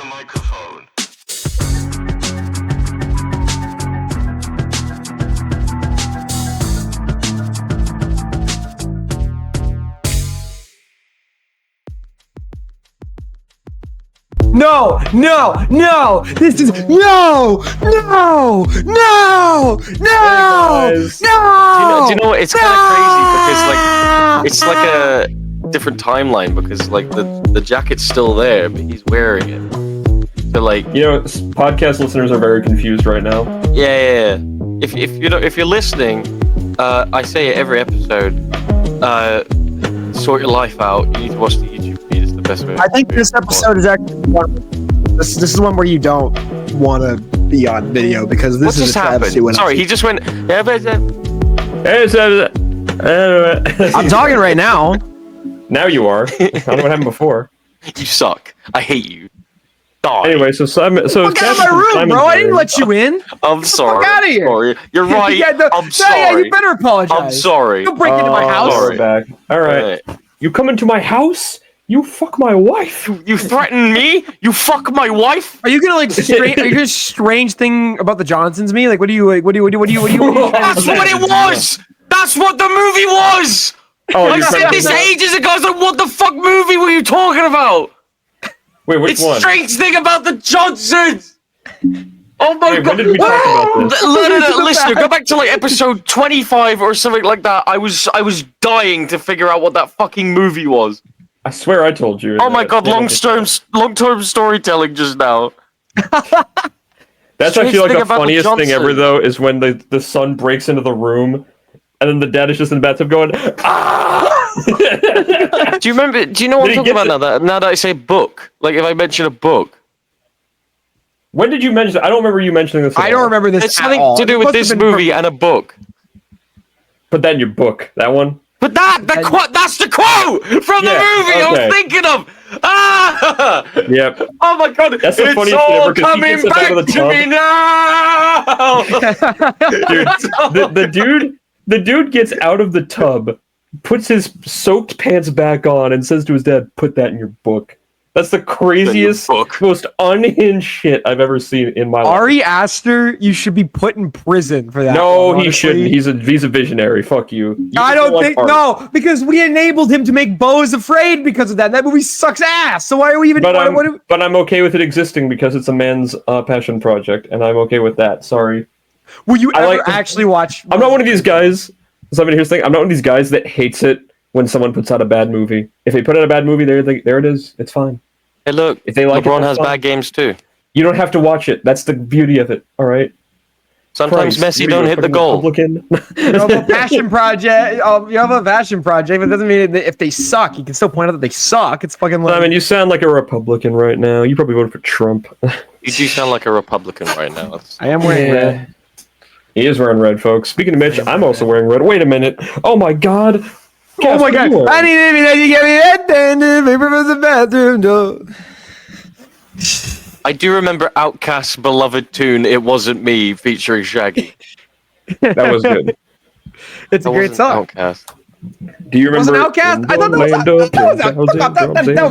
the microphone. No! This is no! Do you know what? It's kind of crazy because like it's like a different timeline because like the jacket's still there, but he's wearing it. So like podcast listeners are very confused right now. Yeah. If you're listening, I say it every episode. Sort your life out. You need to watch the YouTube feed. It's the best way. I think this episode is actually this is one where you don't want to be on video because this is a travesty. Sorry, he just went. I'm talking right now. Now you are. I don't know what happened before. You suck. I hate you. Die. Anyway, so Simon. So get out of my room, bro. I didn't let you in. I'm sorry. Get out of here. Sorry. You're right. I'm sorry. Yeah, you better apologize. I'm sorry. Don't break into my house. Sorry. Back. All right. You come into my house. You fuck my wife. You threaten me? You fuck my wife? Are you gonna like? Are you gonna strange thing about the Johnsons? Me? Like, what do you? What do you? That's what it was. That's what the movie was. Oh, I said this ages ago. I was like, what the fuck movie were you talking about? Wait, which one? It's strange thing about the Johnsons. Oh my god! When did we talk about this? Listener, go back to like episode 25 or something like that. I was dying to figure out what that fucking movie was. I swear I told you. Oh my god! Long-term storytelling just now. That's I feel like the funniest thing ever though is when the son breaks into the room, and then the dad is just in the bathtub going, ah! Do you remember? Do you know what I'm talking about now that I say book? Like if I mention a book. When did you mention it? I don't remember you mentioning this. I don't remember this. It's something to do with this movie and a book. Put that in your book. That one. But that's the quote from the movie I was thinking of. Ah! Yep. Oh my god! That's the funniest thing ever because he gets back to me now. Dude, the dude gets out of the tub, puts his soaked pants back on, and says to his dad, "Put that in your book." That's the craziest, most unhinged shit I've ever seen in my life. Ari Aster, you should be put in prison for that. No, he shouldn't. He's a visionary. Fuck you. I don't think no, because we enabled him to make Bo's Afraid because of that. That movie sucks ass. So why are we even? But I'm okay with it existing because it's a man's passion project, and I'm okay with that. Sorry. Will you ever actually watch? I'm not one of these guys. Somebody here's the thing. I'm not one of these guys that hates it when someone puts out a bad movie. If they put out a bad movie, there it is. It's fine. Hey, look, if they like LeBron has bad games too. You don't have to watch it. That's the beauty of it. All right. Sometimes Messi don't hit the goal. You have a passion project. You have a passion project, but it doesn't mean that if they suck, you can still point out that they suck. It's fucking. I mean, you sound like a Republican right now. You probably voted for Trump. You do sound like a Republican right now. I am wearing red. He is wearing red, folks. Speaking of Mitch, I'm also wearing red. Wait a minute. Oh my god. Oh my god! I need that you get me that paper from the bathroom door. I do remember Outkast's beloved tune "It Wasn't Me" featuring Shaggy. That was good. It's a great song. Outkast. Do you remember? Was it Outkast? I thought that was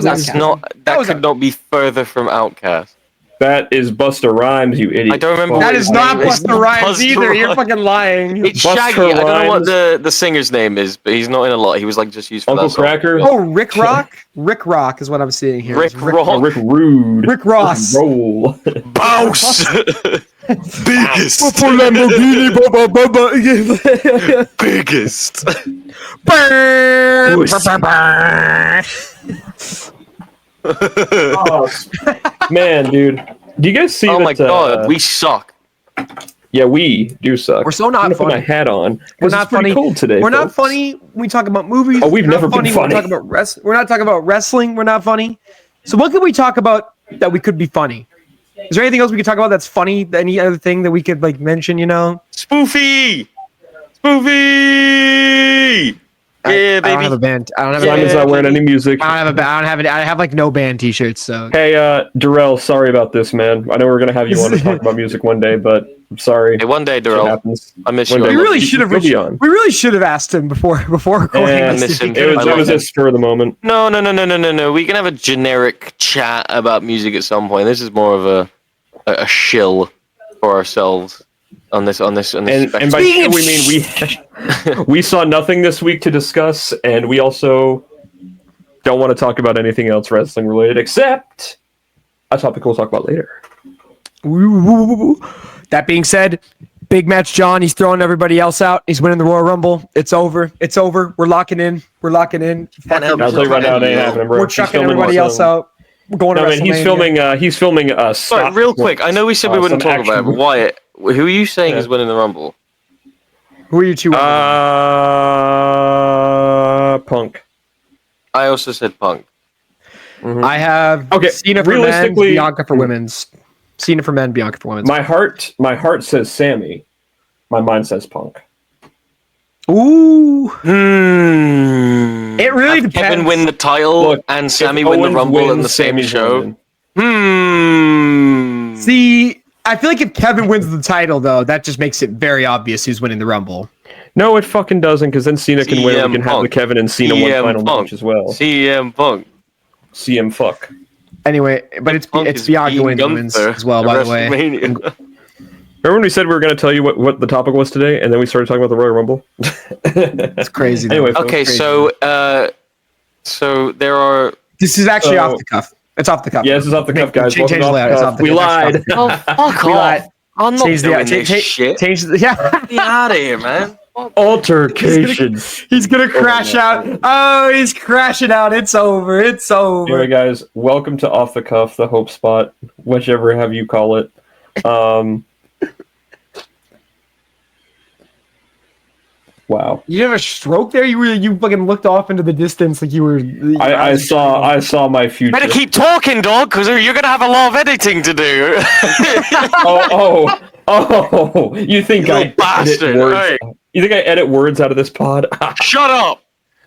Outkast. That could not be further from Outkast. That is Busta Rhymes, you idiot. I don't remember. That is not Busta Rhymes either. You're fucking lying. It's Shaggy. I don't know what the singer's name is, but he's not in a lot. He was like just used for Uncle that song. Cracker. Oh, Rick Rock. Rick Rock is what I'm seeing here. Rick Rock. Rick Rude. Rick Ross. Roll. Bounce. Biggest. Biggest. Oh, man, dude. Do you guys see Oh my god, we suck. Yeah, we do suck. We're so not funny. Put my hat on. We're not funny. Cold today. We're not funny when we talk about movies. Oh, we've never been funny. We're not talking about wrestling. We're not funny. So what could we talk about that we could be funny? Is there anything else we could talk about that's funny? Any other thing that we could like mention? You know, Spoofy. Yeah, I don't have a baby. band. I don't have a Simon's band. not wearing any music. I don't have a. I don't have it. I have like no band T-shirts. So Hey, Darrell, sorry about this, man. I know we were gonna have you on to talk about music one day, but I'm sorry. Hey, one day, Shit Darrell. happens. I miss One you. day. we I love really you. should have. He'll be on. We really should have asked him before recording And this. miss him. It was I love just spur of the moment. No. We can have a generic chat about music at some point. This is more of a shill for ourselves on this. And by spectrum. Speaking of we mean we saw nothing this week to discuss, and we also don't want to talk about anything else wrestling related except a topic we'll talk about later. That being said, big match, John. He's throwing everybody else out. He's winning the Royal Rumble. It's over. It's over. We're locking in. We're locking in. help I'll tell you right now, it ain't happening, bro. We're He's chucking filming everybody else some- out. We're going to No, man, WrestleMania. he's filming Sorry, real quick. I know we said we wouldn't some talk about it, action- but Wyatt, who are you saying Yeah. is winning the Rumble? Who are you two? Punk. I also said Punk. I have Okay, Cena for men, realistically- Bianca for women's. Cena for men, Bianca for women's. My heart says Sammy. My mind says Punk. Ooh. It really Have Kevin depends. win the title Look, and If Sammy win the Owens Rumble in wins, the same Sammy's show. winning. See, I feel like if Kevin wins the title, though, that just makes it very obvious who's winning the Rumble. No, it fucking doesn't, because then Cena can win. CM We can have the Punk. Kevin and Cena one CM final Punk. match as well. CM Punk. CM fuck. Anyway, but it's Punk is Bianca beating wins women's Gunther as well, at by the way. WrestleMania. Remember when we said we were going to tell you what the topic was today, and then we started talking about the Royal Rumble? It's crazy. though. Anyway, folks, Okay, crazy. so there are. This is actually So- off the cuff. It's off the cuff. yeah, this is off the cuff, guys. Change Welcome the to layout. Off It's the off Cuff. the We cuff. lied. Oh, fuck We off! lied. I'm not Change the doing this shit. change the yeah. Get out of here, man. Altercations. He's gonna crash out. Oh, he's crashing out. It's over. It's over. Anyway, guys, welcome to Off the Cuff, the Hope Spot, whichever have you call it. Wow. You have a stroke there. You fucking looked off into the distance like you were. I saw my future. Better keep talking, dog, because you're gonna have a lot of editing to do. Oh! You think You I little bastard, edit words? hey. You think I edit words out of this pod? Shut up!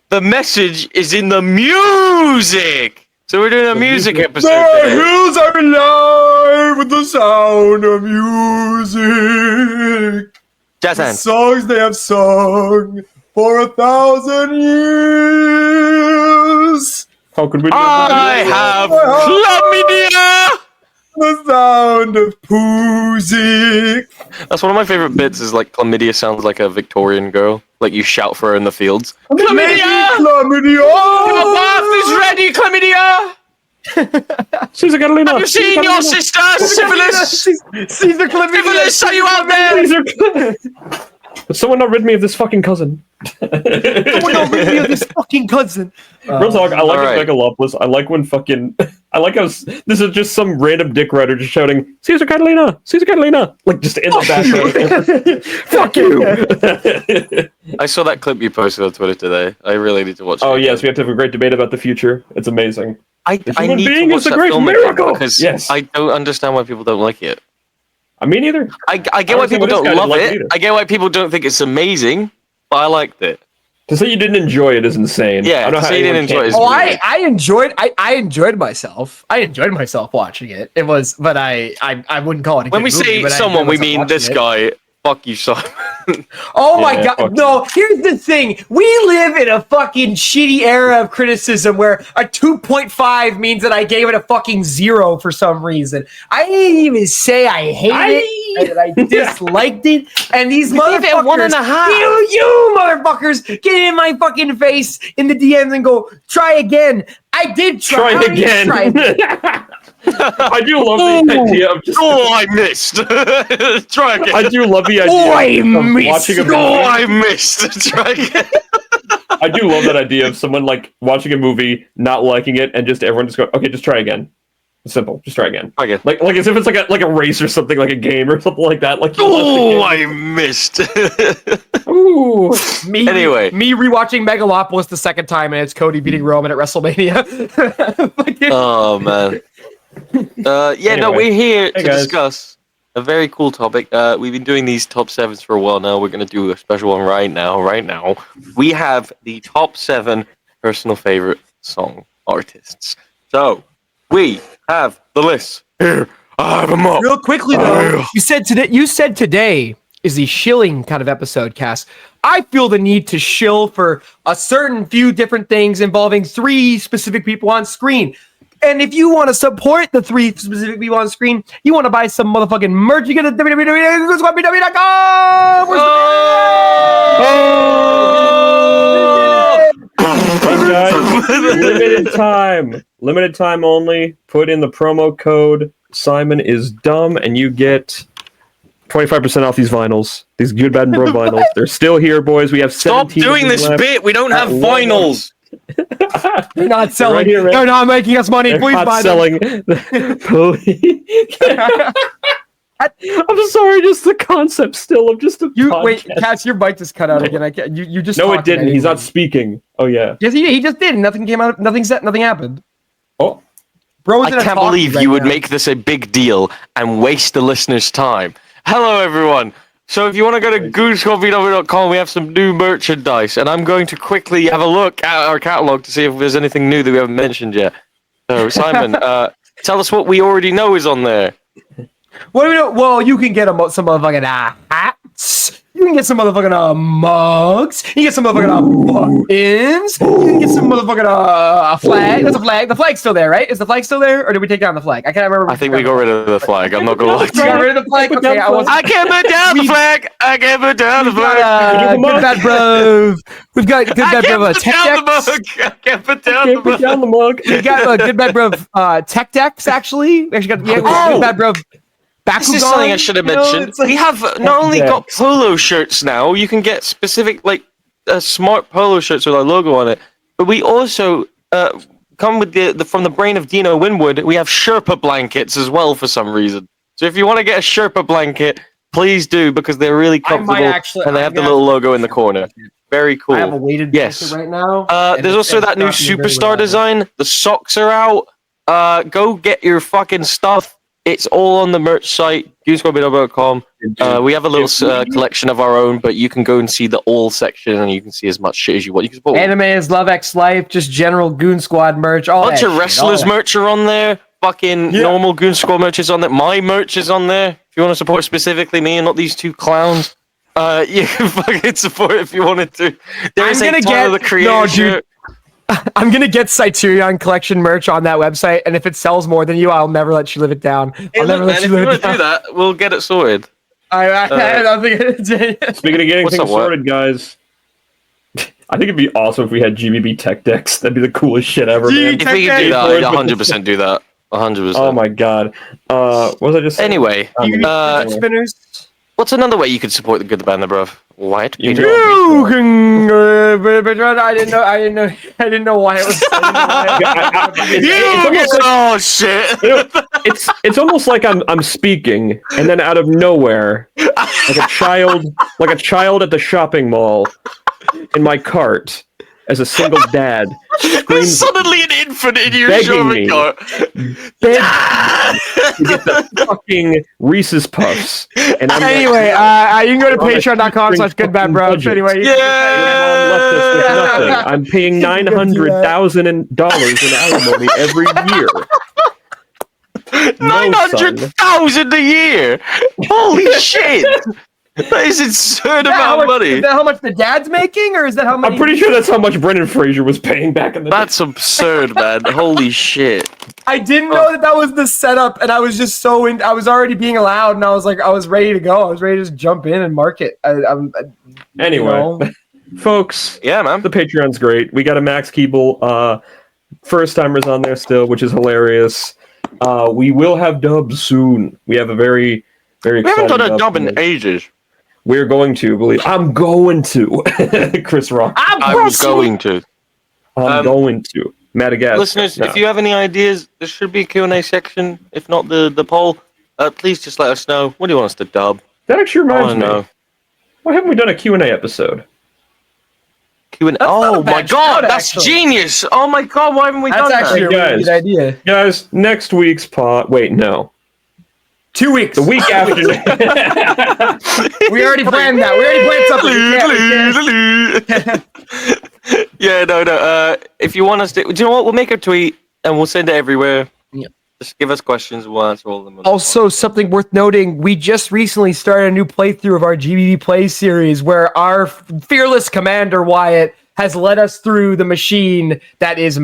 The message is in the music. So we're doing a music episode today. hills are alive with the sound of music. Jazz hands. Songs they have sung for 1,000 years. How could we? I have chlamydia. The sound of music. That's one of my favorite bits. Is like chlamydia sounds like a Victorian girl. Like you shout for her in the fields. Chlamydia! Chlamydia. Your bath is ready, chlamydia. Caesar Catalina. Have you seen your sister, syphilis? Caesar chlamydia. Syphilis, are you out there? Has someone not rid me of this fucking cousin? Someone don't rid me of this fucking cousin. Real talk, I like Alright. Megalopolis. I like when fucking... I like how this is just some random dick writer just shouting, Caesar Catalina! Caesar Catalina! Like, just in the background. Fuck you! I saw that clip you posted on Twitter today. I really need to watch it. Oh, yes, we have to have a great debate about the future. It's amazing. I human need being to watch is a that great film again miracle. because Yes. I don't understand why people don't like it. I mean, neither. I get I why don't see people what this don't guy love didn't like it. either. I get why people don't think it's amazing, but I liked it. To say you didn't enjoy it is insane. Yeah, I don't know to how say you didn't anyone enjoy it can't- is Oh, weird. I enjoyed myself. I enjoyed myself watching it. It was, but I wouldn't call it. A When good we movie, say but I someone, enjoyed we myself mean watching this it. guy. Fuck you, Simon. Oh my Yeah, god! fuck No, here's the thing. We live in a fucking shitty era of criticism where a 2.5 means that I gave it a fucking 0 for some reason. I didn't even say I hated it, and I disliked it. And these gave it motherfuckers, 1.5. you motherfuckers, get in my fucking face in the DMs and go try again. I did try. Try How do you again. try again? I do love the idea of just... Oh, I missed. Try again. I do love the idea I of missed. watching a movie. Oh, I missed. Try again. I do love that idea of someone like watching a movie, not liking it, and just everyone just go, okay, just try again. It's simple. Just try again. Try again. Like as if it's like a race or something, like a game or something like that. Like Oh, I missed. ooh. Anyway. me rewatching Megalopolis the second time, and it's Cody beating Roman at WrestleMania. Fucking- Oh man. Yeah, no, Anyway. we're here to guys. discuss a very cool topic. We've been doing these top 7s for a while now. We're going to do a special one right now. Right now, we have the top 7 personal favorite song artists. So we have the list here. I have them up. Real quickly though, you said today is the shilling kind of episode, Cass. I feel the need to shill for a certain few different things involving 3 specific people on screen. And if you want to support the 3 specific people on screen, you want to buy some motherfucking merch, you get at www.com. Limited time only. Put in the promo code Simon is dumb, and you get 25% off these vinyls. These Good, Bad, and Bro vinyls. They're still here, boys. We have 17 Stop doing this left. bit. We don't have vinyls. They're not selling. Right here, right? They're not making us money. They're Please not buy selling. I'm sorry, just the concept still of just a Wait, podcast. Cass, your mic just cut out again. I can't. You just No, it talked didn't. anyway. He's not speaking. Oh yeah. Yes, he just did. Nothing came out. Nothing happened. Oh, Bro, I can't believe you would make this a big deal and waste the listeners' time. Hello, everyone. So if you want to go to goonscoffee.com, we have some new merchandise, and I'm going to quickly have a look at our catalog to see if there's anything new that we haven't mentioned yet. So, Simon, tell us what we already know is on there. What do we know? Well, you can get some motherfucking hats. You can get some motherfucking mugs. You can get some motherfucking buttons. You can get some motherfucking flag. That's a flag. The flag's still there, right? Is the flag still there, or did we take down the flag? I can't remember. I think we got rid of the flag. I'm not going to lie We got rid of the flag. Okay, I can't put down the flag. I can't put down the flag. Good Bad Bro. We've got Good Bad Bro Tech Decks. I can't put down the mug. We got Good Bad Bro Tech Decks. Actually, we actually got Good Bad Bro. This is something I should have mentioned. We have not only got polo shirts now, you can get specific, smart polo shirts with our logo on it, but we also come with from the brain of Dino Winwood, we have Sherpa blankets as well for some reason. So if you want to get a Sherpa blanket, please do, because they're really comfortable and they have the little logo in the corner. Very cool. I have a weighted blanket right now. There's also that new Superstar design. The socks are out. Go get your fucking stuff. It's all on the merch site, goosebump.com. We have a little collection of our own, but you can go and see the all section, and you can see as much shit as you want. You can support Anime is Love X Life, just general Goon Squad merch. All bunch of wrestlers merch are on there. Fucking normal Goon Squad merch is on there. My merch is on there. If you want to support specifically me and not these 2 clowns, you can fucking support if you wanted to. There's a Tyler the Creator shirt. I'm gonna get Criterion Collection merch on that website, and if it sells more than you, I'll never let you live it down. I'll never let you live it down. If you want to do that, we'll get it sorted. I don't think Speaking of getting things sorted, guys, I think it'd be awesome if we had GBB Tech Decks. That'd be the coolest shit ever, man. If we could do that, I'd 100% do that. 100%. Oh my god. What was I just saying? Anyway, spinners. What's another way you could support the Good, the Bad, and the Bruv? White. You can. I didn't know why it was. Oh shit! It's almost like I'm speaking, and then out of nowhere, like a child at the shopping mall, in my cart, as a single dad, there's suddenly an infant in your shopping cart. To get the fucking Reese's Puffs. And I'm anyway, you can go to patreon.com/goodbadbro. Anyway, I'm paying $900,000 in alimony every year. $900,000 a year! Holy shit! That is absurd amount of money. Is that how much the dad's making, or is that how much? I'm pretty sure that's how much Brendan Fraser was paying back in the day. That's absurd, man. Holy shit. I didn't know that was the setup, and I was just so I was already being allowed, and I was ready to go. I was ready to just jump in and mark it. Anyway, folks. Yeah, man. The Patreon's great. We got a Max Keeble first timers on there still, which is hilarious. We will have dubs soon. We have a very We haven't done a dub in ages. We're going to believe. I'm going to. Chris Rock. I was going to. I'm going to. Madagascar. Listeners, if you have any ideas, there should be a Q&A section. If not the poll, please just let us know. What do you want us to dub? That actually reminds me. Why haven't we done a Q&A episode? Q&A. Oh my god, that's genius! Oh my god, why haven't we done that? That's actually a really good idea. Guys, next week's pod. Wait, no. 2 weeks. The week after. We already planned that. We already planned something. Yeah, no. If you want us to, do you know what? We'll make a tweet and we'll send it everywhere. Yeah. Just give us questions. We'll answer all of them. Also, something worth noting: we just recently started a new playthrough of our GBB Play series, where our fearless commander Wyatt has led us through the machine that is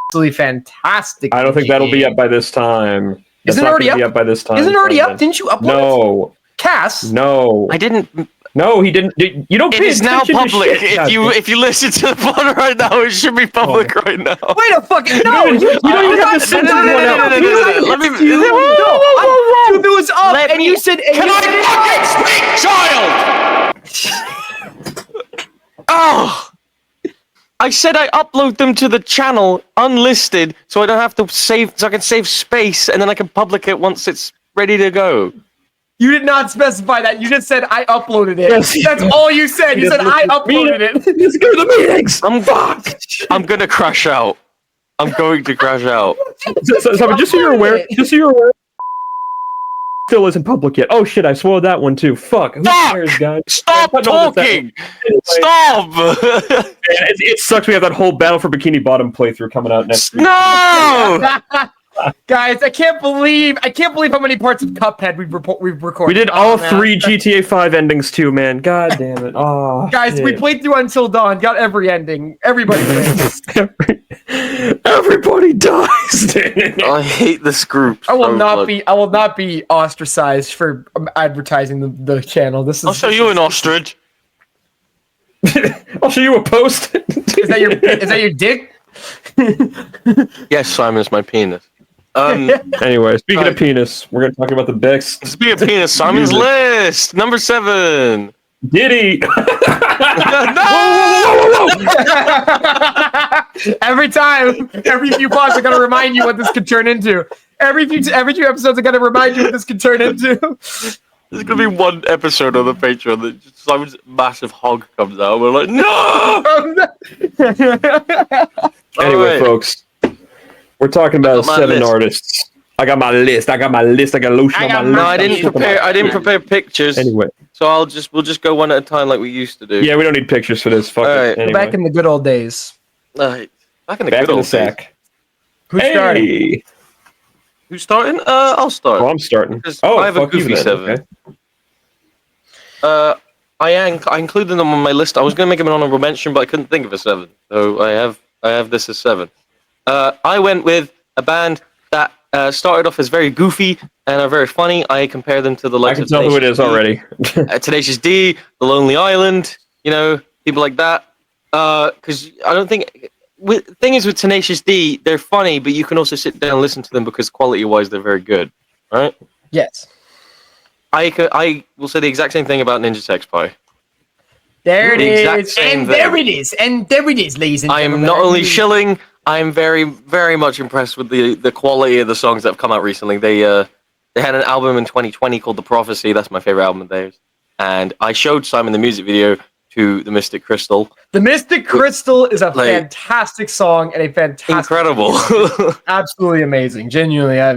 absolutely fantastic. I don't think that'll be up by this time. Isn't it already up? By this time? Isn't it already up? Didn't you upload it? No. Cass? No. I didn't. No, he didn't. You don't. It pay is now attention to public. shit. If you listen to the pod right now, it should be public right now. Wait a fucking no! You don't even have to send no, anyone no, else. no, no, no, no, let me- If it was up Let and me- you said, Can I fucking speak, child? Oh! I said I upload them to the channel unlisted, so I don't have to save. So I can save space, and then I can public it once it's ready to go. You did not specify that. You just said I uploaded it. Yes. That's all you said. You said I uploaded it. Let's go to the meetings. I'm gonna crash out. I'm going to crash out. So just so you're aware, still isn't public yet. Oh shit, I spoiled that one too. Fuck. Who cares, guys? Stop But no, that's talking! Anyway. Stop! It sucks. We have that whole Battle for Bikini Bottom playthrough coming out next week. No! Guys, I can't believe how many parts of Cuphead we've recorded. We did all 3 GTA 5 endings too, man. God damn it. Oh, Guys, we played through Until Dawn, got every ending. Everybody wins. Everybody dies. I hate this group. I will so not much. be ostracized for advertising the channel. This is I'll show you an ostrich. I'll show you a post. Is that your dick? Yes, Simon, it's my penis. Anyway, speaking of penis, we're going to talk about the best. Speaking of penis, Simon's list number 7. Diddy. Every few pods, I gotta remind you what this could turn into. Every few episodes, I gotta remind you what this could turn into. There's gonna be one episode on the Patreon that just Simon's massive hog comes out. We're like, no. Anyway, Alright. folks, we're talking about my 7 list. artists. I got my list. I got lotion on my list. No, I didn't prepare pictures. Anyway, So we'll just go one at a time like we used to do. yeah, we don't need pictures for this. Fuck Alright. it. Anyway. Back in the good old days. Back in the Back good in the old days. sack. Who's starting? Hey. Who's starting? I'll start. Oh, I'm starting. Because Oh, I have a fuck you goofy then, 7. okay. I included them on my list. I was gonna make them an honorable mention, but I couldn't think of a 7, so I have this as 7. I went with a band that started off as very goofy and are very funny. I compare them to the I likes can of tell who it Tenacious is D, already. Tenacious D, The Lonely Island. You know, people like that. Because I don't think. Thing is with Tenacious D, they're funny, but you can also sit down and listen to them because quality-wise, they're very good. Right? Yes. I will say the exact same thing about Ninja Sex Pie. There it The exact is. same And thing. there it is. And there it is, ladies and I gentlemen. am not only shilling, I am very, very much impressed with the quality of the songs that have come out recently. They had an album in 2020 called The Prophecy. That's my favorite album of theirs. And I showed Simon the music video to The Mystic Crystal. The Mystic Crystal is a fantastic song and a fantastic, Incredible. absolutely amazing. Genuinely, I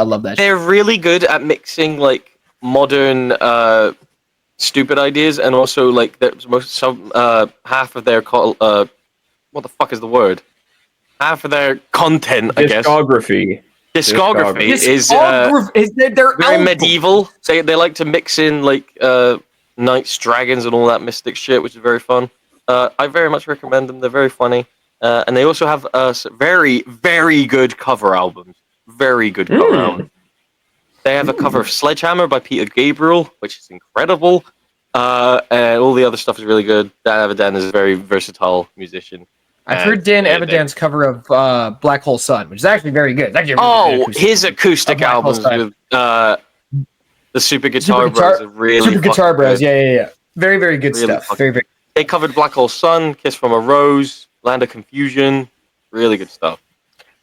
love that. They're really good at mixing like modern stupid ideas and also like half of their what the fuck is the word? Half of their content, I guess. Discography Is they're very medieval. So they like to mix in like knights, dragons, and all that mystic shit, which is very fun. I very much recommend them. They're very funny, and they also have very, very good cover albums. Very good cover albums. They have a cover of Sledgehammer by Peter Gabriel, which is incredible. And all the other stuff is really good. Dan Avidan is a very versatile musician. I've heard Dan Avidan's cover of Black Hole Sun, which is actually very good. It's actually a really good his acoustic Black Hole albums Sun. with the Super Guitar Bros are really Super Guitar fucking Bros. good. Yeah. Very, very good Really stuff. fucking Very, very. They covered Black Hole Sun, Kiss from a Rose, Land of Confusion. Really good stuff.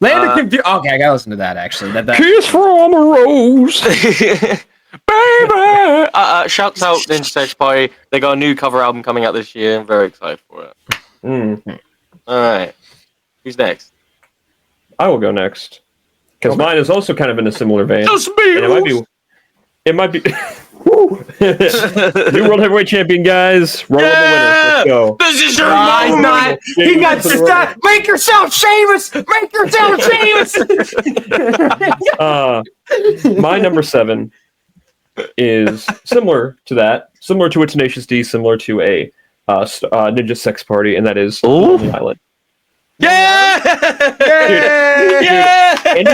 Land of Confusion. Okay, I gotta listen to that actually. That Kiss from a Rose. Baby! Shouts out Ninja Sex Pie. They got a new cover album coming out this year. I'm very excited for it. Alright. Who's next? I will go next. Because mine is also kind of in a similar vein. Just me. And it might be. Woo! New World Heavyweight Champion, guys. Royal Rumble winner. Let's go. This is your He's moment. not. He got stuck. Make yourself Sheamus. Make yourself Sheamus. My number 7 is similar to that, similar to a Tenacious D, similar to a Ninja Sex Party, and that is Lonely Island. Yeah! Andy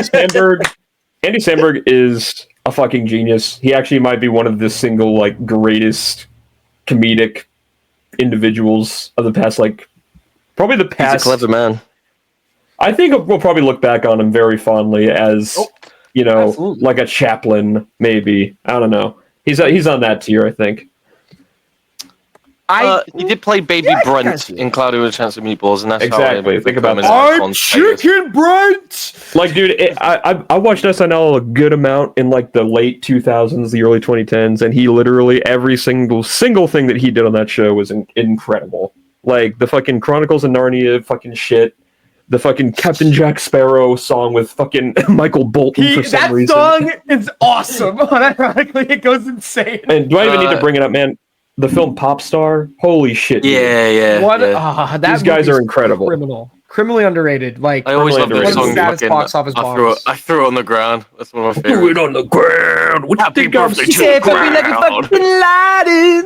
Samberg is a fucking genius. He actually might be one of the single greatest comedic individuals of the past, probably the past. He's a clever man. I think we'll probably look back on him very fondly as, absolutely. like a Chaplin, maybe. I don't know. He's on that tier, I think. He did play Baby Brent in Cloudy with a Chance of Meatballs, and that's exactly. how I Think about that. I'm Chicken Brent. Dude, I watched SNL a good amount in the late 2000s, the early 2010s, and he literally every single thing that he did on that show was incredible. The fucking Chronicles of Narnia fucking shit. The fucking Captain Jack Sparrow song with fucking Michael Bolton for some reason. That song is awesome. Unironically, it goes insane. And do I even need to bring it up, man? The film Pop Star? Holy shit. Yeah. What? Yeah. These guys are incredible. Criminally underrated. I always love Criminally this song. underrated. Box office bombs. I threw it on the ground. That's one of my favorites. Threw it on the ground. What Happy you think birthday I'm to Say, the fuck me like a ground. fucking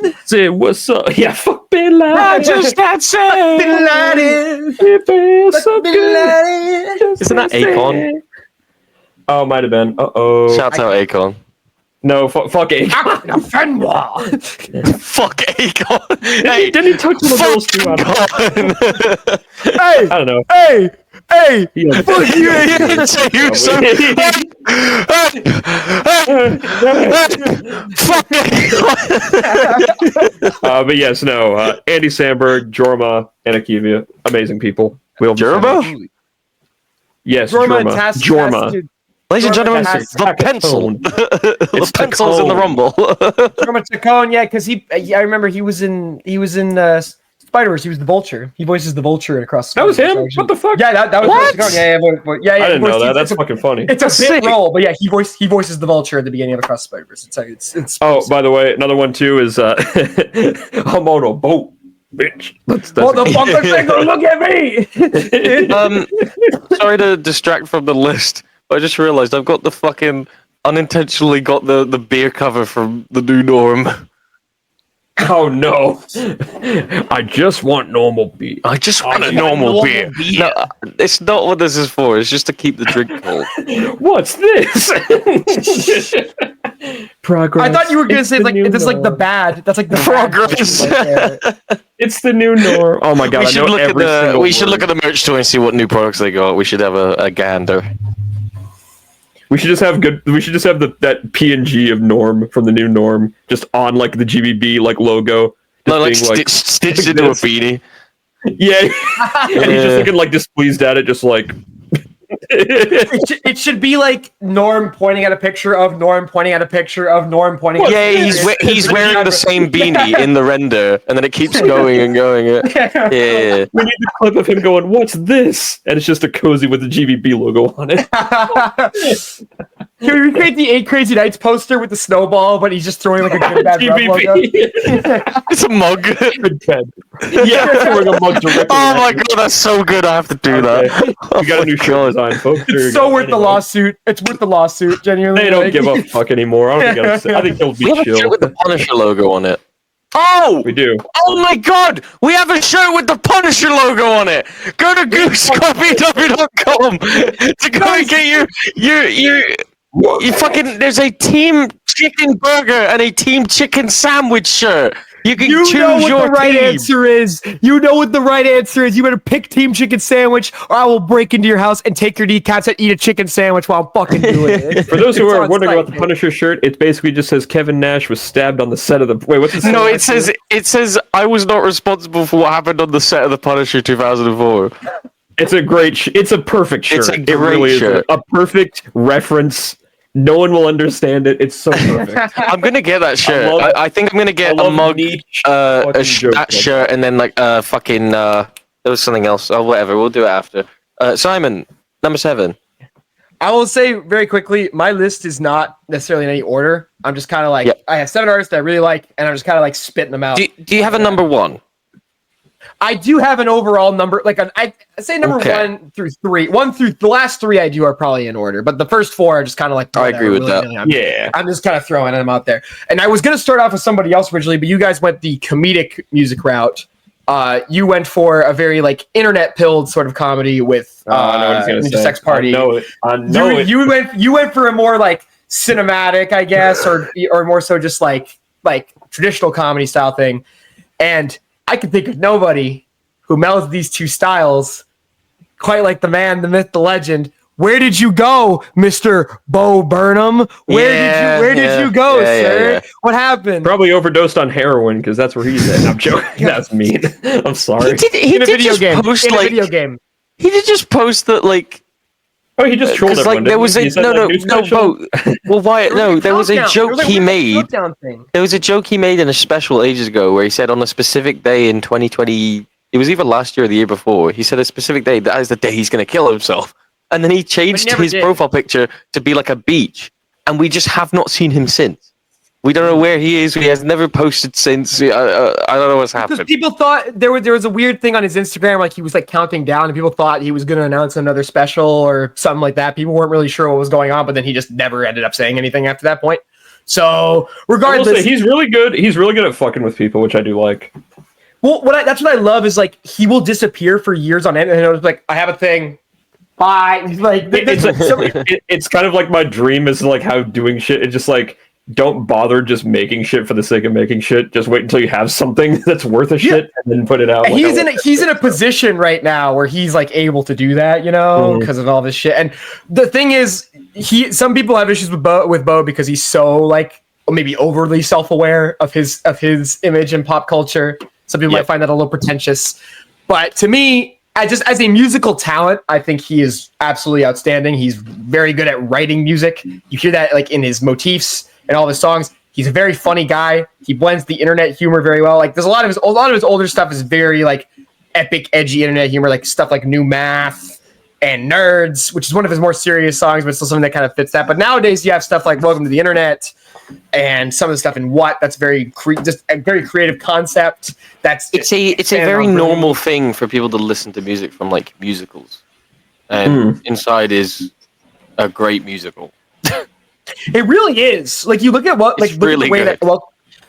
Laden. Say what's up? Yeah, fuck Bin Laden. I just got sad. Bin Laden. It feels so Bin good. Laden. Isn't that Akon? Oh, might have been. Uh-oh. Shouts out Akon. No, fuck Akon. A Fenwell. Fuck Akon. Hey, Didn't he touch the girls too out of Akon. Hey, I don't know. hey, Yeah. Fuck you. He didn't say you so. Fuck Akon. But yes, no. Andy Samberg, Jorma, and Akivia. Amazing people. Jorma? Yes, Jorma. Jorma. Ladies and gentlemen, Fantastic. the pencil. It's The pencil's in the rumble. Jorma Chacon, yeah, because I remember he was in Spider-Verse. He was the Vulture. He voices the Vulture in Across the That was him? Spider-Verse. What the fuck? Yeah, that was What? Jorma Chacon. Yeah. I didn't know that. It's That's fucking funny. It's a That's bit sick. role, but yeah, he voices the Vulture at the beginning of Across the Spider-Verse. It's Oh, by the way, another one too is I'm on a boat, bitch. That's what the fuck is that? Look at me. Sorry to distract from the list, but I just realized I've got the fucking unintentionally got the beer cover from the New Norm. Oh no! I just want normal beer. I just want a normal beer. No, it's not what this is for. It's just to keep the drink cold. What's this? Progress. I thought you were gonna say It's this is like the norm. bad. That's like the Progress. It's the new norm. Oh my god! We I should know look at every the single we should word. look at the merch store and see what new products they got. We should have a gander. We should just have that PNG of Norm from the new Norm just on the GBB logo. No, like being, stitched into a this. beanie. Yeah, and he's just looking displeased at it, just It should be like Norm pointing at a picture of Norm pointing at a picture of Norm pointing. Yeah, he's wearing the same beanie in the render, and then it keeps going and going. Yeah. We need the clip of him going, "What's this?" And it's just a cozy with the GBB logo on it. Can we recreate the 8 Crazy Nights poster with the snowball, but he's just throwing like a good bad rub logo? It's a mug. Good bed. Yeah, throwing a mug directly. Oh my god, that's so good. I have to do that. We got a new shirt design, folks. There you It's so go. worth the Anyway. lawsuit. It's worth the lawsuit, genuinely. They don't give a fuck anymore. I think they'll We have be a shirt chill. with the Punisher logo on it. Oh! We do. Oh my god! We have a shirt with the Punisher logo on it! Go to goosecoffee.com to go and get your fucking. There's a Team Chicken Burger and a Team Chicken Sandwich shirt. You can choose know what your the right team. answer is. You know what the right answer is. You better pick Team Chicken Sandwich, or I will break into your house and take your kneecaps and eat a chicken sandwich while I'm fucking doing it. For those who It's are on wondering site, about the man. Punisher shirt, it basically just says Kevin Nash was stabbed on the set of the. Wait, what's it say? No, it says I was not responsible for what happened on the set of the Punisher 2004. It's a great. It's a perfect shirt. It's a It great really shirt. is a perfect reference. No one will understand it. It's so perfect. I'm gonna get that shirt. I think I'm gonna get a mug, that shirt, and then fucking there was something else. Oh, whatever. We'll do it after. Simon, number 7. I will say very quickly, my list is not necessarily in any order. I'm just kind of like, I have 7 artists that I really like, and I'm just kind of like spitting them out. Do you have a number 1? I do have an overall number, like I say number 1 through 3. 1 through the last 3 I do are probably in order, but the first 4 are just kind of like. I agree with that. I'm just kind of throwing them out there. And I was gonna start off with somebody else originally, but you guys went the comedic music route. You went for a very like internet pilled sort of comedy with Ninja Sex Party. I know it. You went for a more like cinematic, I guess, or more so just like traditional comedy style thing. And I can think of nobody who melds these two styles quite like the man, the myth, the legend. Where did you go, Mr. Bo Burnham? Where did you go, sir? Yeah. What happened? Probably overdosed on heroin because that's where he's at. I'm joking. That's mean. I'm sorry. He did a video game. He did just post that like. Oh, he just trolled everyone. Like there was Well, Wyatt, no, there was a joke he made. There was a joke he made in a special ages ago where he said on a specific day in 2020, it was either last year or the year before. He said a specific day that is the day he's going to kill himself. And then he changed his profile picture to be like a beach. And we just have not seen him since. We don't know where he is. He has never posted since. I don't know what's happened. Because people thought there was a weird thing on his Instagram, like he was like counting down, and people thought he was going to announce another special or something like that. People weren't really sure what was going on, but then he just never ended up saying anything after that point. So regardless, he's really good. He's really good at fucking with people, which I do like. Well, that's what I love is like he will disappear for years on end, and it was like I have a thing. Bye. Like it's kind of like my dream is like how doing shit. It's just like don't bother just making shit for the sake of making shit. Just wait until you have something that's worth a shit and then put it out. Like, he's in a position right now where he's like able to do that, because of all this shit. And the thing is, some people have issues with Bo because he's so like maybe overly self-aware of his image in pop culture. Some people might find that a little pretentious, but to me, as a musical talent, I think he is absolutely outstanding. He's very good at writing music. You hear that like in his motifs and all of his songs. He's a very funny guy. He blends the internet humor very well. Like there's a lot of his older stuff is very like epic, edgy internet humor, like stuff like New Math and Nerds, which is one of his more serious songs, but still something that kind of fits that. But nowadays you have stuff like Welcome to the Internet and some of the stuff in that's just a very creative concept. It's a very normal thing for people to listen to music from like musicals, and Inside is a great musical. It really is. Like you look at really the way good.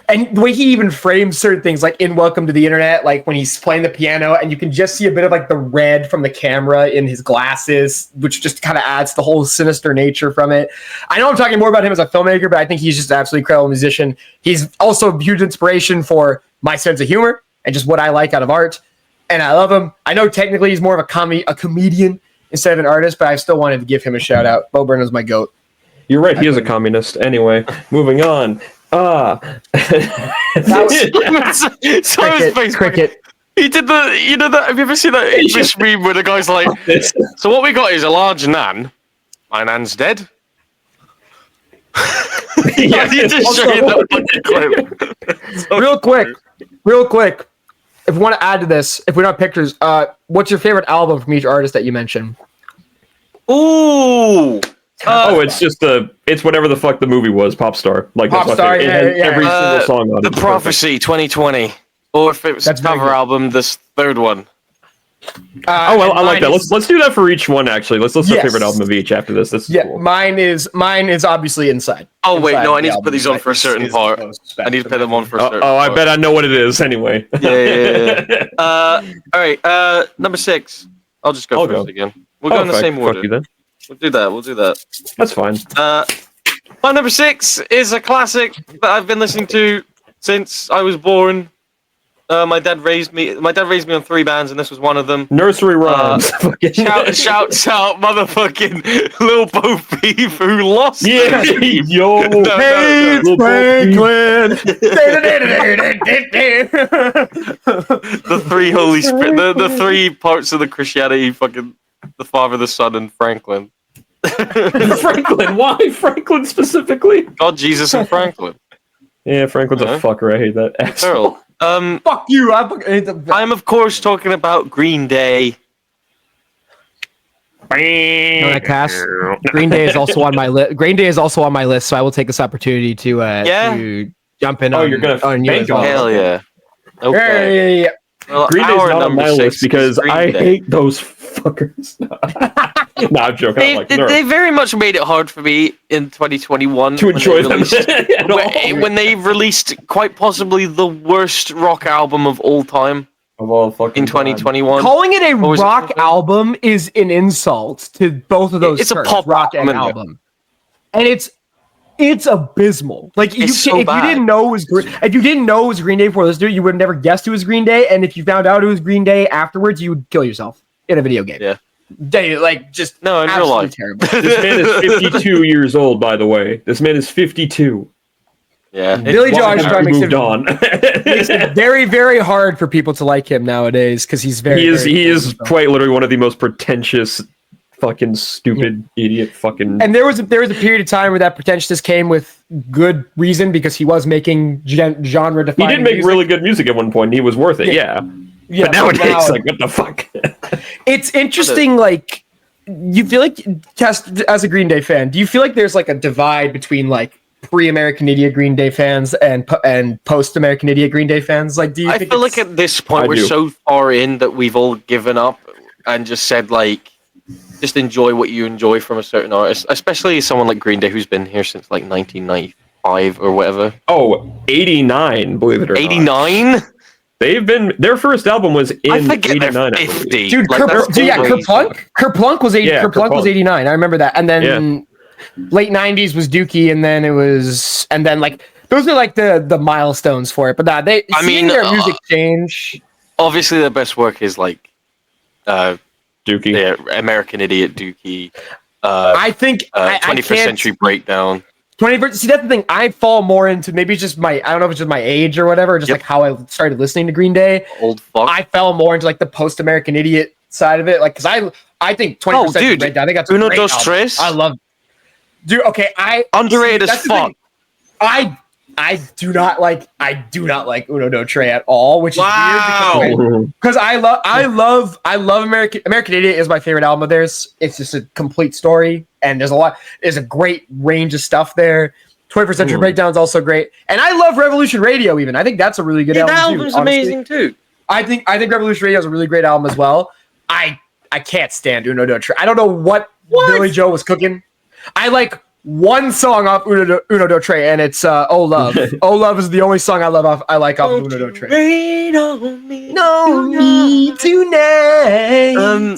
And the way he even frames certain things, like in Welcome to the Internet, like when he's playing the piano, and you can just see a bit of like the red from the camera in his glasses, which just kind of adds the whole sinister nature from it. I know I'm talking more about him as a filmmaker, but I think he's just an absolutely incredible musician. He's also a huge inspiration for my sense of humor and just what I like out of art. And I love him. I know technically he's more of a comedian instead of an artist, but I still wanted to give him a shout out. Bo Burnham's my GOAT. You're right. He is a communist. Anyway, moving on. Cricket. He did that. Have you ever seen that English meme where the guy's like, so what we got is a large nan. My nan's dead. Yeah, you just show you that clip. Real quick. If we want to add to this, if we don't have pictures, what's your favorite album from each artist that you mentioned? Ooh. It's whatever the fuck the movie was, Popstar. Like Popstar, every single song on it. The Prophecy 2020, or if it was a cover album, this third one. I like that. Let's do that for each one. Actually, let's do favorite album of each after this. This is cool. Mine is obviously Inside. Oh wait, no, I need to put these on for a certain part. I need to put them on for a certain. I bet I know what it is anyway. Yeah. All right. Number 6. I'll just go first again. We'll go in the same order. Then. We'll do that. That's fine. My number 6 is a classic that I've been listening to since I was born. My dad raised me on 3 bands, and this was one of them. Nursery rhymes. Shouts out, motherfucking Lil Bo Peep who lost. Yeah, yo, hey, Franklin. The 3 Holy Spirit, the 3 parts of the Christianity, fucking the Father, the Son, and Franklin. Franklin, why Franklin specifically? God, Jesus, and Franklin. Yeah, Franklin's a fucker. I hate that asshole. Fuck you. I'm of course talking about Green Day. that cast. Green Day is also on my list. Green Day is also on my list, so I will take this opportunity to jump in. You're gonna on you as well. Hell yeah. Okay. Yeah. Well, Green Day's our not on number my 6 list is because Green I Day. hate those fuckers. No, I'm joking. They very much made it hard for me in 2021 to enjoy them at all. when they released quite possibly the worst rock album of all time Of all fucking in 2021. Calling it a rock album is an insult to both of those. It's terms, a pop rock and album, and it's abysmal. Like if you didn't know it was Green Day before this, dude, you would have never guessed it was Green Day, and if you found out it was Green Day afterwards, you would kill yourself in a video game. Yeah. Just no, in real life. Terrible. This man is 52 years old, by the way. This man is 52. Yeah. Billy Joe moved on. Makes it very, very hard for people to like him nowadays because he's very. He is quite literally one of the most pretentious, fucking stupid idiot fucking. And there was a period of time where that pretentiousness came with good reason because he was making genre defining. He did make really good music at one point. And he was worth it. Yeah. Yeah, but nowadays, like, what the fuck? It's interesting. Like, you feel like, as a Green Day fan, do you feel like there's like a divide between like pre-American Idiot Green Day fans and post-American Idiot Green Day fans? Like, do you? I feel like at this point we're so far in that we've all given up and just said like, just enjoy what you enjoy from a certain artist, especially someone like Green Day who's been here since like 1995 or whatever. Oh, 89, believe it or 89? Their first album was in 89. 50. Dude, like, Kerplunk was 80. Yeah, Kerplunk was 89. I remember that. And then late 90s was Dookie, and then like those are like the milestones for it. But their music change. Obviously, their best work is like Dookie, yeah, American Idiot, Dookie. I think 21st Century Breakdown. 21st. See, that's the thing. I fall more into maybe just I don't know if it's just my age or whatever, just like how I started listening to Green Day. Old fuck. I fell more into like the post-American Idiot side of it, like because I think 20% Breakdown. I think that's Uno Dos Tres. I love. Dude, okay, underrated as fuck. I do not like Uno Dos Tres at all, which is weird because I love American Idiot is my favorite album of theirs. It's just a complete story, and there's a great range of stuff there. 21st Century Breakdown is also great, and I love Revolution Radio. Even I think that's a really good album. That album's amazing too. I think Revolution Radio is a really great album as well. I can't stand Uno Dos Tres. I don't know what Billy Joe was cooking. I like one song off Uno Dos Tres, and it's "Oh Love." "Oh Love" is the only song I like off of Uno Dos Tres. Rain on me, tonight.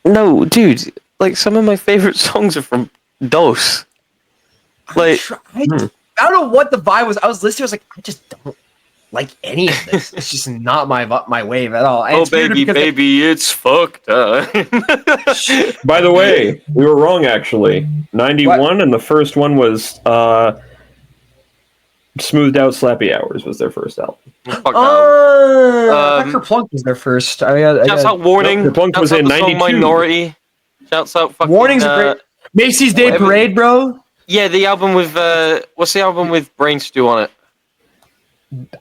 No, dude. Like some of my favorite songs are from Dos. Like I don't know what the vibe was. I was listening. I was like, I just don't like any of this. It's just not my wave at all. And baby, it's fucked up. By the way, we were wrong actually. 91, and the first one was Smoothed Out Slappy Hours was their first album. Kerplunk was their first. Shouts out Warning. Kerplunk was in 92. Minority. Shouts out fucking Warning's a great Macy's Day Parade, bro. Yeah, the album with what's the album with Brain Stew on it?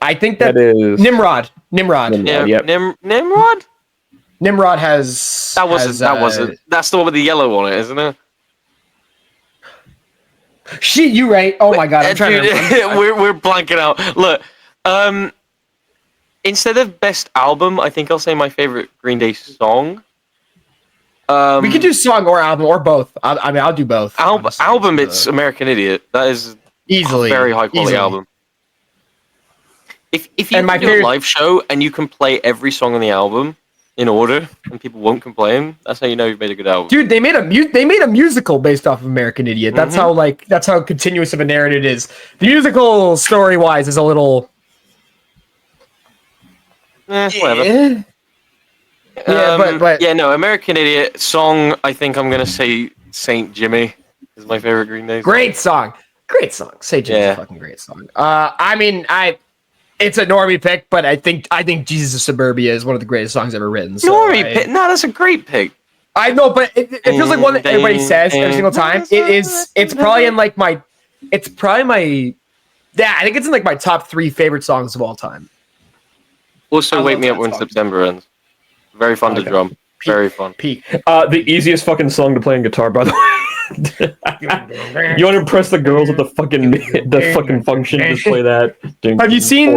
I think that is Nimrod. Yeah, yep. Nimrod? Nimrod has that wasn't. That's the one with the yellow on it, isn't it? Shit, you right. Oh my god, I'm trying to we're blanking out. Look, instead of best album, I think I'll say my favorite Green Day song. We could do song or album or both. I mean, I'll do both. Album, it's American Idiot. That is easily a very high quality album. If you can do a live show and you can play every song on the album in order and people won't complain, that's how you know you've made a good album. Dude, they made a musical based off of American Idiot. That's how continuous of a narrative it is. The musical story wise is a little whatever. But no, American Idiot song. I think I'm gonna say Saint Jimmy is my favorite Green Day song. Great song. Saint Jimmy's a fucking great song. I mean, it's a normie pick, but I think Jesus of Suburbia is one of the greatest songs ever written. So normie pick? No, that's a great pick. I know, but it feels like one that everybody says every single time. It's probably in like my. It's probably my. Yeah, I think it's in like my top 3 favorite songs of all time. Also, Wake Me Up When September Ends. Very fun to drum. Very fun. Peak. The easiest fucking song to play on guitar, by the way. You want to impress the girls at the fucking function? Just play that. Have you seen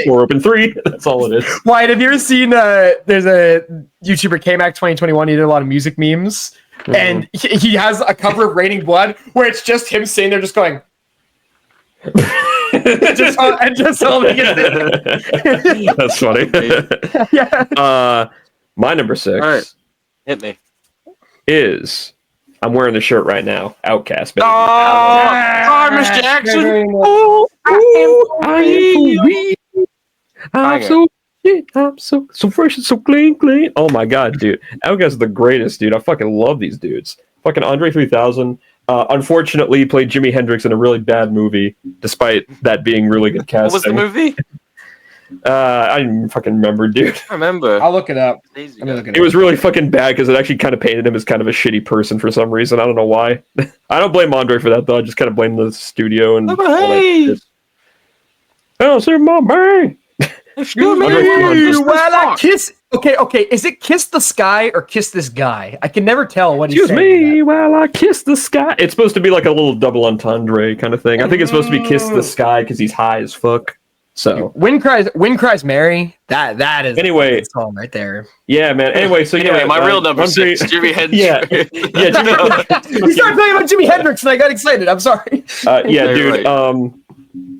four open three? That's all it is. Wyatt, have you ever seen? There's a YouTuber KMac 2021. He did a lot of music memes, and he has a cover of Raining Blood where it's just him sitting there, just going, just holding it. That's funny. Yeah. My number 6 Right. Hit me. is I'm wearing the shirt right now. Outcast, baby. Oh, Miss Jackson. I'm so fresh and so clean. Oh my god, dude. Outcast is the greatest, dude. I fucking love these dudes. Fucking Andre 3000. Unfortunately, he played Jimi Hendrix in a really bad movie, despite that being really good casting. What was the movie? I didn't fucking remember, dude. I remember. I'll look it up. It was really fucking bad because it actually kind of painted him as kind of a shitty person for some reason. I don't know why. I don't blame Andre for that though. I just kind of blame the studio and all that shit. Oh, sir, my man. Excuse me. Well, I kiss. Okay. Is it kiss the sky or kiss this guy? I can never tell what he's saying. Excuse me, while I kiss the sky. It's supposed to be like a little double entendre kind of thing. I think it's supposed to be kiss the sky because he's high as fuck. So Wind cries Mary. That is anyway a song right there. Yeah, man. Anyway, so Anyway, yeah, my real number 6, Jimi Hendrix. You started playing about Jimi Hendrix and I got excited. I'm sorry. Dude. Right.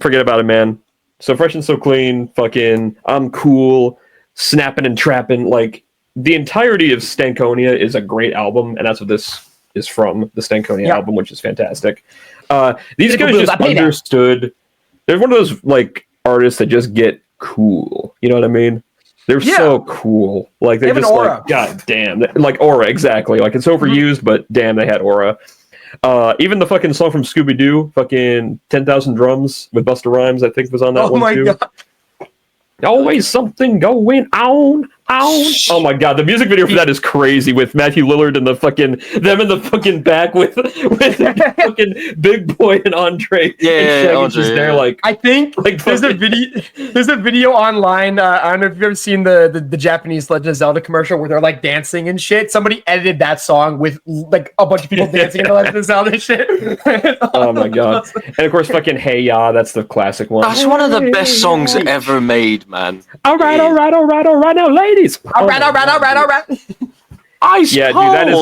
Forget about it, man. So fresh and so clean. Fucking, I'm cool. Snapping and trapping. Like the entirety of Stankonia is a great album, and that's what this is from. The Stankonia album, which is fantastic. These guys just understood. They're one of those like artists that just get cool. You know what I mean? They're so cool. Like they're just like, god damn, like aura, exactly. Like it's overused, but damn, they had aura. Even the fucking song from Scooby Doo, fucking 10,000 Drums with Busta Rhymes, I think was on that one too. God. Always something going on. Oh my god, the music video for that is crazy with Matthew Lillard and them in the fucking back with fucking Big Boy and Andre. Yeah, Andre, just there like I think like there's a video online. I don't know if you've ever seen the Japanese Legend of Zelda commercial where they're like dancing and shit. Somebody edited that song with like a bunch of people dancing in the Legend of Zelda and shit. Oh my god. And of course fucking Hey Ya, that's the classic one. That's one of the best songs ever made, man. All right now, ladies. All right. Ice cold. Dude, that is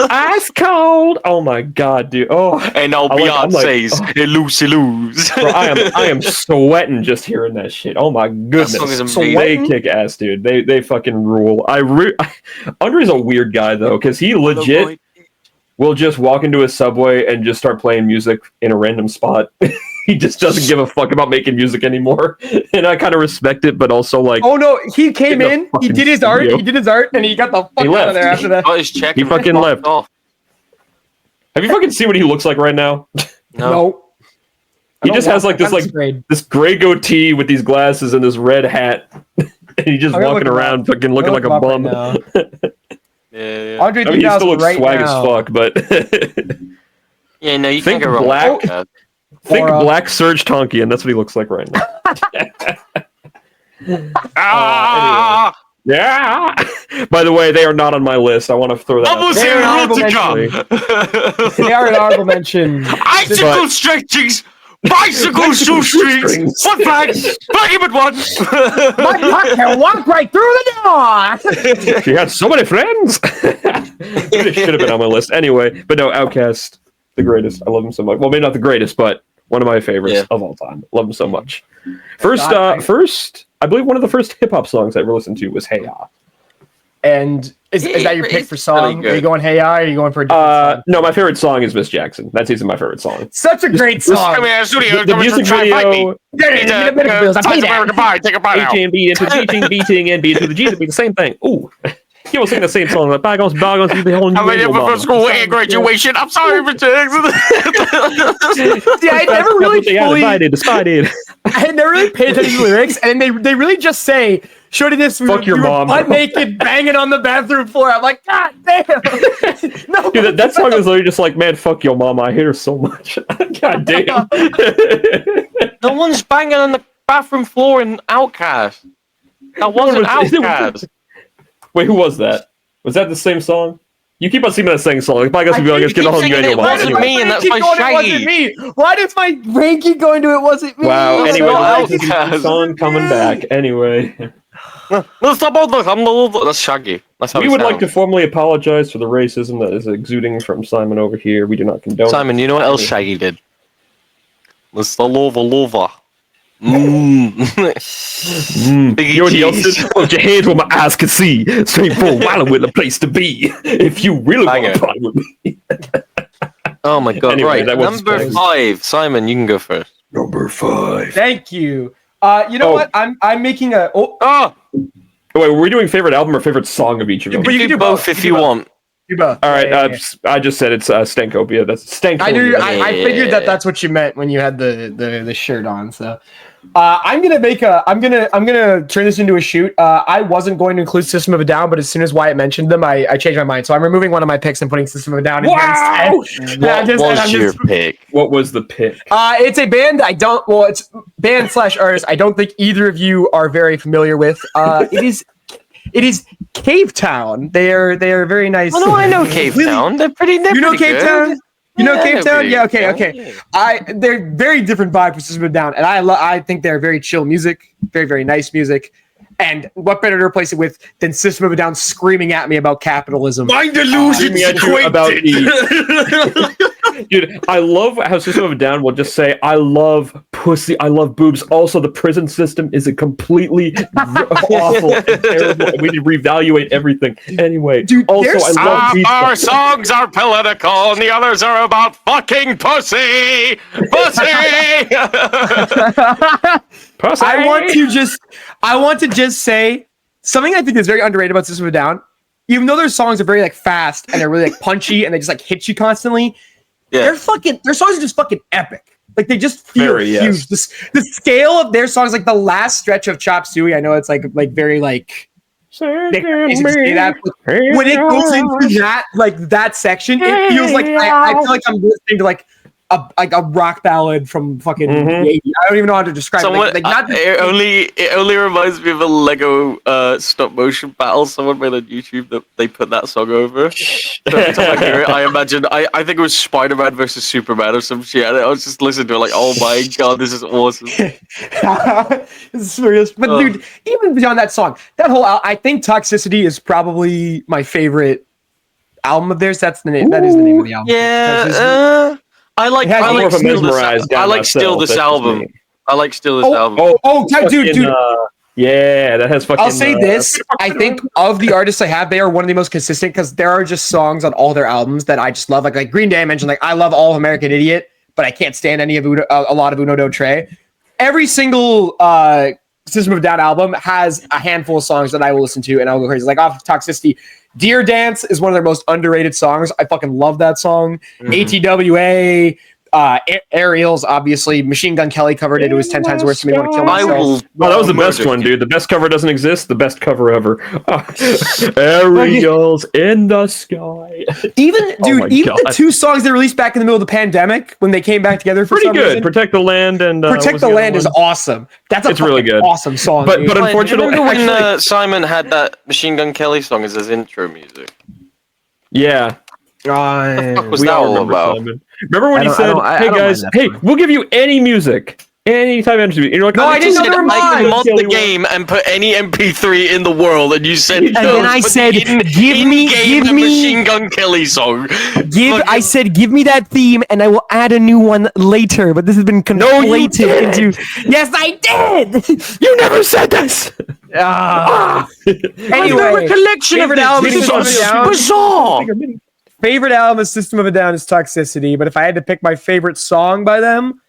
ice cold. Oh my god, dude. Oh, and now Beyonce's Lucy Lose. Bro, I am sweating just hearing that shit. Oh my goodness, that song is amazing. They kick ass, dude. They fucking rule. Andre's a weird guy though, because he legit will just walk into a Subway and just start playing music in a random spot. He just doesn't give a fuck about making music anymore, and I kind of respect it, but also like, oh no, he came in, he did his art, and he got the fuck out of there after that. He fucking left. Off. Have you fucking seen what he looks like right now? No. He just has like this gray goatee with these glasses and this red hat, and he's just walking around, fucking looking like a bum. Yeah. Andre, I mean, he still looks swag as fuck, but yeah, no, you can't go wrong. Black. Think Black Serge Tonkian. That's what he looks like right now. Anyway. Yeah. By the way, they are not on my list. I want to throw that out. They are an honorable mention. Icicle stretchings, bicycle shoestrings, one flag, flag him at once. My puck can walk right through the door. She had so many friends. It should have been on my list anyway. But no, Outkast, the greatest. I love him so much. Well, maybe not the greatest, but one of my favorites of all time. Love him so much. First, I believe one of the first hip hop songs I ever listened to was Hey Ya. And is that your pick for song? Are you going Hey Ya? Or are you going for a different song? No, my favorite song is Miss Jackson. That's easily my favorite song. Such a great song. The music video. Take a bite out. B into beating and B into the G to be the same thing. Ooh. You will sing the same song. Like bygones, you the whole. I made it for school and graduation. I'm sorry for Jackson. Yeah, I never really fully. I had never really paid attention to the lyrics, and they really just say, "Shorty, this fuck your mom, butt naked, banging on the bathroom floor." I'm like, God damn. No, dude, that song is literally just like, man, fuck your mama. I hate her so much. God damn. No one's banging on the bathroom floor in Outkast. That wasn't Outkast. Wait, who was that? Was that the same song? You keep on singing that same song. I guess we'll be like, let's get the whole annual wasn't me, and that's my Shaggy. Why does my brain keep going to it wasn't me? Wow, anyway, the song coming back. Anyway. That's Shaggy. That's how we would like to formally apologize for the racism that is exuding from Simon over here. We do not condone Simon, you know what else Shaggy did? Mr. Lova. Biggie You know cheese. put your hands where my eyes can see. Straight for a while with a place to be. If you really want to party with me. Oh my god, Anyway, right. that was Number spicy. 5. Simon, you can go first. Number 5. Thank you. You know what? I'm making a. Oh! Wait, were we doing favorite album or favorite song of each of them? But you can do both if you want. You both. All right, Yeah. I just said it's Stankopia. That's Stankopia. I knew. I figured that's what you meant when you had the shirt on. So, I'm gonna turn this into a shoot. I wasn't going to include System of a Down, but as soon as Wyatt mentioned them, I changed my mind. So I'm removing one of my picks and putting System of a Down in Wow! instead. What was your pick? What was the pick? It's a band it's band/artist I don't think either of you are very familiar with. It is Cave Town. They are very nice. Oh no, I know Cave Town. They're pretty. You know Cave good. Town? You know Cave Town? Yeah. Okay. Yeah. They're very different vibe from System of a Down, and I think they're very chill music, very nice music. And what better to replace it with than System of a Down screaming at me about capitalism? My delusions about Dude, I love how System of a Down will just say, I love pussy, I love boobs. Also, the prison system is a completely awful and terrible. And we need to reevaluate everything. Anyway, Dude, also, I love these Our songs are political, and the others are about fucking pussy. Pussy. pussy. I want to just say something I think is very underrated about System of a Down. Even though their songs are very like fast and they're really like punchy and they just like hit you constantly, their songs are just fucking epic. Like they just feel huge. The scale of their songs, like the last stretch of Chop Suey, I know it's like very like they crazy to say that, but when it goes into that section, it feels like I feel like I'm listening to like a rock ballad from fucking the 80s. I don't even know how to describe it. It only reminds me of a Lego stop motion battle someone made on YouTube that they put that song over. So every time I hear it, I imagine I think it was Spider-Man versus Superman or some shit. And I was just listening to it like, oh my god, this is awesome. It's serious. But dude, even beyond that song, that whole I think Toxicity is probably my favorite album of theirs. That is the name of the album. Yeah. I like Steal This album. I like Steal This album. Dude. Yeah, that has fucking. I'll say this. I think of the artists I have, they are one of the most consistent because there are just songs on all their albums that I just love. Like Green Day, I mentioned, like I love All American Idiot, but I can't stand any of a lot of Uno Do Tre. Every single System of a Down album has a handful of songs that I will listen to and I'll go crazy. Like off of Toxicity, Deer Dance is one of their most underrated songs. I fucking love that song. ATWA, Aerials, obviously. Machine Gun Kelly covered it. It was 10 times worse than me want to kill myself. Well, that was the best one, dude. The best cover doesn't exist. The best cover ever. Aerials in the sky. Even the two songs they released back in the middle of the pandemic when they came back together for pretty good. Reason, Protect the Land and Protect the Land is awesome. It's really good. Awesome song. But unfortunately, when Simon had that Machine Gun Kelly song as his intro music. Yeah. What the fuck was that all about? Simon. Remember when he said, "Hey guys, we'll give you any music, any type of music." You're like, "No, I didn't know I can mod the game and put any MP3 in the world," and you said, and then I said, "Give me Machine Gun Kelly song." I said, "Give me that theme, and I will add a new one later." But this has been conflated into. Yes, I did. You never said this. Anyway, recollection of this is bizarre. Favorite album of System of a Down is Toxicity, but if I had to pick my favorite song by them,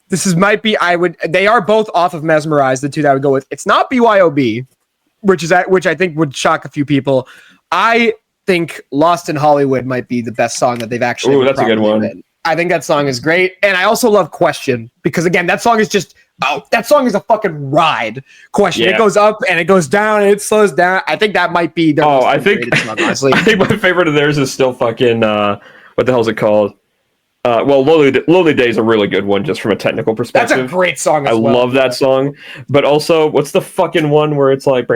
they are both off of Mesmerize, the two that I would go with. It's not BYOB, which I think would shock a few people. I think Lost in Hollywood might be the best song that they've actually. Ooh, that's a good one. Written. I think that song is great, and I also love Question because again, that song is just that song is a fucking ride. Question, It goes up and it goes down and it slows down. I think that might be their most underrated song, honestly. I think my favorite of theirs is still fucking what the hell is it called? Lonely Day is a really good one just from a technical perspective. That's a great song as well. I love that song. But also, what's the fucking one where it's like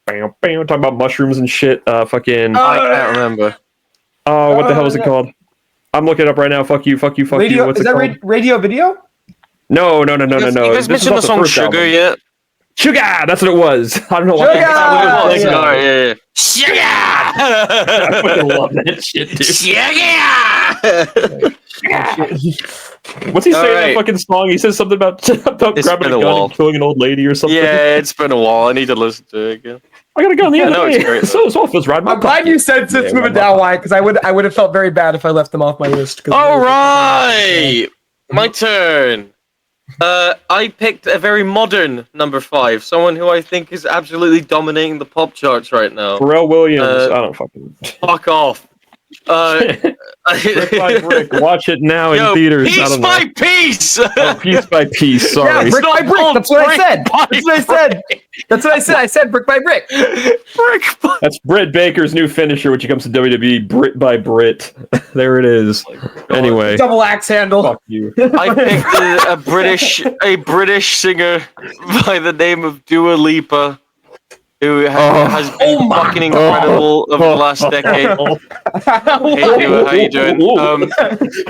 Bam, bam, talking about mushrooms and shit. Fucking. I can't remember. Oh, what the hell is it called? I'm looking it up right now. Fuck you. Fuck you. Fuck radio, you. What's is it that called? radio video? No. You guys mentioned the song Sugar yet? Sugar. That's what it was. I don't know why. Sugar! Yeah. Sugar! I fucking love that shit, dude. Sugar! What's he saying in Alright. that fucking song? He says something about It's grabbing been a a gun while. and killing an old lady or something. Yeah, it's been a while. I need to listen to it again. I got a gun the I know, other it's day. great, So it feels right. I'm glad you said Sis Move It Down, why? Because I would have felt very bad if I left them off my list. All right, my turn. I picked a very modern number 5, someone who I think is absolutely dominating the pop charts right now. Pharrell Williams. I don't fucking. Fuck off. Brick by brick. Watch it now in theaters. I Piece don't know. by piece. Oh, piece by piece. Sorry. Yeah, brick by brick. That's what I said. That's what I said. That's what I said. I said brick by brick. Brick by. That's Britt Baker's new finisher when she comes to WWE. Brit by Brit. There it is. Anyway. Double axe handle. Fuck you. I picked a British singer by the name of Dua Lipa, who has been fucking incredible over the last decade. Hey Dua, how you doing?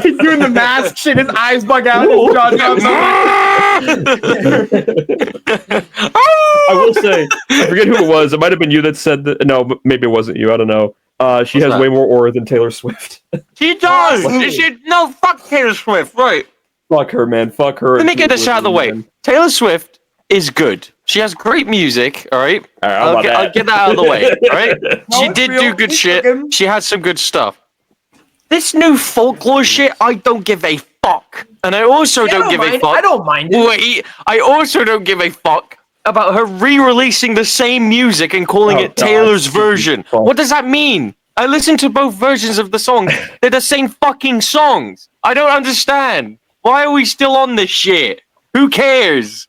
He's doing the mask shit. His eyes bug out. His jaw drops. I will say, I forget who it was. It might have been you that said that. No, maybe it wasn't you. I don't know. She has way more aura than Taylor Swift. She does. No, fuck Taylor Swift. Right. Fuck her, man. Fuck her. Let me get this out of the way. Man. Taylor Swift is good. She has great music. All right. I'll get that out of the way. All right. She it's did real. do good He's shit. cooking. She had some good stuff. This new folklore shit, I don't give a fuck. And I also don't give a fuck. I don't mind it. Wait, I also don't give a fuck about her re-releasing the same music and calling it God. Taylor's version. What does that mean? I listened to both versions of the song. They're the same fucking songs. I don't understand. Why are we still on this shit? Who cares?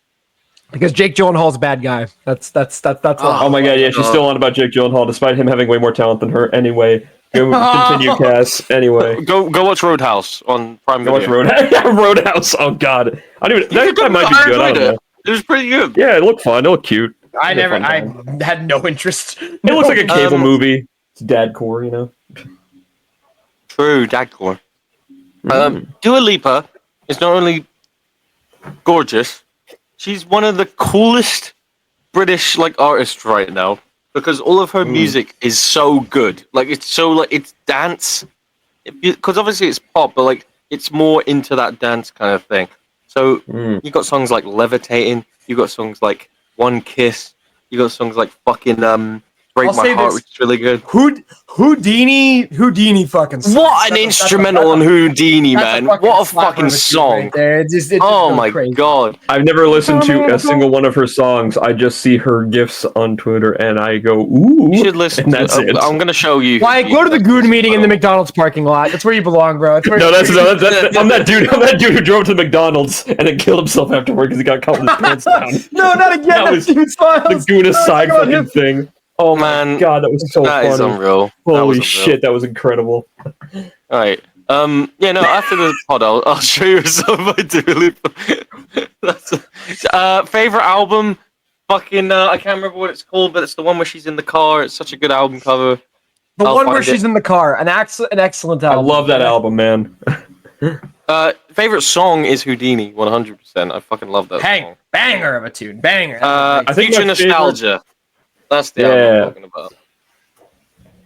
Because Jake Gyllenhaal's a bad guy. That's Oh my god, yeah, she's still on about Jake Gyllenhaal, despite him having way more talent than her. Anyway, continue, Cass. Anyway, Go watch Roadhouse on Prime go watch Video. Roadhouse. Oh god, I don't even. That might be good. I don't know. It was pretty good. Yeah, it looked fun. It looked cute. I It was a never. fun I time. had no interest. It looks like a cable movie. It's dadcore, you know. True, dadcore. Dua Lipa is not only gorgeous, she's one of the coolest British artists right now because all of her music is so good. It's dance, because obviously it's pop, but it's more into that dance kind of thing. So you got songs like Levitating, you got songs like One Kiss, you got songs like fucking Break I'll My say Heart, this. which is really good. Houdini fucking sucks. What an instrumental on Houdini, that's man! What a slapper fucking of a tune song! right there. It just Oh goes my crazy. god! I've never listened to a single one of her songs. I just see her gifs on Twitter, and I go, "Ooh!" You should listen. And that's it. I'm gonna show you. Why go to the Goon meeting in the McDonald's parking lot? That's where you belong, bro. That's where No, that's I'm that dude. I'm that dude who drove to the McDonald's and then killed himself afterward because he got caught with his pants down. No, not again. That That was dude smiles. The Goon aside Oh, fucking thing. Oh Man, my god, that was so that is funny. unreal. Holy shit, that was incredible. All right. Yeah. No. After the pod, I'll show you some of my Dua Lipa. That's favorite album. Fucking. I can't remember what it's called, but it's the one where she's in the car. It's such a good album cover. The I'll one where find she's it. in the car. An excellent I album. love that album, man. Favorite song is Houdini. 100%. I fucking love that song. Banger of a tune. Banger. I think Future my favorite- Nostalgia. That's the album I'm talking about.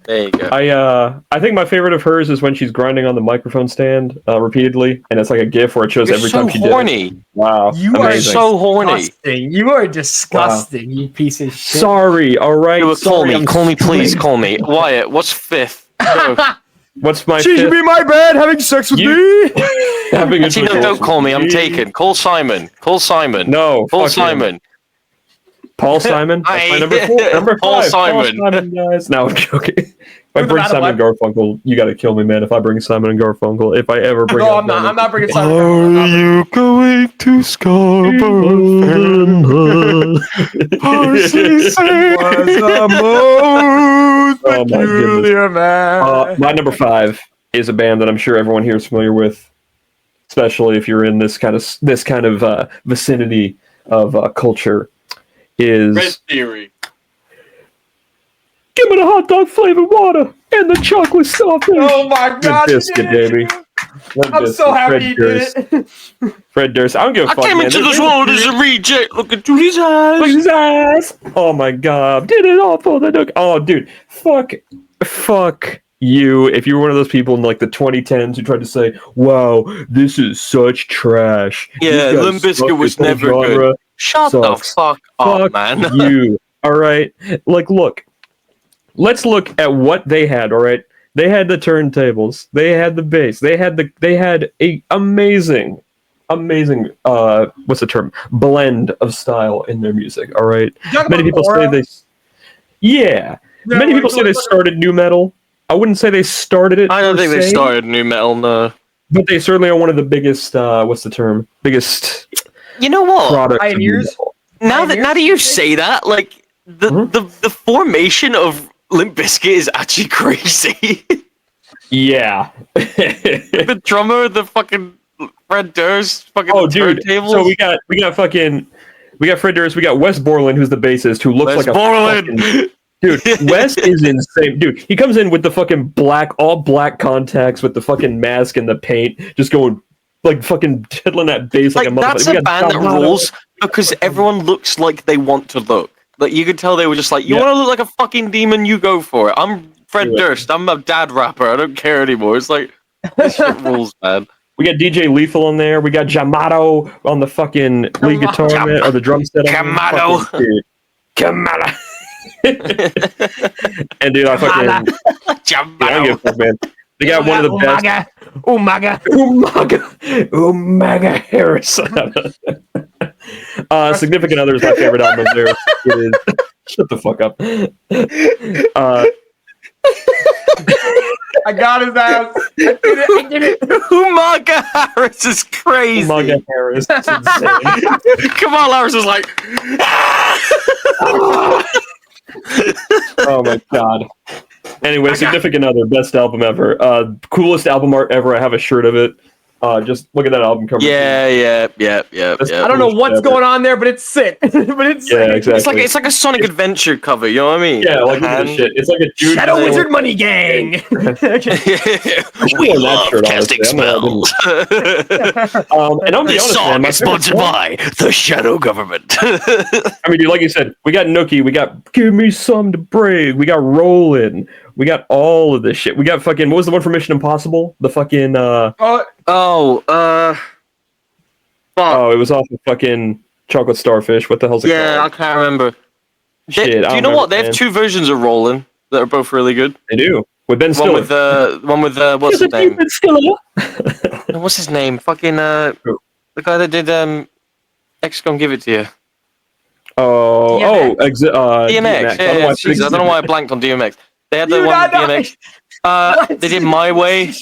There you go. I think my favorite of hers is when she's grinding on the microphone stand repeatedly, and it's like a GIF where it shows You're every so time she horny. did it. Wow, You amazing. are so horny. disgusting. You are disgusting, you piece of shit. Sorry, all right. Call Sorry, me, I'm call me, please, straight. call me. Wyatt, what's fifth? Go. What's my She should fifth? be my bed having sex with You- me. Having a Actually, no, don't call me. I'm taken. Call Simon. Call Simon. No, Call fuck him. Simon. Paul Simon. That's my Aye. number 4. Number 5. Paul Simon. Paul Simon, guys. No, I'm joking. If I Who's bring the Simon and Garfunkel, you gotta kill me, man. If I bring Simon and Garfunkel, if I ever bring. No, out I'm not. Simon- I'm not bringing Are Simon. you going to Scarborough? Parsley sing. Was the most Oh, my peculiar man. my number 5 is a band that I'm sure everyone here is familiar with, especially if you're in this kind of vicinity of culture. Is Theory. Give me the hot dog flavored water and the chocolate starfish. Oh my god, Biscuit, baby. I'm so happy you did it. Fred Durst. I don't give a fuck. I came into this world as a reject. Look into his eyes. Look at his ass. Oh my god. Did it all for the dog. Oh, dude. Fuck you. If you were one of those people in like the 2010s who tried to say, wow, this is such trash. Yeah, Limp Bizkit was never good. Shut the fuck up, man. You. All right. Like, look. Let's look at what they had, all right? They had the turntables. They had the bass. They had a amazing, what's the term? Blend of style in their music, all right? Many people say they... Yeah. Many people say they started nu metal. I wouldn't say they started it. I don't think they started nu metal, no. But they certainly are one of the biggest, what's the term? Biggest... You know what? Products Pioneers? Now that you say that, like, the formation of Limp Bizkit is actually crazy. Yeah. The drummer, the fucking Fred Durst, fucking turntables. So we got Fred Durst, we got Wes Borland, who's the bassist, who looks like a fucking, dude. Wes is insane, dude. He comes in with the fucking all black contacts with the fucking mask and the paint, just going like fucking tiddling that bass like a motherfucker. That's a band that rules because everyone looks like they want to look. Like you could tell they were just like, you want to look like a fucking demon, you go for it. I'm Fred Durst. I'm a dad rapper. I don't care anymore. It's like this shit rules, man. We got DJ Lethal on there. We got Jamato on the fucking lead guitar or the drum set. Kamado. Kamala. And dude, I fucking Jamato. I don't give a fuck, man. They got one of the best. Umaga Harrison. Significant Other is my favorite album of theirs. It is. Shut the fuck up. I got his ass. I did it. Umaga Harris is crazy. Umaga Harris is insane. Kamal Harris is like, oh my god. Anyway, Significant Other, best album ever. Coolest album art ever. I have a shirt of it. Just look at that album cover. Yeah. I don't know what's going on there, but it's sick. Exactly. It's like a Sonic Adventure cover. You know what I mean? Yeah, like look at this shit. It's like a dude. Shadow Wizard Money Gang. We love casting spells. And I'll be This honest, song man, is sponsored by the Shadow Government. I mean, dude, like you said, we got Nookie, we got Give Me Some to Break, we got Rollin', we got all of this shit. We got fucking, what was the one from Mission Impossible? The fucking, fuck. Oh, it was off of fucking Chocolate Starfish. What the hell's it called? Yeah, I can't remember. Shit, do you know what? They have two versions of Rollin' that are both really good. They do. With Ben Stiller. One with what's his name? What's his name? Fucking the guy that did X Gon Give It to You. DMX. Yeah, Jesus, I don't know why I blanked on DMX. They had the one with DMX. They did My Way.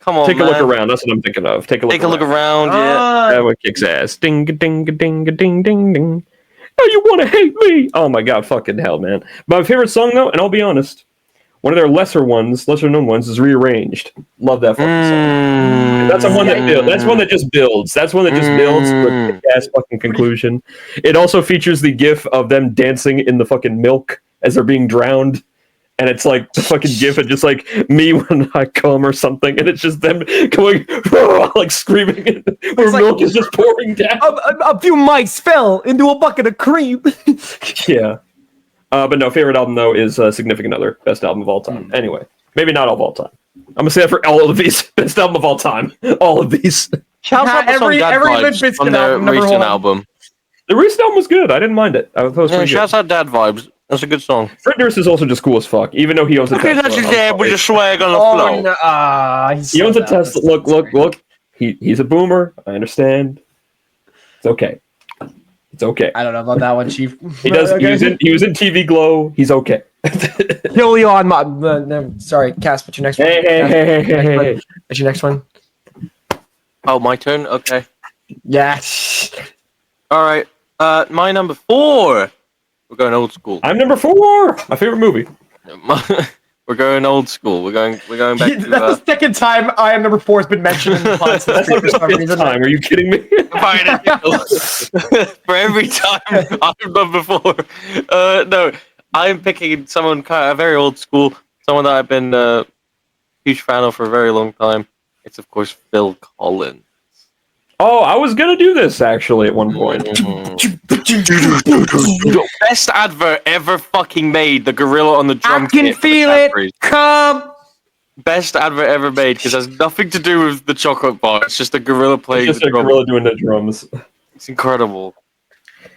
Come on, Take a look around. That's what I'm thinking of. Take a look around. Yeah. That one kicks ass. Ding, ding, ding, ding, ding, ding. Oh, you want to hate me? Oh my god, fucking hell, man. My favorite song though, and I'll be honest, one of their lesser known ones, is Rearranged. Love that fucking song. That's the one that builds. That's one that just builds. That's one that just builds to a kick-ass fucking conclusion. It also features the gif of them dancing in the fucking milk as they're being drowned. And it's like the fucking gif of just like me when I come or something, and it's just them going like screaming, where milk is just pouring down. A few mice fell into a bucket of cream. Yeah. But no, favorite album though is Significant Other, best album of all time. Anyway, maybe not of all time. I'm gonna say that for all of these, best album of all time. All of these. Shout out to every Limp Bizkit on their recent album. The recent album was good. I didn't mind it. I thought it was pretty good. Shouts out Dad Vibes. That's a good song. Fred Durst is also just cool as fuck, even though he owns a Tesla. He's actually there with a swag on the floor. No, he owns a Tesla. Look. He's a boomer. I understand. It's okay. It's okay. I don't know about that one, Chief. He does. Okay. He was in TV Glow. He's okay. Kill you on sorry, Cass. What's your next one? Hey. What's your next one? Oh, my turn. Okay. Yeah. All right. My number 4. We're going old school. I'm number 4. My favorite movie. We're going old school. We're going back to. That's the second time I am number 4 has been mentioned in the podcast. That's like the 5th time. Are you kidding me? For every time I'm number 4. No, I'm picking someone kind of very old school, someone that I've been a huge fan of for a very long time. It's of course Phil Collins. Oh, I was gonna do this actually at one point. Best advert ever fucking made. The gorilla on the drum I can kit for the feel it. Cadbury's. Come. Best advert ever made because it has nothing to do with the chocolate bar. It's just a gorilla playing It's just the a drum. gorilla doing the drums. It's incredible.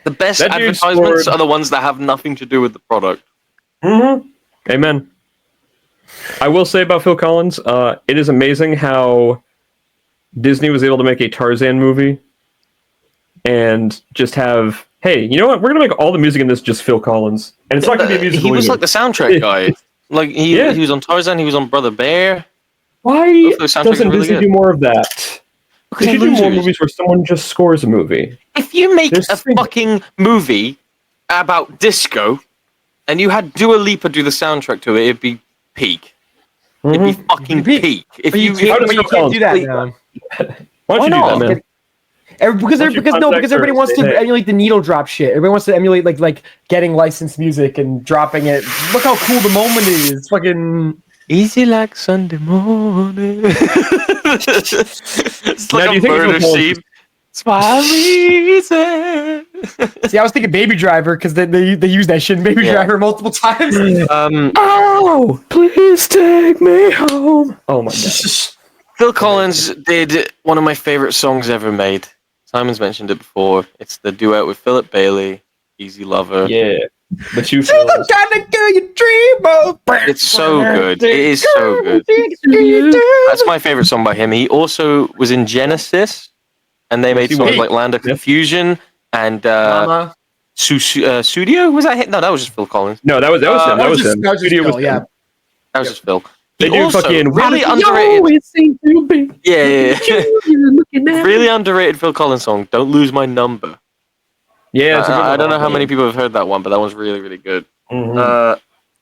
The best That dude advertisements scored- are the ones that have nothing to do with the product. Mm-hmm. Amen. I will say about Phil Collins, it is amazing how Disney was able to make a Tarzan movie and just have, hey, you know what? We're gonna make all the music in this just Phil Collins, and it's not gonna be a musical. He was either. like the soundtrack guy. Like he was on Tarzan. He was on Brother Bear. Why Both those soundtracks doesn't are really Disney good. do more of that? Because They should do more movies where someone just scores a movie. If you make There's a fucking movie about disco, and you had Dua Lipa do the soundtrack to it, it'd be peak. It'd be fucking peak. If But you you can't do that now. Why don't you not? do that, man? Because What's your because contact everybody wants person? to emulate the needle drop shit. Everybody wants to emulate like getting licensed music and dropping it. Look how cool the moment is. Fucking easy like Sunday morning. It's Now, like do a you think murder Phil Collins- scene. It's my reason. see, I was thinking Baby Driver because they use that shit in Baby Yeah. Driver multiple times. Oh, please take me home. Oh my god. Phil Collins did one of my favorite songs ever made. Simon's mentioned it before. It's the duet with Philip Bailey, Easy Lover. Yeah. The two She's films. the kind of girl you dream of. It's so good. It is so good. That's my favorite song by him. He also was in Genesis, and they made he songs was. like Land of Confusion and Mama. Studio. Was that him? No, that was just Phil Collins. No, that was him. That was just- him. that was just Studio Phil, was yeah. him. That was just Phil. They He do also fucking really Yo, underrated. it seems to be Yeah. you looking at me. Really underrated Phil Collins song. Don't Lose My Number. Yeah, it's a good I one. don't know how many people have heard that one, but that one's really, really good. Mhm.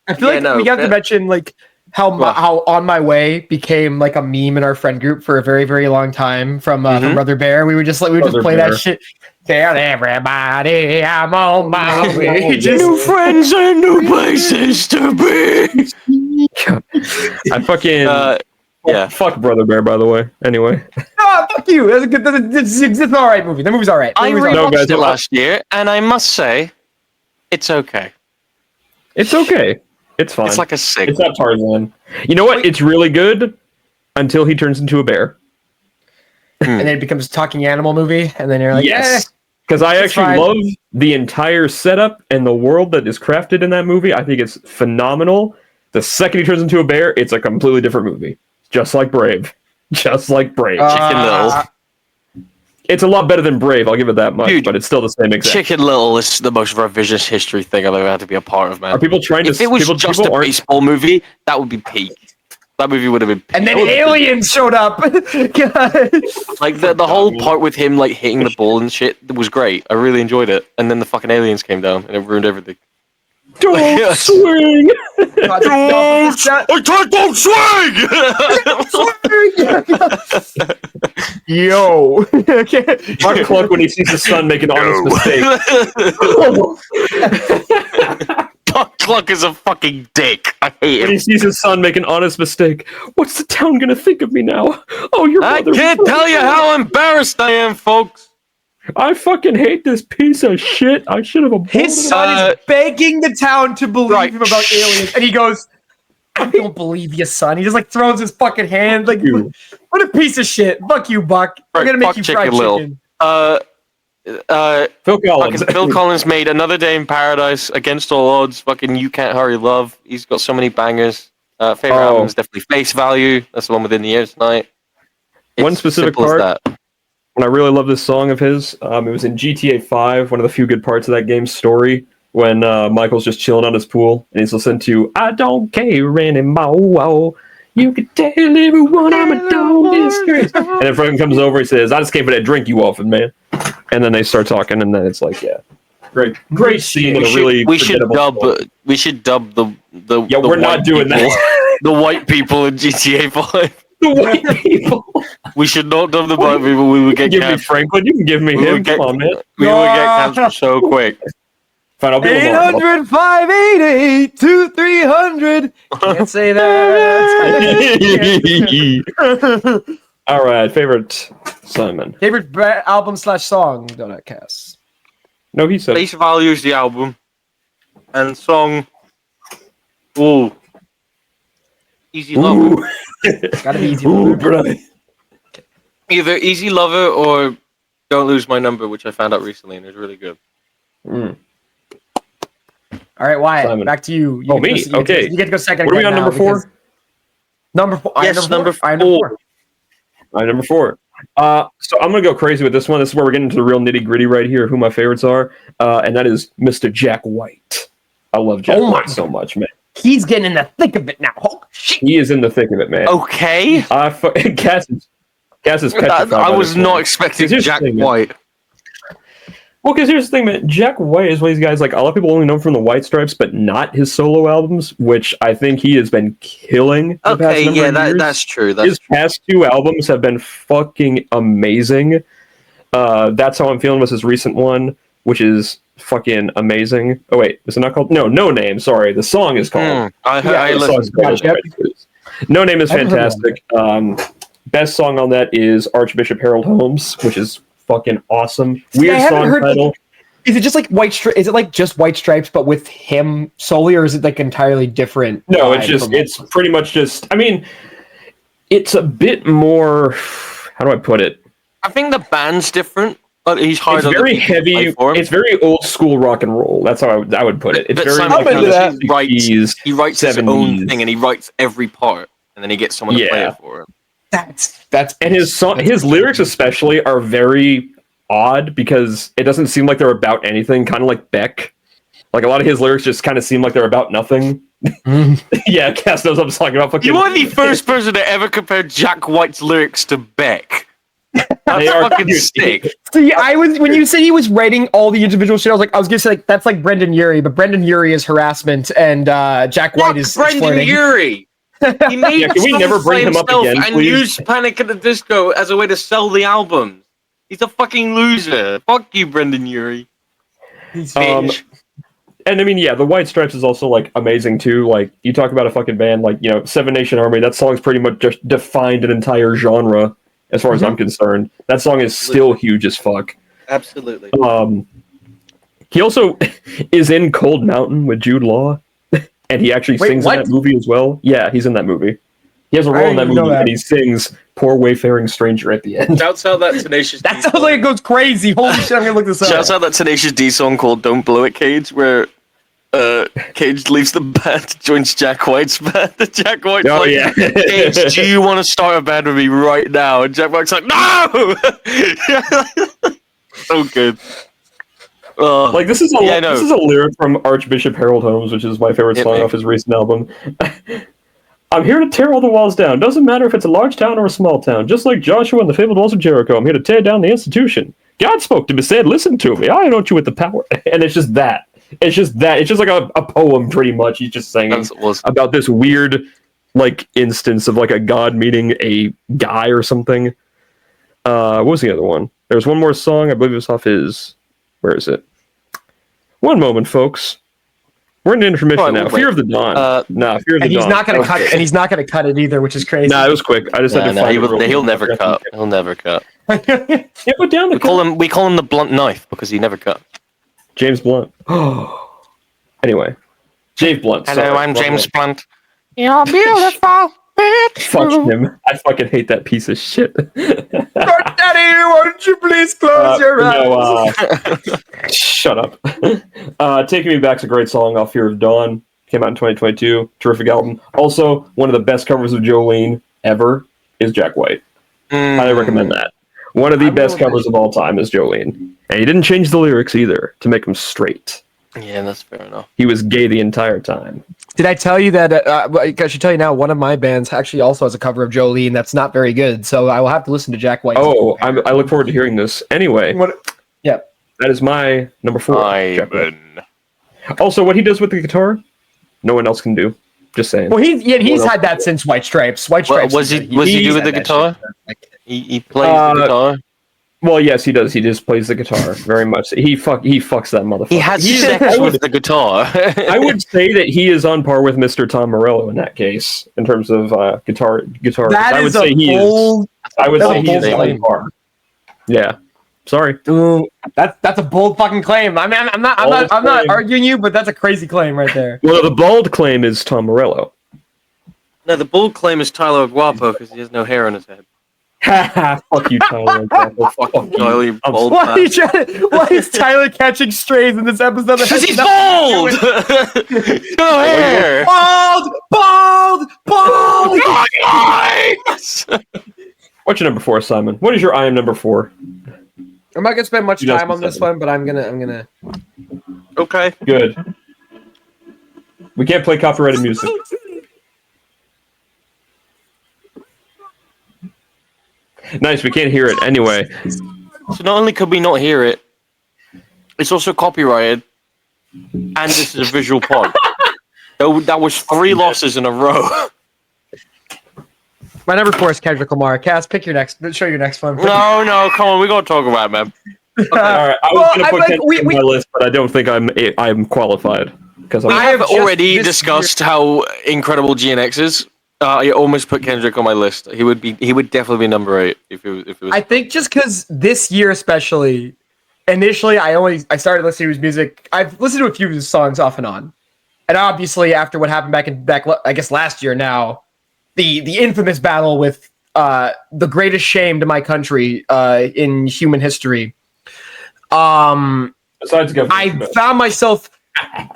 I feel Yeah, like no, we have to but- mention like how What? how On My Way became like a meme in our friend group for a very very long time from Brother Bear. We would just Brother play Bear. that shit. Tell everybody I'm on my way. Just, New friends and new places to be. I fucking Yeah. Fuck Brother Bear, by the way. Anyway, oh, fuck you. That's a good. It's an all right movie. The movie's all right. The I movie's all right. rewatched guys, it last year, and I must say, it's okay. it's okay. It's fine. It's like a It's 6. not Tarzan. You know what? It's really good until he turns into a bear. And then it becomes a talking animal movie, and then you're like, Yes. Because I It's actually fine. love the entire setup and the world that is crafted in that movie. I think it's phenomenal. The second he turns into a bear, it's a completely different movie. Just like Brave. Just like Brave. Chicken Little. It's a lot better than Brave, I'll give it that much, Dude, but it's still the same exact. Chicken Little is the most revisionist history thing I've ever had to be a part of, man. Are people trying to... If it was just people a aren't- baseball movie, that would be peak. That movie would have been peak. And then aliens showed up. God. Like, the whole part with him, like, hitting the ball and shit was great. I really enjoyed it. And then the fucking aliens came down, and it ruined everything. Don't swing! God, that- Don't swing! Yo. Mark Cluck when he sees his son make an honest mistake. Buck Cluck is a fucking dick. I hate When he him. sees his son make an honest mistake. What's the town gonna think of me now? Oh, your I brother... can't tell you how embarrassed I am, folks. I fucking hate this piece of shit. I should have aborted His it. son is begging the town to believe Right. him about aliens, and he goes, "I don't believe you, son." He just like throws his fucking hand, like, You. "What a piece of shit! Fuck you, Buck. We're Right, gonna make fuck you Chicken fried Little. chicken." Phil Collins. Fucking Phil Collins made Another Day in Paradise, Against All Odds, fucking You Can't Hurry Love. He's got so many bangers. Favorite Oh. album is definitely Face Value. That's the one within the year tonight. One specific simple as part- that. When I really love this song of his, it was in GTA 5, one of the few good parts of that game's story, when Michael's just chilling on his pool, and he's listening to I Don't Care Anymore. You can tell everyone I'm a dog disgrace. And then Frank comes over and says, I just came for that drink you offered, man. And then they start talking, and then it's like, yeah. Great scene in a really we should forgettable dub song. we should dub the Yeah, the we're not white doing people, that. the white people in GTA 5. The white people. We should not dub the white people. We would get Give me canceled. Franklin. You can give me We him. would get, Come on, man. we would get canceled so quick. Fine, I'll be the alarm. 800 588 2300. Can't say that. All right, favorite Simon. Favorite album / song, Donut Cast. No, he said. Face Value is the album. And song. Ooh. Easy Lover. Gotta be Easy Ooh, Lover. brother. Either Easy Lover or Don't Lose My Number, which I found out recently and it was really good. Mm. All right, Wyatt, Simon. back to you. Me? Okay. You get to go second. What are we on, number 4? Number 4. Yes, number 4. All right, number 4. So I'm going to go crazy with this one. This is where we're getting into the real nitty-gritty right here, who my favorites are. And that is Mr. Jack White. I love Jack White so much, man. He's getting in the thick of it now. Oh, shit. He is in the thick of it, man. Okay. Cass is petrified. I was not expecting Jack White. Well, because here's the thing, man. Jack White is one of these guys, like, a lot of people only know him from the White Stripes, but not his solo albums, which I think he has been killing. Okay, yeah, that's true. His past 2 albums have been fucking amazing. That's How I'm Feeling was his recent one, which is fucking amazing. Oh, wait, is it not called? No Name, sorry. The song is called. I listened to it. No Name is fantastic. Best song on that is Archbishop Harold Holmes, which is fucking awesome. Weird song title. Is it just like White Stripes? Is it like just White Stripes, but with him solely, or is it like entirely different? No, it's pretty much just. I mean, it's a bit more. How do I put it? I think the band's different, but he's hard. It's very heavy. It's very old school rock and roll. That's how I would put it. It's very Simon he writes 70s. his own thing, and he writes every part, and then he gets someone to play it for him. That's and his lyrics especially are very odd because it doesn't seem like they're about anything, kind of like Beck. Like a lot of his lyrics just kind of seem like they're about nothing. Yeah, Cass knows what I'm talking about. You are the first person to ever compare Jack White's lyrics to Beck. That's fucking sick. See, when you said he was writing all the individual shit, I was gonna say like that's like Brendan Urie, but Brendan Urie is harassment and Jack White is Brendan Urie. He made can we never bring him up again, and please? used Panic at the Disco as a way to sell the albums. He's a fucking loser. Fuck you, Brendan Urie. And I mean, yeah, the White Stripes is also like amazing too. Like you talk about a fucking band like Seven Nation Army. That song's pretty much just defined an entire genre, as far as I'm concerned. That song is still huge as fuck. Absolutely. He also is in Cold Mountain with Jude Law. And he actually sings in that movie as well. Yeah, he's in that movie. He has a role in that movie, and he sings "Poor Wayfaring Stranger" at the end. Shouts out that Tenacious D That sounds like it goes crazy. Holy shit, I'm gonna look this up. Shouts out that Tenacious D song called "Don't Blow It, Cage," where Cage leaves the band, joins Jack White's band. Jack White's Cage, do you want to start a band with me right now? And Jack White's like, no! So good. Like this is a lyric from Archbishop Harold Holmes, which is my favorite song off his recent album. I'm here to tear all the walls down. Doesn't matter if it's a large town or a small town. Just like Joshua and the fabled walls of Jericho, I'm here to tear down the institution. God spoke to me, said, "Listen to me. I anoint you with the power." And it's just that. It's just like a poem, pretty much. He's just saying about this weird, like, instance of like a god meeting a guy or something. What was the other one? There's one more song. I believe it was off his. Where is it? One moment, folks. We're in intermission now. Fear of the Dawn. Fear of the Dawn. He's not going to cut it, and he's not going to cut it either, which is crazy. Nah, it was quick. I just had to find it. He'll never cut. He'll never cut. Yeah, put down the we call him the blunt knife because he never cut. James Blunt. Anyway, James Blunt. Hello, I'm James Blunt. You're beautiful. Fuck him. I fucking hate that piece of shit. Daddy, won't you please close your eyes? Shut up. Taking Me Back's a great song off Fear of Dawn. Came out in 2022. Terrific album. Also, one of the best covers of Jolene ever is Jack White. Highly recommend that. One of the best covers of all time is Jolene. And he didn't change the lyrics either to make them straight. Yeah, that's fair enough. He was gay the entire time. Did I tell you that? I should tell you now. One of my bands actually also has a cover of Jolene that's not very good. So I will have to listen to Jack White. Oh, I look forward to hearing this. Anyway, yeah, that is my number 4. Ivan. Also, what he does with the guitar, no one else can do. Just saying. Well, he's had that since White Stripes. White Stripes. Was he good with the guitar? He plays the guitar. Well, yes, he does. He just plays the guitar very much. He fucks that motherfucker. He has sex with the guitar. I would say that he is on par with Mr. Tom Morello in that case, in terms of guitar. That I would is say a he bold. is. I would say he is claim. on par. Yeah. Sorry. Ooh, that's a bold fucking claim. I'm not arguing you, but that's a crazy claim right there. Well, the bold claim is Tom Morello. No, the bold claim is Tyler Guapo because he has no hair on his head. Fuck you, Tyler. Fuck you, Tyler, you bold Why is Tyler catching strays in this episode? Because he's bald! No hair! Bald! What's your number 4, Simon? What is your I am number 4? I'm not gonna spend much time on this one, but I'm gonna. Okay. Good. We can't play copyrighted music. Nice, we can't hear it anyway. So not only could we not hear it, it's also copyrighted, and this is a visual pod. That was 3 losses in a row. My number 4 is Kendrick Lamar. Cass, pick your next. Show your next one. No, come on, we gotta talk about it, man. Okay. All right, I was gonna put Kendrick on my list, but I don't think I'm qualified because We have already discussed how incredible GNX is. I almost put Kendrick on my list. He would definitely be number 8 if it was. I think just because this year especially, initially I started listening to his music. I've listened to a few of his songs off and on, and obviously after what happened back I guess last year now, the infamous battle with the greatest shame to my country in human history. Besides government, I found myself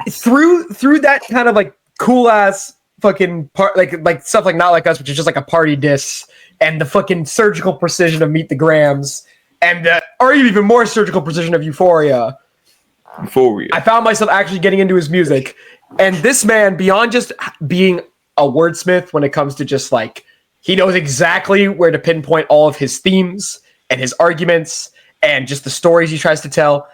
through that kind of like cool ass fucking part, like stuff like Not Like Us, which is just like a party diss, and the fucking surgical precision of Meet the Grams, and or even more surgical precision of Euphoria. I found myself actually getting into his music, and this man, beyond just being a wordsmith when it comes to just like, he knows exactly where to pinpoint all of his themes and his arguments and just the stories he tries to tell.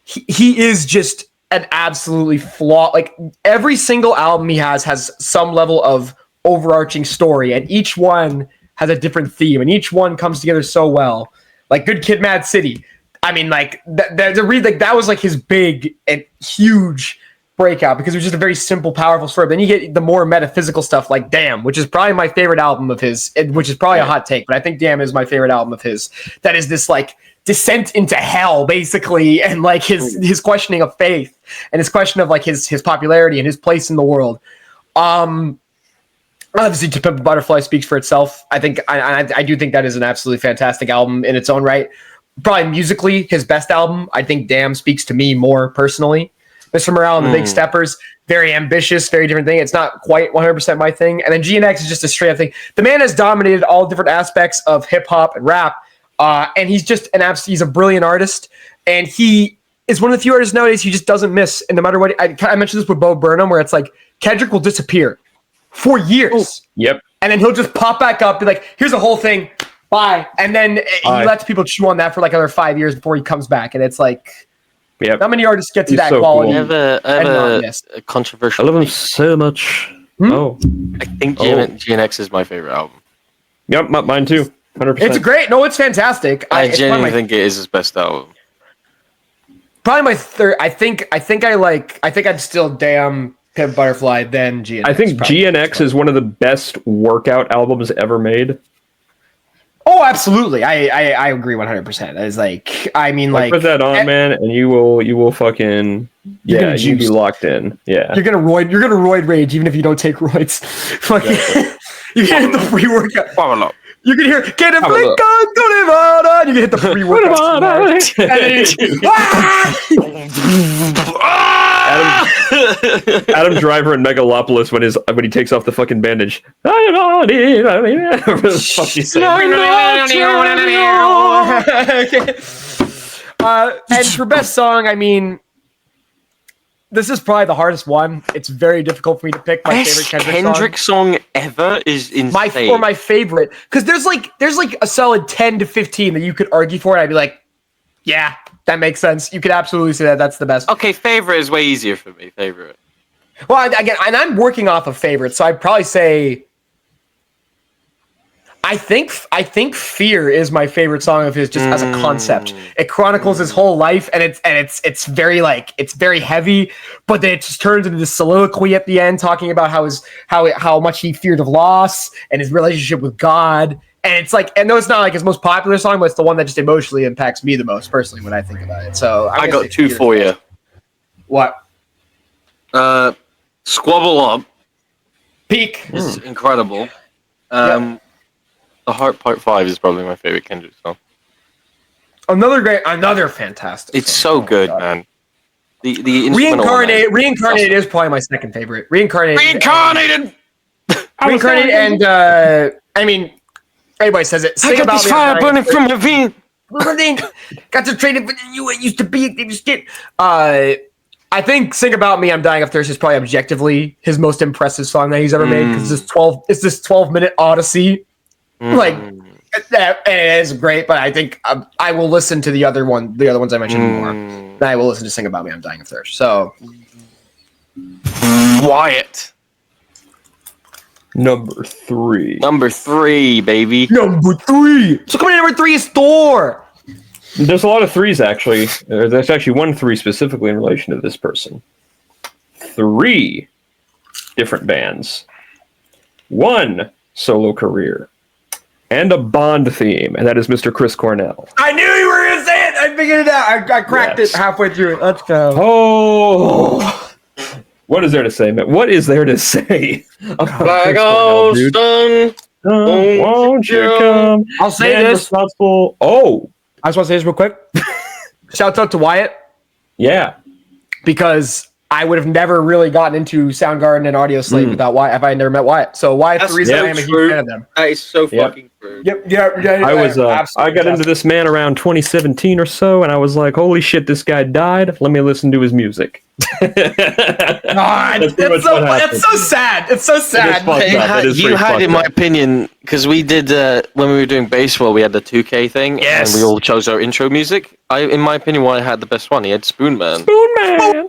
He is just an absolutely flawed, like every single album he has some level of overarching story, and each one has a different theme, and each one comes together so well. Like Good Kid, Mad City. I mean, like that was like his big and huge breakout because it was just a very simple, powerful story. Then you get the more metaphysical stuff like Damn, which is probably my favorite album of his, which is probably a hot take, but I think Damn is my favorite album of his. That is this like descent into hell, basically, and like his questioning of faith and his question of like his popularity and his place in the world. Obviously, To Pimp a Butterfly speaks for itself. I think I do think that is an absolutely fantastic album in its own right. Probably musically his best album. I think Damn speaks to me more personally. Mr. Morale and the Big Steppers, very ambitious, very different thing. It's not quite 100% my thing. And then GNX is just a straight up thing. The man has dominated all different aspects of hip hop and rap. And he's just he's a brilliant artist. And he is one of the few artists nowadays he just doesn't miss. And no matter what, I mentioned this with Bo Burnham, where it's like Kendrick will disappear for years. Yep. And then he'll just pop back up, be like, here's a whole thing. Bye. And then he lets people chew on that for like another 5 years before he comes back. And it's like, not many artists get to that quality. Cool. I have a controversial. I love him so much. Oh, I think GNX is my favorite album. Yep, mine too. 100%. It's great. No, it's fantastic. I genuinely think it is his best album. Probably my third. I think I'd still Damn, Pimp Butterfly, then GNX. I think GNX is one of the best workout albums ever made. Oh, absolutely. I agree 100%. It's like, I mean, like put that on, man, and you will fucking you'll be locked in. Yeah, you're gonna roid rage even if you don't take roids. Fucking, you can hit the free workout. You can hear "Get a blink on, go Nevada." You can hit the free workout. Adam Driver and Megalopolis when he takes off the fucking bandage. And for best song, I mean, this is probably the hardest one. It's very difficult for me to pick my favorite Kendrick song ever is insane. My favorite, because there's like a solid 10 to 15 that you could argue for, and I'd be like, yeah, that makes sense. You could absolutely say that's the best. Okay, favorite is way easier for me. Favorite. Well, again, and I'm working off of favorites, so I'd probably say I think Fear is my favorite song of his, just as a concept. It chronicles his whole life, and it's very it's very heavy, but then it just turns into this soliloquy at the end, talking about how much he feared of loss and his relationship with God. And it's and though it's not his most popular song, but it's the one that just emotionally impacts me the most personally when I think about it. So I got two for you. What? Squabble Up. Peak. It's incredible. The Heart Part 5 is probably my favorite Kendrick song. Another fantastic. It's song. so good, man. The Reincarnated is probably my second favorite. Reincarnated, and I mean, everybody says it. I got this fire burning from my vein. Got to trade it for you. It used to be. They just did. I think "Sing About Me, I'm Dying of Thirst" is probably objectively his most impressive song that he's ever made, because it's this 12-minute odyssey. And it is great, but I think I will listen to the other ones I mentioned more. Then I will listen to "Sing About Me, I'm Dying of Thirst." So, Wyatt. Number 3. Number 3, baby. Number 3. So coming in number 3 is Thor. There's a lot of 3s, actually. There's actually one 3 specifically in relation to this person. 3 different bands. 1 solo career. And a Bond theme, and that is Mr. Chris Cornell. I knew you were going to say it! I figured it out. I cracked it halfway through it. Let's go. Oh! What is there to say, man? What is there to say about Flag on stone. Won't you come? I'll say Man this. Responsible. Oh! I just want to say this real quick. Shouts out to Wyatt. Yeah. Because I would have never really gotten into Soundgarden and Audio Slave without Wyatt if I had never met Wyatt. So Wyatt's the reason I am a huge fan of them. That is so fucking true. I got into this man around 2017 or so, and I was like, holy shit, this guy died. Let me listen to his music. It's so sad. It's so sad. You had, in my opinion, because we did when we were doing baseball, we had the 2K thing, and we all chose our intro music. In my opinion, Wyatt had the best one. He had Spoon Man. Spoon Man.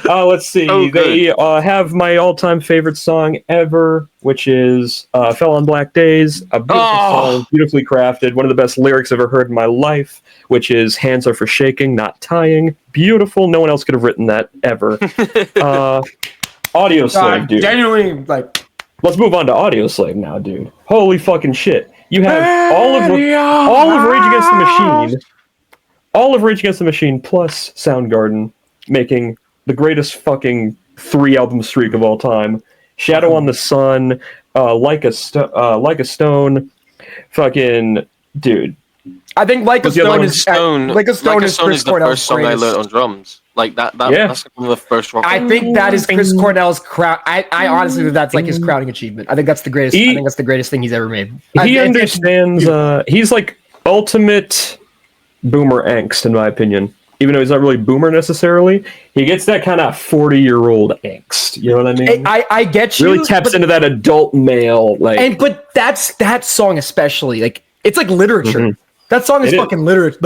Let's see. They have my all-time favorite song ever, which is "Fell on Black Days." A beautiful song, beautifully crafted. One of the best lyrics I've ever heard in my life, which is "Hands are for shaking, not tying." Beautiful. No one else could have written that ever. Audio Slave, dude. Genuinely, Let's move on to Audio Slave now, dude. Holy fucking shit. You have all of Rage Against the Machine. All of Rage Against the Machine plus Soundgarden making the greatest fucking 3-album streak of all time. Shadow on the Sun, Like a Stone, fucking dude. I think Like a Stone is Chris the Cornell's first song I learned on drums. That's one of the first rock. I think that is Chris Cornell's crown. I honestly think that's his crowning achievement. I think that's the greatest. I think that's the greatest thing he's ever made. He understands. He's like ultimate boomer angst, in my opinion. Even though he's not really boomer necessarily, he gets that kind of 40-year-old angst. You know what I mean? I get you. Really taps into that adult male, but that's that song especially. It's like literature. Mm-hmm. That song is fucking literature.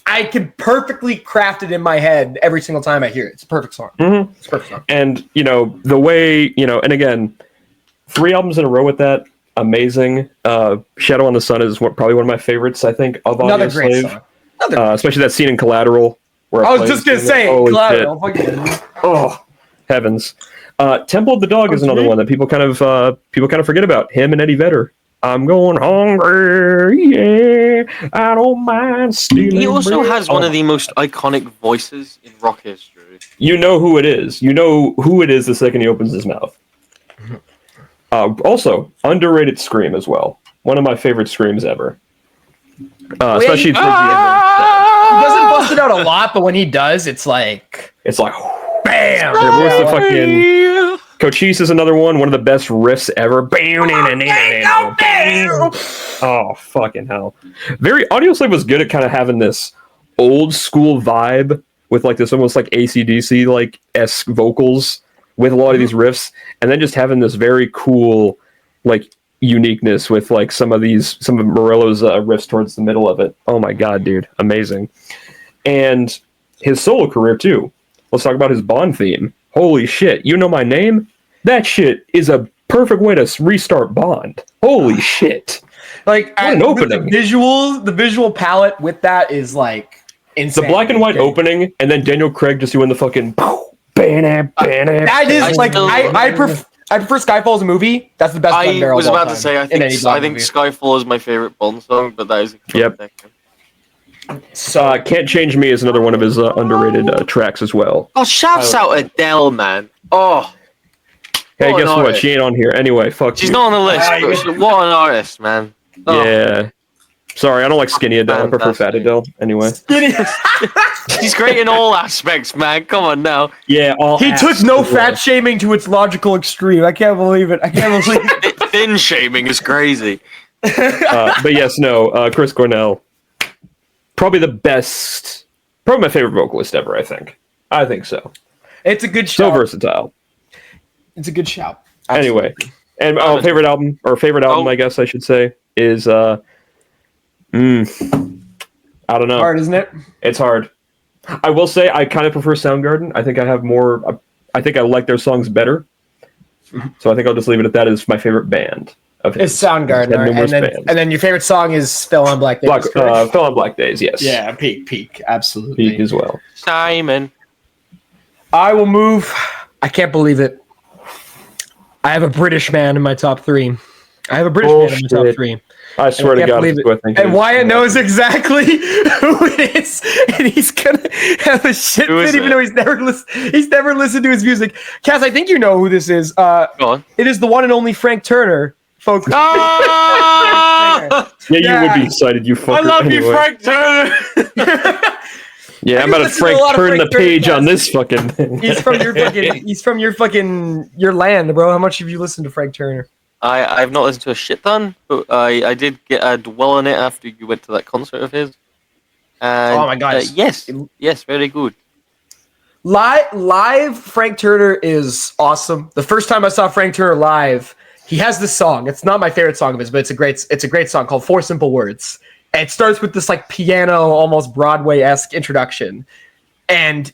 I can perfectly craft it in my head every single time I hear it. It's a perfect song. Mm-hmm. It's a perfect song. And the way and again, 3 albums in a row with that, amazing. Shadow on the Sun is probably one of my favorites. I think of Audio Slave. Song. Especially that scene in Collateral. Where I was just gonna say Collateral. Oh heavens! Temple of the Dog is another one that people kind of forget about. Him and Eddie Vedder. I'm going hungry, yeah. I don't mind stealing. He also has one of the most iconic voices in rock history. You know who it is. You know who it is the second he opens his mouth. Also, underrated scream as well. One of my favorite screams ever. Especially towards the end. He doesn't bust it out a lot, but when he does, it's like bam. Where's the fucking Cochise is another one of the best riffs ever. Oh, fucking hell. Audio Slave was good at kind of having this old school vibe with this almost like AC/DC esque vocals with a lot of these riffs, and then just having this very cool uniqueness with some of Morello's riffs towards the middle of it. Oh my god, dude. Amazing. And his solo career too. Let's talk about his Bond theme. Holy shit, you know my name? That shit is a perfect way to restart Bond. Holy shit. Like, what an opening. The visual palette with that is like insane. The black and white opening, and then Daniel Craig just doing the fucking that is like I prefer Skyfall as a movie. That's the best. I was about to say I think Skyfall is my favorite Bond song, but that is so Can't Change Me is another one of his underrated tracks as well. Oh, shouts out Adele, man. Oh. Hey, guess what? She ain't on here anyway. Fuck She's you. not on the list. But what an artist, man. Oh. Yeah. Sorry, I don't like skinny Adele. I prefer fat Adele. Anyway. She's great in all aspects, man. Come on now. Yeah. He took no fat shaming to its logical extreme. I can't believe it. Thin shaming is crazy. But yes, no. Chris Cornell, probably the best, probably my favorite vocalist ever. I think so. It's a good show. So versatile. It's a good shout. Anyway, and favorite album, I guess I should say, is I don't know. Hard, isn't it? It's hard. I will say I kind of prefer Soundgarden. I think I have more. I think I like their songs better. So I think I'll just leave it at that. As my favorite band of his. It's Soundgarden, and then your favorite song is "Fell on Black Days." Fell on Black Days. Yes. Yeah, peak, absolutely. Peak as well. Simon. I will move. I can't believe it. I have a British man in my top 3. I have a British man in my top 3. I swear to God, that's who I think. And Wyatt knows exactly who it is, and he's gonna have a shit fit, even though he's never listened to his music. Cass, I think you know who this is. Go on. It is the one and only Frank Turner, folks. Yeah, you would be excited, you fucker. I love you, Frank Turner. Yeah, I'm about to turn the page on this fucking thing. He's from your land, bro. How much have you listened to Frank Turner? I've not listened to a shit ton, but I did get a dwell on it after you went to that concert of his. And, oh my god! Yes, very good. Live, Frank Turner is awesome. The first time I saw Frank Turner live, he has this song. It's not my favorite song of his, but it's a great song called "4 Simple Words." And it starts with this like piano, almost Broadway-esque introduction, and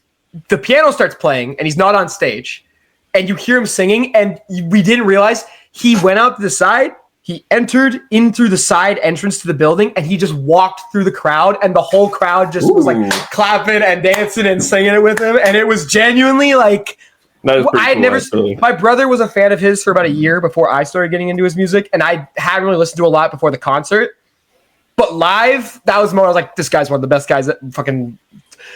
the piano starts playing, and he's not on stage, and you hear him singing, and we didn't realize he went out to the side. He entered in through the side entrance to the building, and he just walked through the crowd, and the whole crowd just was like clapping and dancing and singing it with him, and it was genuinely like. I had never. My brother was a fan of his for about a year before I started getting into his music, and I hadn't really listened to a lot before the concert. But live, that was more like, this guy's one of the best guys that fucking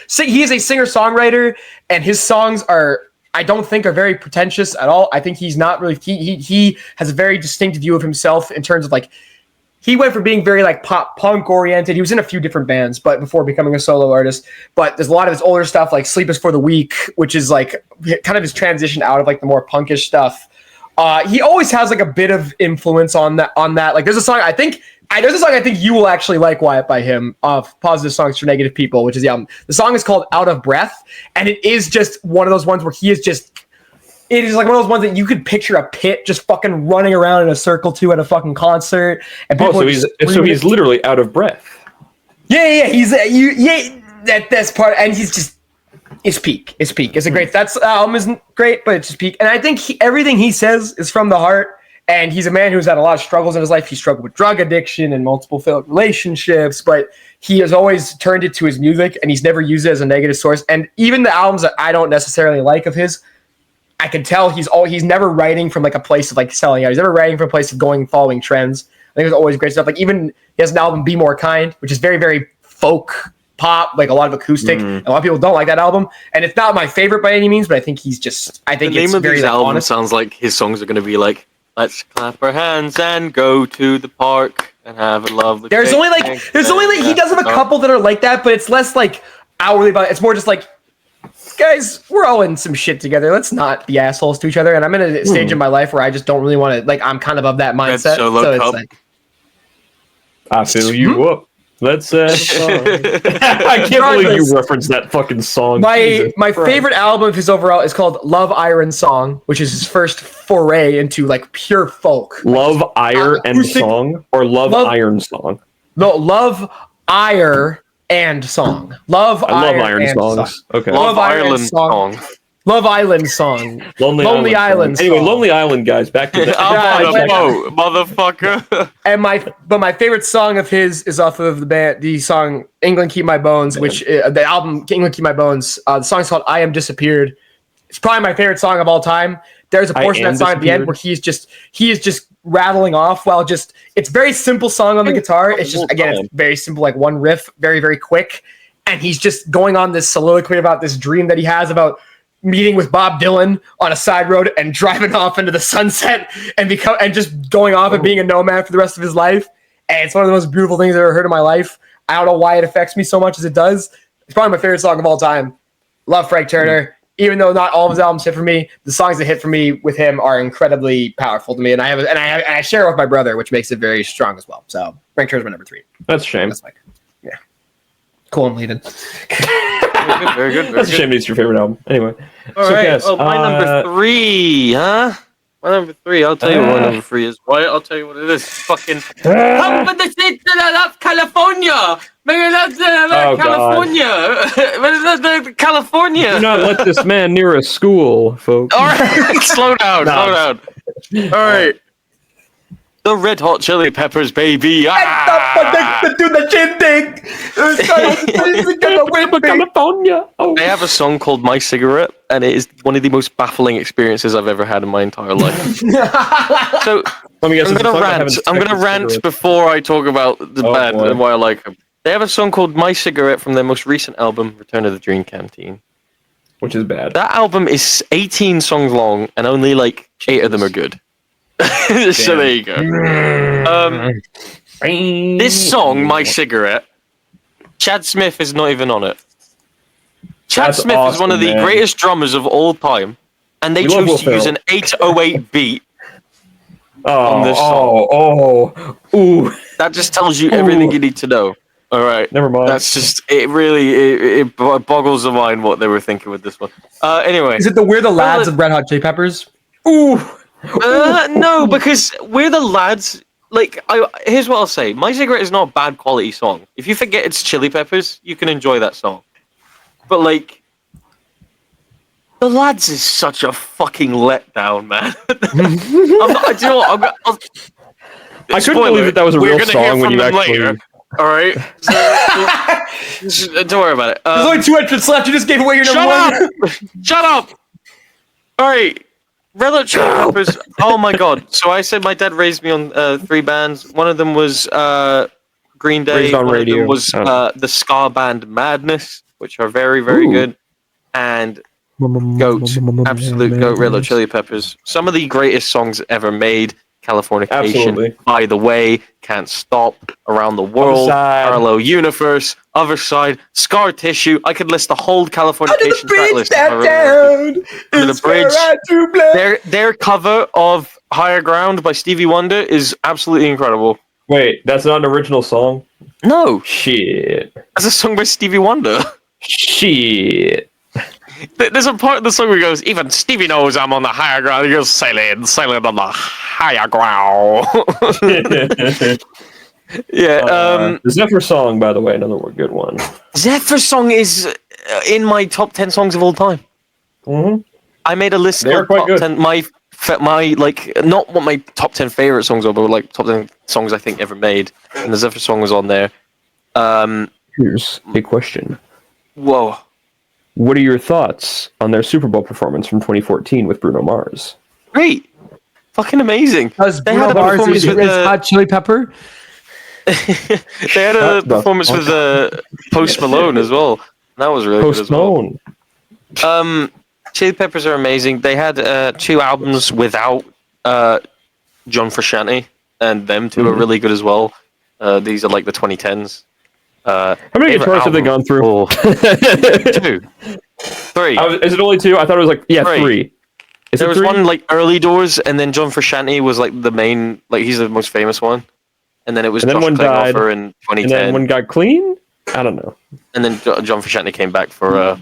sing. He is a singer-songwriter, and his songs I don't think are very pretentious at all. I think he's not really, he has a very distinct view of himself in terms of like, he went from being very like pop punk oriented. He was in a few different bands, but before becoming a solo artist, but there's a lot of his older stuff like Sleep Is For the Weak, which is like kind of his transition out of like the more punkish stuff. He always has like a bit of influence on that. Like there's a song I think you will actually like, Wyatt, by him, of Positive Songs for Negative People, which is the album. The song is called Out of Breath, and it is just one of those ones where it is like one of those ones that you could picture a pit just fucking running around in a circle to at a fucking concert. And people so he's literally out of breath. Yeah, that's part, and he's just, it's peak. It's a great, album isn't great, but it's just peak. And I think everything he says is from the heart. And he's a man who's had a lot of struggles in his life. He struggled with drug addiction and multiple failed relationships, but he has always turned it to his music, and he's never used it as a negative source. And even the albums that I don't necessarily like of his, I can tell he's never writing from like a place of like selling out. He's never writing from a place of following trends. I think there's always great stuff. Like even he has an album, Be More Kind, which is very, very folk pop, like a lot of acoustic. And a lot of people don't like that album, and it's not my favorite by any means. But I think the name of very these albums honest. Sounds like his songs are going to be like, let's clap our hands and go to the park and have a lovely. There's only like he does have a couple that are like that, but it's less like hourly about it. It's more just like, guys, we're all in some shit together. Let's not be assholes to each other. And I'm in a stage in my life where I just don't really want to, like, I'm kind of that mindset. So it's like, I feel you up. Let's I can't believe you referenced that fucking song. My favorite album of his overall is called Love, Iron Song, which is his first foray into like pure folk. Love, Ire, and Song, or Love, Iron Song? No, Love, Ire, and Song. I love Iron Songs. Okay. Love Ireland Song. Love Island song. Lonely Island. Anyway, Lonely Island, guys. Back to that. I'm on a boat, motherfucker. And my favorite song of his is off of the song "England Keep My Bones," which the album "England Keep My Bones." The song's called "I Am Disappeared." It's probably my favorite song of all time. There's a portion of that song at the end where he is just rattling off while it's very simple song on the guitar. It's just it's very simple, like one riff, very very quick, and he's just going on this soliloquy about this dream that he has about meeting with Bob Dylan on a side road and driving off into the sunset and just going off and being a nomad for the rest of his life. And it's one of the most beautiful things I've ever heard in my life. I don't know why it affects me so much as it does. It's probably my favorite song of all time. Love Frank Turner. Even though not all of his albums hit for me, the songs that hit for me with him are incredibly powerful to me. And I share it with my brother, which makes it very strong as well. So Frank Turner's my number 3. That's a shame. Cool and leading. Very good. That's a shame it's your favorite album. Anyway. All right. My number 3, huh? My number 3. I'll tell you what my number 3 is. Right? I'll tell you what it is. Fucking come with the state of California. California. Do not let this man near a school, folks. All right. Slow down. All right. The Red Hot Chili Peppers, baby. Do the shindig. California. They have a song called My Cigarette, and it is one of the most baffling experiences I've ever had in my entire life. So I'm gonna rant before I talk about the band and why I like them. They have a song called My Cigarette from their most recent album, Return to the Dream Canteen. Which is bad. That album is 18 songs long, and only like 8 of them are good. So there you go. This song, My Cigarette, Chad Smith is not even on it. Chad Smith is one of the greatest drummers of all time, and they chose to use an 808 beat on this song. Ooh. That just tells you everything you need to know. All right, never mind. That's just it boggles the mind what they were thinking with this one. Anyway, is it the We're the Lads of Red Hot Chili Peppers? Ooh. No, because We're the Lads. Like, here's what I'll say: My Cigarette is not a bad quality song. If you forget it's Chili Peppers, you can enjoy that song. But like, The Lads is such a fucking letdown, man. I couldn't believe that was a real song when you actually. Later. All right, don't worry about it. There's only 2 entrants left. You just gave away your number 1. Shut up! All right, Red Hot Chili Peppers. Oh my god! So I said my dad raised me on 3 bands. One of them was Green Day. Raised on Radio. Was the ska band Madness, which are very very good, and absolute goat Red Hot Chili Peppers. Some of the greatest songs ever made. Californication, By the Way, Can't Stop, Around the World, Parallel Universe, Other Side, Scar Tissue. I could list the whole Californication track list. The bridge. Their cover of Higher Ground by Stevie Wonder is absolutely incredible. Wait, that's not an original song? No. Shit. That's a song by Stevie Wonder. Shit. There's a part of the song where he goes, even Stevie knows I'm on the higher ground. He goes, sailing on the higher ground. Yeah. The Zephyr song, by the way, another good one. Zephyr song is in my top 10 songs of all time. Mm-hmm. I made a list of top 10, my like, not what my top 10 favorite songs are, but like top 10 songs I think ever made. And the Zephyr song was on there. Here's a question. Whoa. What are your thoughts on their Super Bowl performance from 2014 with Bruno Mars? Great. Fucking amazing. They had a performance with Hot Chili Pepper. They had a performance with Post Malone as well. That was really good as well. Post Malone. Chili Peppers are amazing. They had 2 albums without John Frusciante, and them 2 are really good as well. These are like the 2010s. How many guitars have they gone through? 2. 3. Is it only 2? I thought it was like 3. There was 1 like early doors, and then John Frusciante was like the main, like he's the most famous one. And then it was Josh Klinghoffer in 2010. And then one got clean? I don't know. And then John Frusciante came back for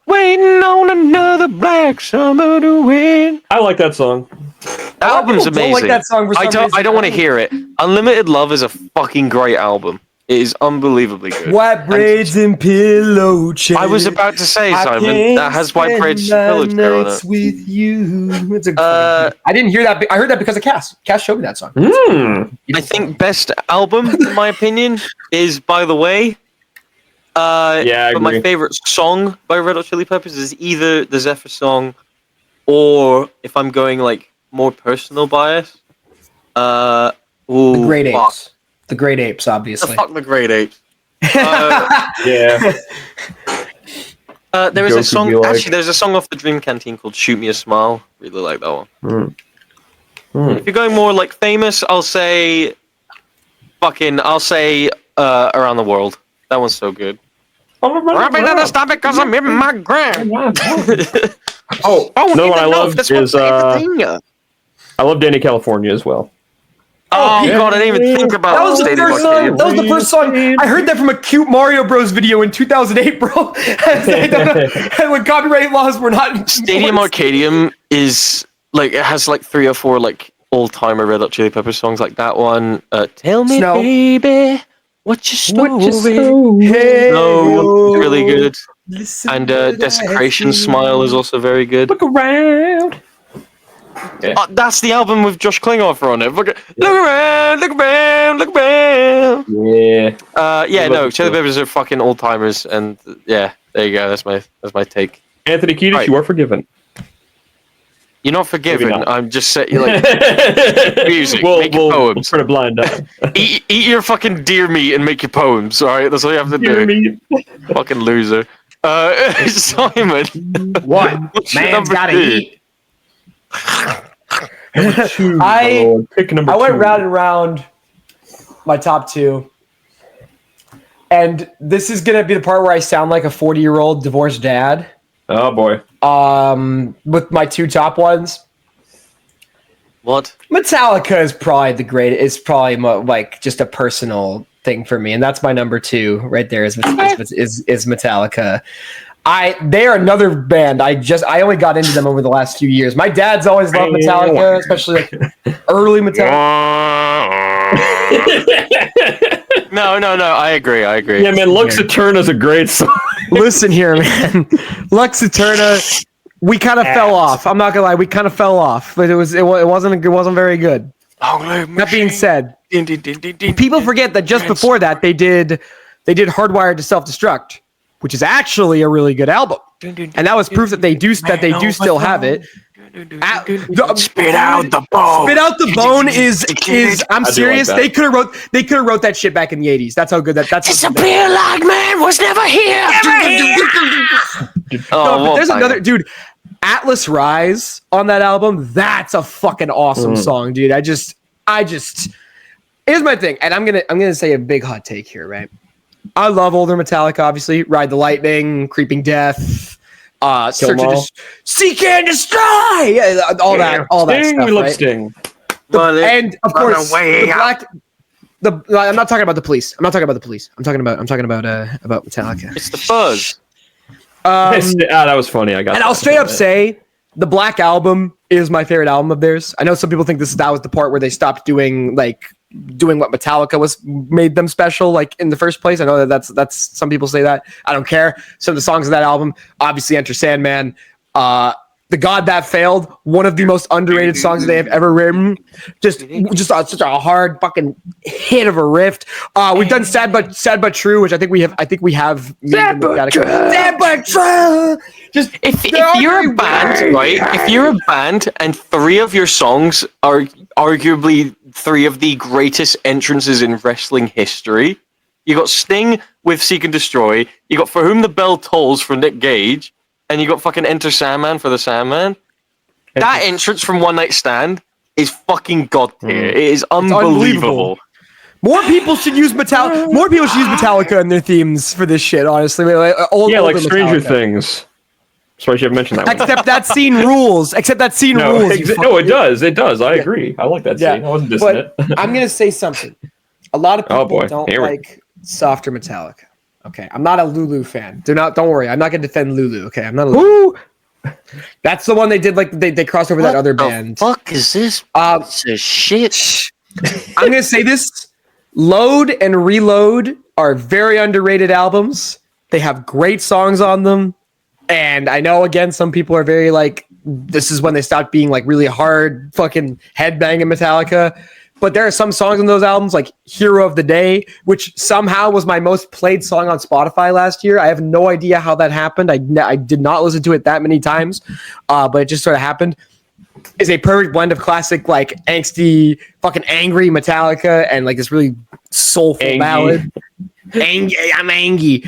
Waiting on Another Black Summer to Win. I like that song. The album's amazing. Like that song for I don't want to hear it. Unlimited Love is a fucking great album. It is unbelievably good. White braids and pillow chair. I was about to say, Simon, that has white braids and pillow chair on it. With you. I didn't hear that. I heard that because of Cass. Cass showed me that song. I think best album, in my opinion, is By the Way. I but my agree. favorite song by Red Hot Chili Peppers is either the Zephyr song, or if I'm going like more personal bias, The Great Apes. The Great Apes, obviously. Fuck the Great Apes. Yeah. There is a song. Like... Actually, there's a song off the Dream Canteen called "Shoot Me a Smile." Really like that one. If you're going more like famous, I'll say "Around the World." That one's so good. Rubbing in the stomach because I'm in my grand. Oh, no, what I love is I love Danny California as well. Oh God, I didn't even think about that was the first song. That was the first song I heard that from a cute Mario Bros video in 2008, bro. And when copyright laws were not. Stadium Arcadium is like it has like 3 or 4 like old-timer Red Hot Chili Peppers songs like that one. Tell me, Snow. baby, what's your story? Hey, No, really good. listen And to that Desecration sing. Smile is also very good. Look around. That's the album with Josh Klinghoffer on it. Look around, look around, look around. Yeah. No, Chili Peppers are fucking old timers, and yeah, there you go. That's my take. Anthony Kiedis, Right. you are forgiven. You're not forgiven. Maybe not. I'm just saying, like, music, make your We'll poems. put a blind eye. Eat your fucking deer meat and make your poems. All right, that's all you have to do. Fucking loser. Simon. What? What's your Man's number gotta 2? eat. Pick number I went 2. round and round my top 2. And this is going to be the part where I sound like a 40-year-old divorced dad. Oh boy. With my 2 top ones. What? Metallica is probably the greatest. It's probably like just a personal thing for me, and that's my number 2 right there. Is Metallica. They are another band. I only got into them over the last few years. My dad's always loved Metallica, especially like early Metallica. No. I agree. Yeah, man. Lux Eterna's a great song. Listen here, man. Lux Eterna. We kind of fell off. I'm not gonna lie. We kind of fell off, but it wasn't very good. That being said, people forget that just before that they did Hardwired to Self-Destruct, which is actually a really good album, and that was proof that they do still have it. Spit out the bone. Spit out the bone is I'm serious. like that. They could have wrote that shit back in the 80s. That's how good that's. Disappear like man was never here. But there's another dude. Atlas Rise on that album. That's a fucking awesome song, dude. I just. Here's my thing, and I'm gonna say a big hot take here, right? I love older Metallica, obviously. Ride the Lightning, Creeping Death, Seek and Destroy, all that Sting, stuff, we love right? Sting. And of course, I'm not talking about the Police. I'm talking about Metallica. It's the fuzz. That was funny. I got. And I'll straight up say the Black Album is my favorite album of theirs. I know some people think that was the part where they stopped doing what Metallica made them special, like in the first place. I know that's some people say that. I don't care. Some of the songs of that album, obviously Enter Sandman, The God That Failed, one of the most underrated songs they have ever written. Just such a hard fucking hit of a riff. We've done Sad but True, which I think we have. Sad but True. Just If you're a band, right? If you're a band and 3 of your songs are arguably 3 of the greatest entrances in wrestling history, you got Sting with Seek and Destroy, you got For Whom the Bell Tolls for Nick Gage, and you got fucking Enter Sandman for the Sandman. That entrance from One Night Stand is fucking god tier. It is unbelievable. More people should use Metallica in their themes for this shit. Honestly, like Stranger Metallica. Things. Sorry, you haven't mentioned that one. Except that scene rules. No, it does. It does. I agree. I like that scene. I wasn't dissing it. I'm gonna say something. A lot of people don't like softer Metallica. Okay, I'm not a Lulu fan. Don't worry. I'm not gonna defend Lulu. Okay, I'm not a Lulu. That's the one they did. Like they crossed over that other band. Fuck is this? It's a shit. I'm gonna say this. Load and Reload are very underrated albums. They have great songs on them. And I know, again, some people are very like, this is when they stopped being like really hard fucking headbanging Metallica. But there are some songs on those albums like Hero of the Day, which somehow was my most played song on Spotify last year. I have no idea how that happened. I did not listen to it that many times, but it just sort of happened. Is a perfect blend of classic, like angsty, fucking angry Metallica and like this really soulful ballad. I'm angry.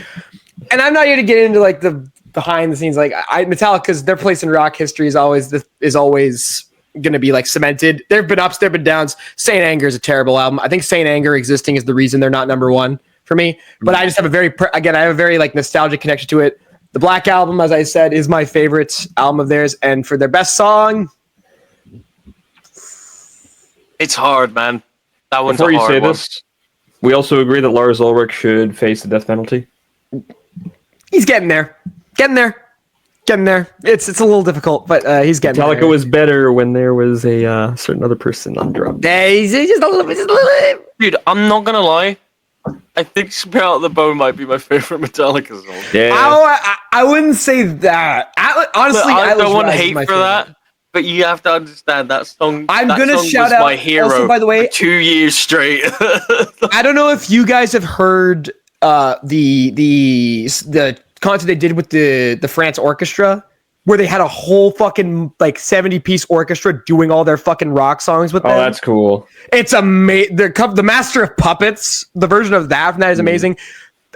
And I'm not here to get into like the behind the scenes. Like Metallica's, their place in rock history is always going to be like cemented. There have been ups, there have been downs. Saint Anger is a terrible album. I think Saint Anger existing is the reason they're not number one for me. But I just have I have a very like nostalgic connection to it. The Black Album, as I said, is my favorite album of theirs. And for their best song, it's hard, man. That one's Before a you hard say one. this, we also agree that Lars Ulrich should face the death penalty. he's getting there. Getting there. It's a little difficult, but he's getting there. Metallica was better when there was a certain other person on drugs. Yeah, he's just a little bit. Dude, I'm not gonna lie. I think Spirit Out of the Bone might be my favorite Metallica song. Yeah. I wouldn't say that. Honestly, Look, I Atlas don't want to Rise is hate my for favorite. that, but you have to understand that song. I'm that gonna song shout was out. my hero Also, by the way, for 2 years straight. I don't know if you guys have heard the concert they did with the France Orchestra, where they had a whole fucking like 70-piece orchestra doing all their fucking rock songs with them. Oh, that's cool. It's amazing. The Master of Puppets, the version of that from that is amazing.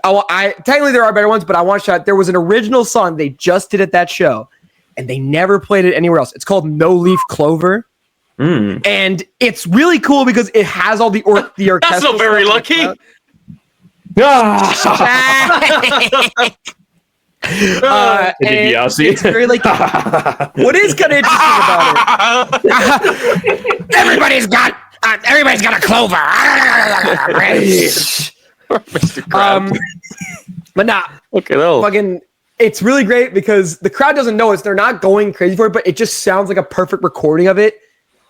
I technically there are better ones, but I want to shout out, there was an original song they just did at that show, and they never played it anywhere else. It's called No Leaf Clover. And it's really cool because it has all the orchestral. That's not very lucky. It's very like what is kind of interesting about it. Everybody's got a clover. But nah, okay, no. fucking, it's really great because the crowd doesn't know it. They're not going crazy for it, but it just sounds like a perfect recording of it.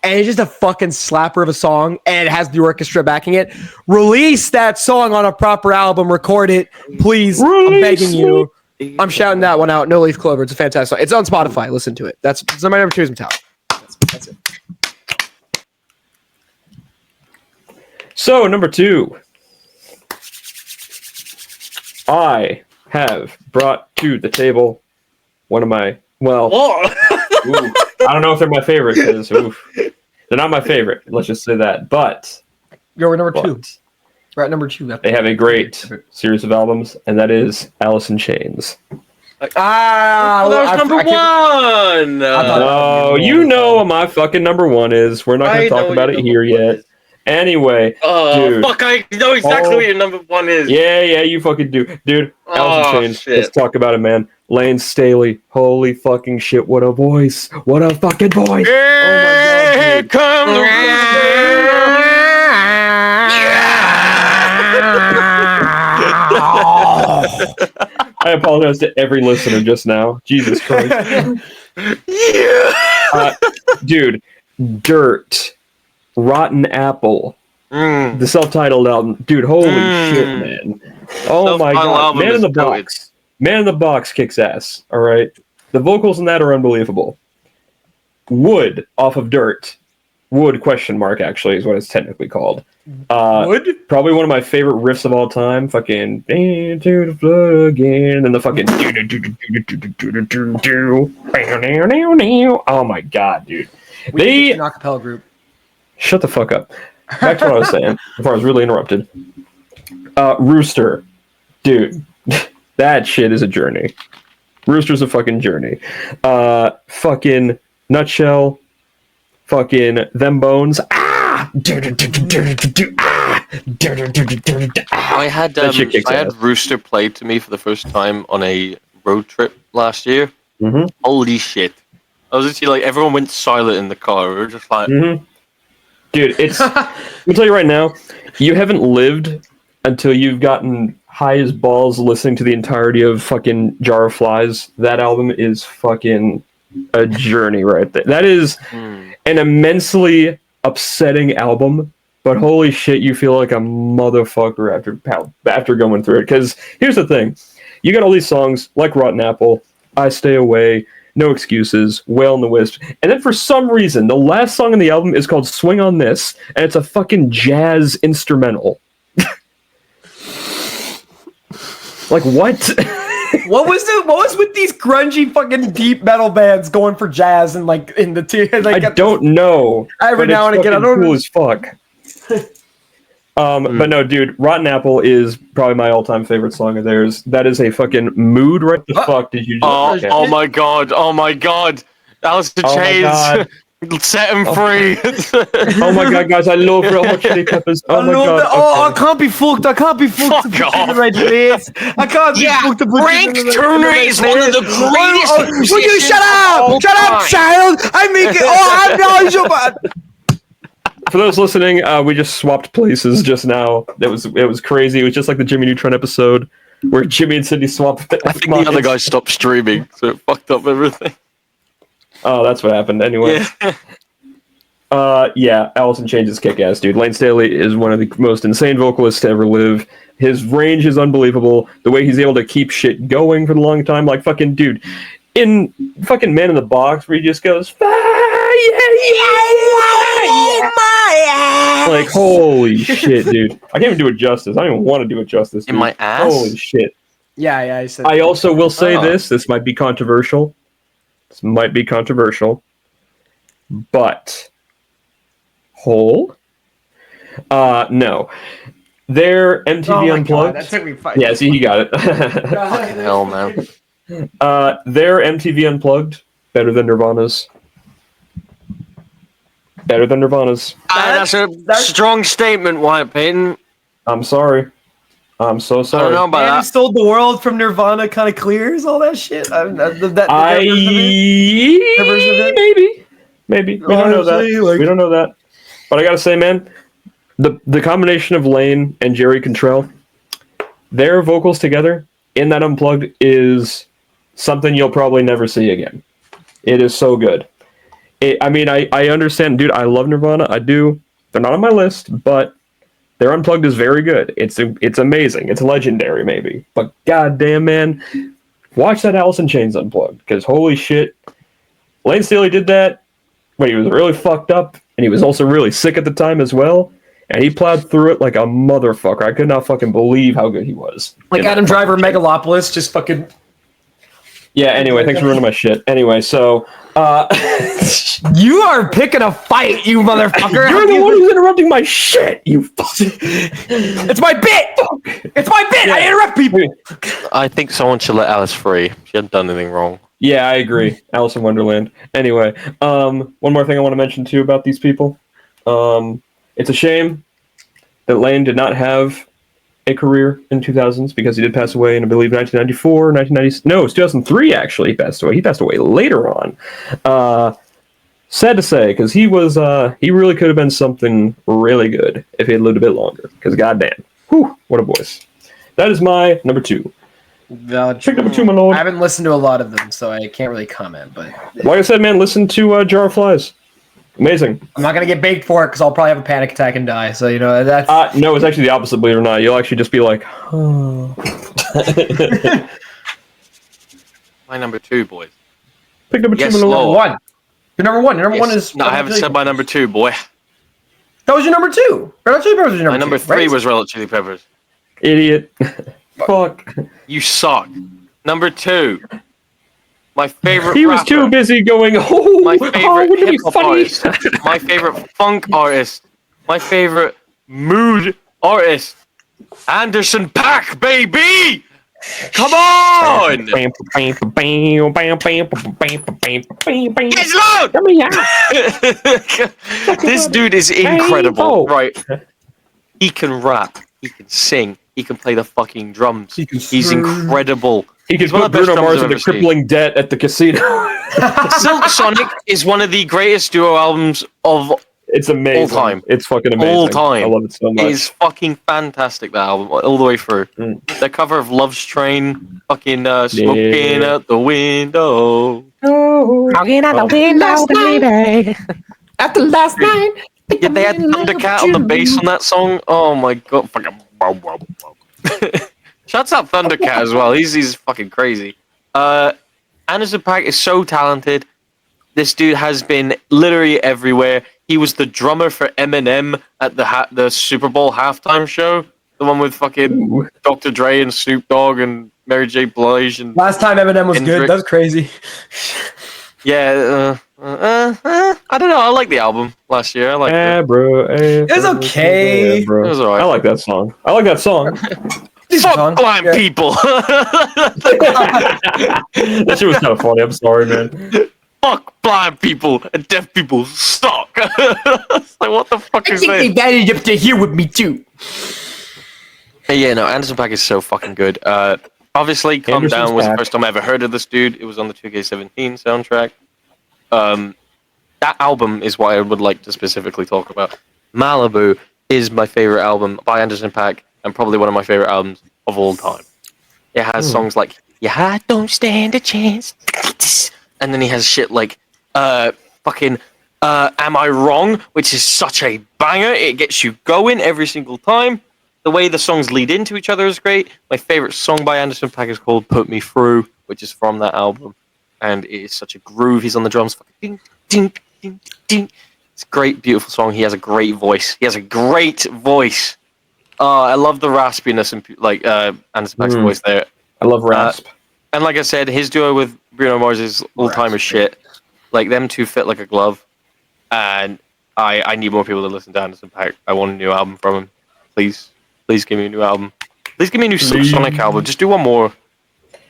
And it's just a fucking slapper of a song, and it has the orchestra backing it. Release that song on a proper album. Record it, please. I'm begging you. I'm shouting that one out. No Leaf Clover. It's a fantastic song. It's on Spotify. Listen to it. That's my number 2 is Metallica. That's it. So, number 2. I have brought to the table one of my, ooh, I don't know if they're my favorite, because they're not my favorite. Let's just say that. But We're number 2. We're at number 2. They have a great series of albums, and that is Alice in Chains. That was number 1. No, you know what my fucking number 1 is. We're not going to talk about it here yet. Anyway, dude. Fuck, I know exactly what your number 1 is. Yeah, you fucking do. Dude, Alice in Chains. Shit. Let's talk about it, man. Lane Staley. Holy fucking shit, what a voice. What a fucking voice. Here come the I apologize to every listener just now. Jesus Christ. Dude, Dirt. Rotten Apple. The self-titled album. Dude, holy shit, man. Oh my god. Man in the Box. Man in the Box kicks ass. Alright? The vocals in that are unbelievable. Wood off of Dirt. Wood question mark actually is what it's technically called. Wood? Probably one of my favorite riffs of all time. Fucking into the flood again, and the fucking oh my god, dude. They an acapella group. Shut the fuck up. Back to what I was saying before I was really interrupted. Rooster, dude, that shit is a journey. Rooster's a fucking journey. Fucking Nutshell. Fucking Them Bones. I had Rooster played to me for the first time on a road trip last year. Mm-hmm. Holy shit! I was literally like, everyone went silent in the car. We were just like, dude, it's. Let me tell you right now, you haven't lived until you've gotten high as balls listening to the entirety of fucking Jar of Flies. That album is fucking a journey right there. That is an immensely upsetting album, but holy shit, you feel like a motherfucker after going through it. Because here's the thing. You got all these songs like Rotten Apple, I Stay Away, No Excuses, Whale and the Wisp, and then for some reason, the last song on the album is called Swing on This, and it's a fucking jazz instrumental. Like, what? What was with these grungy fucking deep metal bands going for jazz and like in the like I don't know. Every now and again, I don't cool as fuck. But no, dude, Rotten Apple is probably my all-time favorite song of theirs. That is a fucking mood. Right the fuck did you just Oh my god. Alice in Chains. Set him free. Oh my god, guys, I love Red Hot Chili Peppers. Oh my god. I can't be fucked. I can't be fucked to put you in the right place. I can't be fucked to put Frank you in the Turner right is one of the greatest Will you shut up? Shut up, child! I make it. I'm not so bad. For those listening, we just swapped places just now. It was crazy. It was just like the Jimmy Neutron episode where Jimmy and Sydney swapped. I think the other guy stopped streaming, so it fucked up everything. Oh, that's what happened. Anyway. Yeah, Alice in Chains is kick-ass, dude. Lane Staley is one of the most insane vocalists to ever live. His range is unbelievable. The way he's able to keep shit going for a long time, like fucking dude, in fucking Man in the Box, where he just goes, like holy shit, dude. I can't even do it justice. I don't even want to do it justice. Dude. In my ass. Holy shit. Yeah. I said. I also will say this. This might be controversial. But Hole? No. Their MTV Unplugged. God, that took me 5 Yeah, see, he got it. Fucking hell, man. Their MTV Unplugged, better than Nirvana's. That's a strong statement, Wyatt Payton. I'm sorry. I'm so sorry. I don't know about Man Who that. Stole the World from Nirvana kind of clears all that shit. Maybe. We don't know that. We don't know that. But I gotta say, man, the combination of Lane and Jerry Cantrell, their vocals together in that Unplugged is something you'll probably never see again. It is so good. I understand, dude. I love Nirvana. I do. They're not on my list, but their Unplugged is very good. It's amazing. It's legendary, maybe. But goddamn, man, watch that Alice in Chains Unplugged, because holy shit, Lane Staley did that when he was really fucked up, and he was also really sick at the time as well. And he plowed through it like a motherfucker. I could not fucking believe how good he was. Like Adam Driver, Megalopolis, just fucking. Yeah. Anyway, thanks for ruining my shit. Anyway, so. You are picking a fight, you motherfucker. You're the one who's interrupting my shit, you fucking... It's my bit! It's my bit! Yeah. I interrupt people! I think someone should let Alice free. She hadn't done anything wrong. Yeah, I agree. Alice in Wonderland. Anyway, one more thing I want to mention, too, about these people. It's a shame that Lane did not have a career in 2000s, because he did pass away in, I believe, 1994, 1990. No, it's 2003, actually, he passed away. He passed away later on. Sad to say, because he really could have been something really good if he had lived a bit longer, because goddamn. Whew, what a voice. That is my number 2. Pick number 2, my lord. I haven't listened to a lot of them, so I can't really comment, but... Like I said, man, listen to Jar of Flies. Amazing. I'm not going to get baked for it, because I'll probably have a panic attack and die, so, you know, that's... No, it's actually the opposite, believe it or not. You'll actually just be like, oh. My number 2, boys. Pick number 2, my lord. Number 1. Your number 1. Your number 1 is... No, I haven't said my number 2, boy. That was your number 2. Red Hot Chili Peppers was your My number 2, number 3 right? was Red Hot Chili Peppers. Idiot. Fuck. You suck. Number 2. My favorite He was rapper. too busy going, oh, My favorite wouldn't it be hip-hop funny? artist. My favorite funk artist. My favorite mood artist. Anderson .Paak, baby! Come on! Guys, look! This dude is incredible. Right. He can rap. He can sing. He can play the fucking drums. He's incredible. He could put Bruno Mars into crippling debt at the casino. Silk Sonic is one of the greatest duo albums of It's amazing. all time. It's fucking amazing. All time. I love it so much. It is fucking fantastic, that album, all the way through. The cover of Love's Train, fucking smoking out the window. Smoking out the window, baby. After last night, the Yeah, they had Thundercat on the bass on that song. Oh my god, fucking Shouts out Thundercat as well. He's fucking crazy. Anderson .Paak is so talented. This dude has been literally everywhere. He was the drummer for Eminem at the Super Bowl halftime show. The one with fucking Dr. Dre and Snoop Dogg and Mary J. Blige. And last time Eminem was good. That's crazy. Yeah, I don't know. I like the album last year. I like it. Bro. It was okay. Bro. It was alright. I like that song. Fuck blind people. That shit was kind of funny. I'm sorry, man. Fuck blind people and deaf people suck. It's like, what the fuck is I think this? they got it up to here with me too. Yeah, no, Anderson .Paak is so fucking good. Obviously, Calm Anderson's Down was back. the first time I ever heard of this dude. It was on the 2K17 soundtrack. That album is what I would like to specifically talk about. Malibu is my favorite album by Anderson .Paak and probably one of my favorite albums of all time. It has songs like "Yeah, I Don't Stand a Chance," and then he has shit like fucking "Am I Wrong," which is such a banger. It gets you going every single time. The way the songs lead into each other is great. My favorite song by Anderson .Paak is called "Put Me Through," which is from that album, and it is such a groove. He's on the drums, fucking ding, ding, ding, ding. It's a great, beautiful song. He has a great voice. I love the raspiness and like Anderson .Paak's voice there. I love rasp. And like I said, his duo with Bruno Mars is all-time as shit. Like, them two fit like a glove. And I need more people to listen to Anderson .Paak. I want a new album from him. Please give me a new album. Please give me a new Sonic album. Just do one more.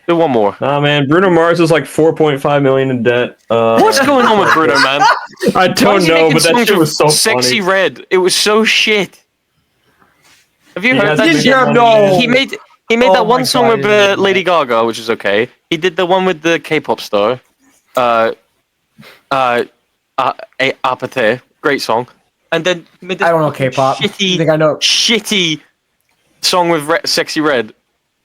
Nah, man. Bruno Mars is like 4.5 million in debt. What's going on with Bruno, man? I don't know, but that shit was so Sexy funny. Red. It was so shit. Have you heard that? Did you know? He made that one song with Lady Gaga, which is okay. He did the one with the K-pop star, Apathy, great song. And then he made this I don't know K-pop. shitty, I think I know. shitty song with Sexy Red.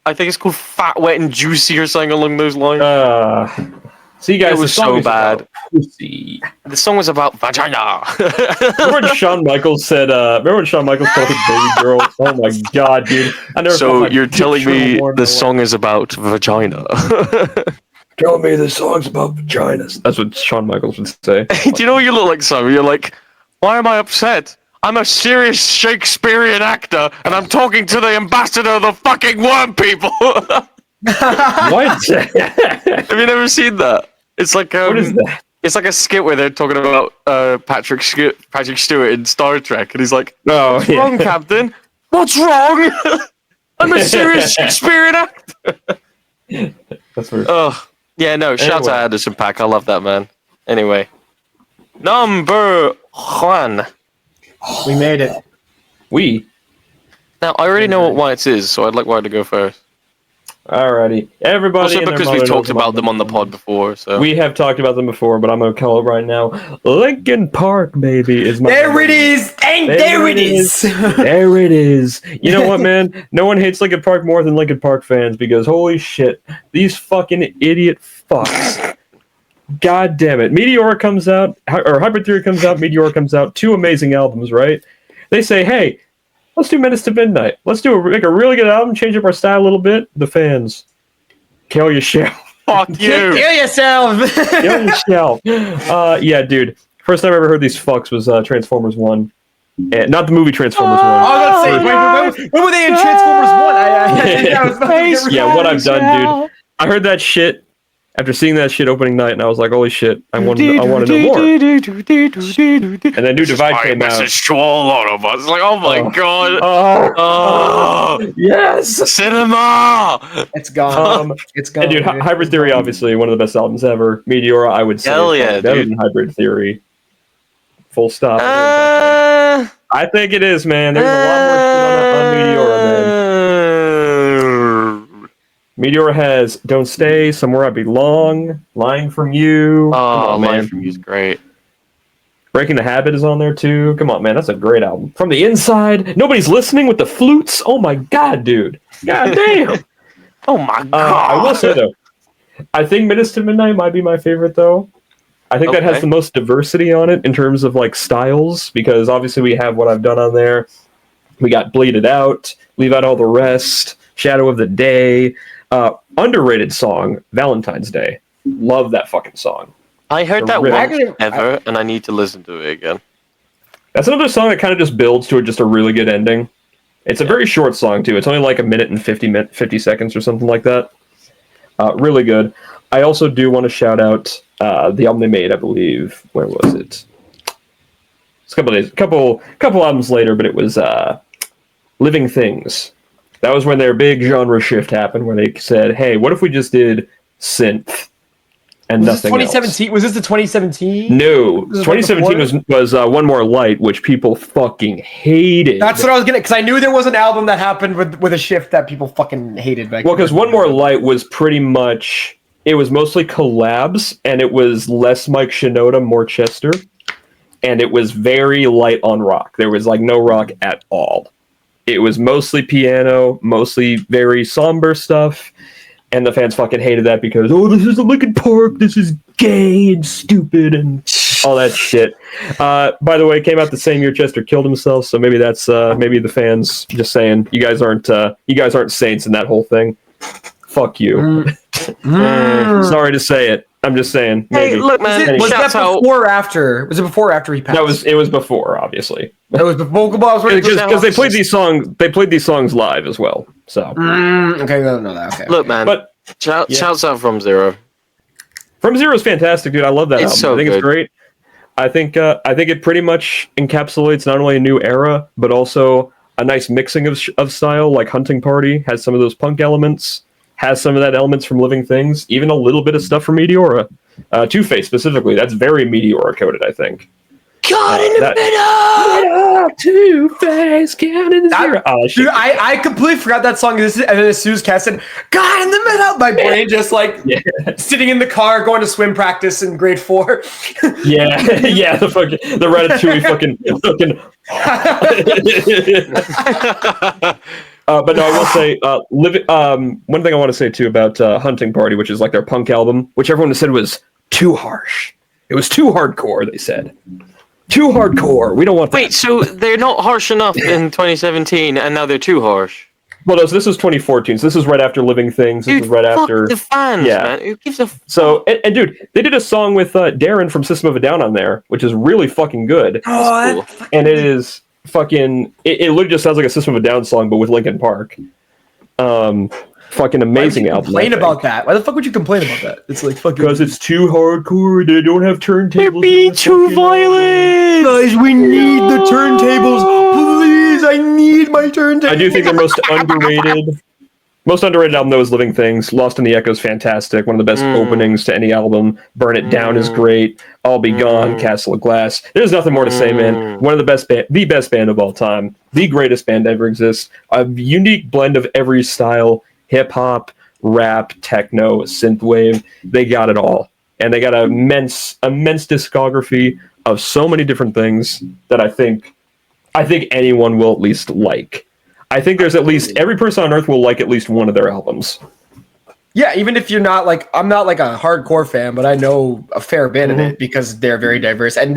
I think it's called Fat, Wet, and Juicy or something along those lines. See, guys, It was the song so is bad. about pussy. The song was about vagina. Remember when Shawn Michaels said, called her baby girl? Oh my god, dude. I never felt So like you're telling picture me more in the my song is about vagina? Tell me the song's about vaginas. That's what Shawn Michaels would say. Do you know what you look like, Simon? You're like, why am I upset? I'm a serious Shakespearean actor, and I'm talking to the ambassador of the fucking worm people. What? Have you never seen that? It's like What is that? It's like a skit where they're talking about Patrick Stewart in Star Trek, and he's like, Oh, "What's wrong, Captain? What's wrong? I'm a serious Shakespearean actor." That's weird. Oh, yeah, no. Shout Anyway. out Anderson .Paak. I love that man. Anyway, number one. We made it. Now I already know what Whites is, so I'd like White to go first. Alrighty. Everybody. Also, and their because mother we've knows talked about them on the pod before, so We have talked about them before, but I'm gonna call it right now. Linkin Park, baby, is my. There it is, and there it is. There it is. You know what, man? No one hates Linkin Park more than Linkin Park fans because holy shit, these fucking idiot fucks. God damn it. Meteora comes out, or Hybrid Theory comes out, Meteora comes out, two amazing albums, right? They say, hey, let's do Menace to Midnight. Let's make a really good album, change up our style a little bit. The fans. Kill yourself. fuck you. Kill yourself. Kill yourself. Yeah, dude. First time I ever heard these fucks was Transformers 1. And, not the movie Transformers 1. I was gonna say, when were they in Transformers 1? I was about to get rid of Yeah, what I've done, dude. I heard that shit after seeing that shit opening night, and I was like, holy shit, I want to know more. And then New Divide came out. Message to all of us. Like, oh my god. Oh, yes! Cinema! It's gone. It's gone. And dude, Hybrid Theory, obviously, one of the best albums ever. Meteora, I would say, Hell yeah, better dude. than Hybrid Theory. Full stop. I think it is, man. There's a lot more shit on Meteora, man. Meteora has Don't Stay, Somewhere I Belong, Lying From You. Come Oh, on, man. man. From You is great. Breaking the Habit is on there, too. Come on, man. That's a great album. From the Inside, Nobody's Listening with the Flutes. Oh, my God, dude. God damn. Oh my god. I will say, though, I think Menace to Midnight might be my favorite, though. I think that has the most diversity on it in terms of like styles, because obviously we have What I've Done on there. We got Bleed It Out, Leave Out All the Rest, Shadow of the Day, underrated song, Valentine's Day. Love that fucking song. I heard that once ever, and I need to listen to it again. That's another song that kind of just builds to just a really good ending. It's a very short song, too. It's only like 1 minute and 50 seconds or something like that. Really good. I also do want to shout out the album they made, I believe. Where was it? It's a couple albums later, but it was Living Things. That was when their big genre shift happened, where they said, hey, what if we just did synth and nothing 2017? else? Was this the 2017? No. 2017 was One More Light, which people fucking hated. That's what I was gonna, because I knew there was an album that happened with a shift that people fucking hated. Well, because One More Light was pretty much, it was mostly collabs, and it was less Mike Shinoda, more Chester, and it was very light on rock. There was like no rock at all. It was mostly piano, mostly very somber stuff, and the fans fucking hated that because, oh, this is a Linkin Park, this is gay and stupid and all that shit. By the way, it came out the same year Chester killed himself, so maybe that's maybe the fans just saying you guys aren't saints in that whole thing. Fuck you. Sorry to say it. I'm just saying. Maybe. Hey, look, man. Was that before or after? Was it before or after he passed? It was before, obviously. It was before. Because they played these songs. They played these songs live as well. So okay, I don't know that. Okay. Look, man. But shouts out From Zero. From Zero is fantastic, dude. I love that album. So I think it's great. I think it pretty much encapsulates not only a new era, but also a nice mixing of style. Like Hunting Party has some of those punk elements. Has some of that elements from Living Things, even a little bit of stuff from Meteora. Two-Face specifically, that's very Meteora coded, I think. God in the middle! Two-Face, count in the zero. Oh, dude, I completely forgot that song. And then as soon as Cass said, God in the middle, my brain just like sitting in the car going to swim practice in grade 4. yeah, the Ratatouille fucking. But no, I will say, one thing I want to say too about Hunting Party, which is like their punk album, which everyone said was too harsh. It was too hardcore, they said. Too hardcore. We don't want that. Wait, so they're not harsh enough in 2017, and now they're too harsh? Well, no, so this was 2014, so this is right after Living Things. This is right after the fans, man. Who gives a fuck? So, and dude, they did a song with Darren from System of a Down on there, which is really fucking good. Oh, cool. And it is fucking. It literally just sounds like a System of a Down song, but with Linkin Park. Fucking amazing album. Complain about that? Why the fuck would you complain about that? It's like fucking because it's too hardcore. They don't have turntables. They're being too violent. Guys, we need the turntables. Please, I need my turntables. I do think their most underrated. Most underrated album, though, is Living Things. Lost in the Echo is fantastic. One of the best openings to any album. Burn It Down is great. I'll Be Gone, Castle of Glass. There's nothing more to say, man. One of the best the best band of all time. The greatest band ever exists. A unique blend of every style. Hip-hop, rap, techno, synthwave. They got it all. And they got an immense discography of so many different things that I think anyone will at least like. I think there's at least every person on earth will like at least one of their albums. Yeah, even if you're not like, I'm not like a hardcore fan, but I know a fair bit of it because they're very diverse. And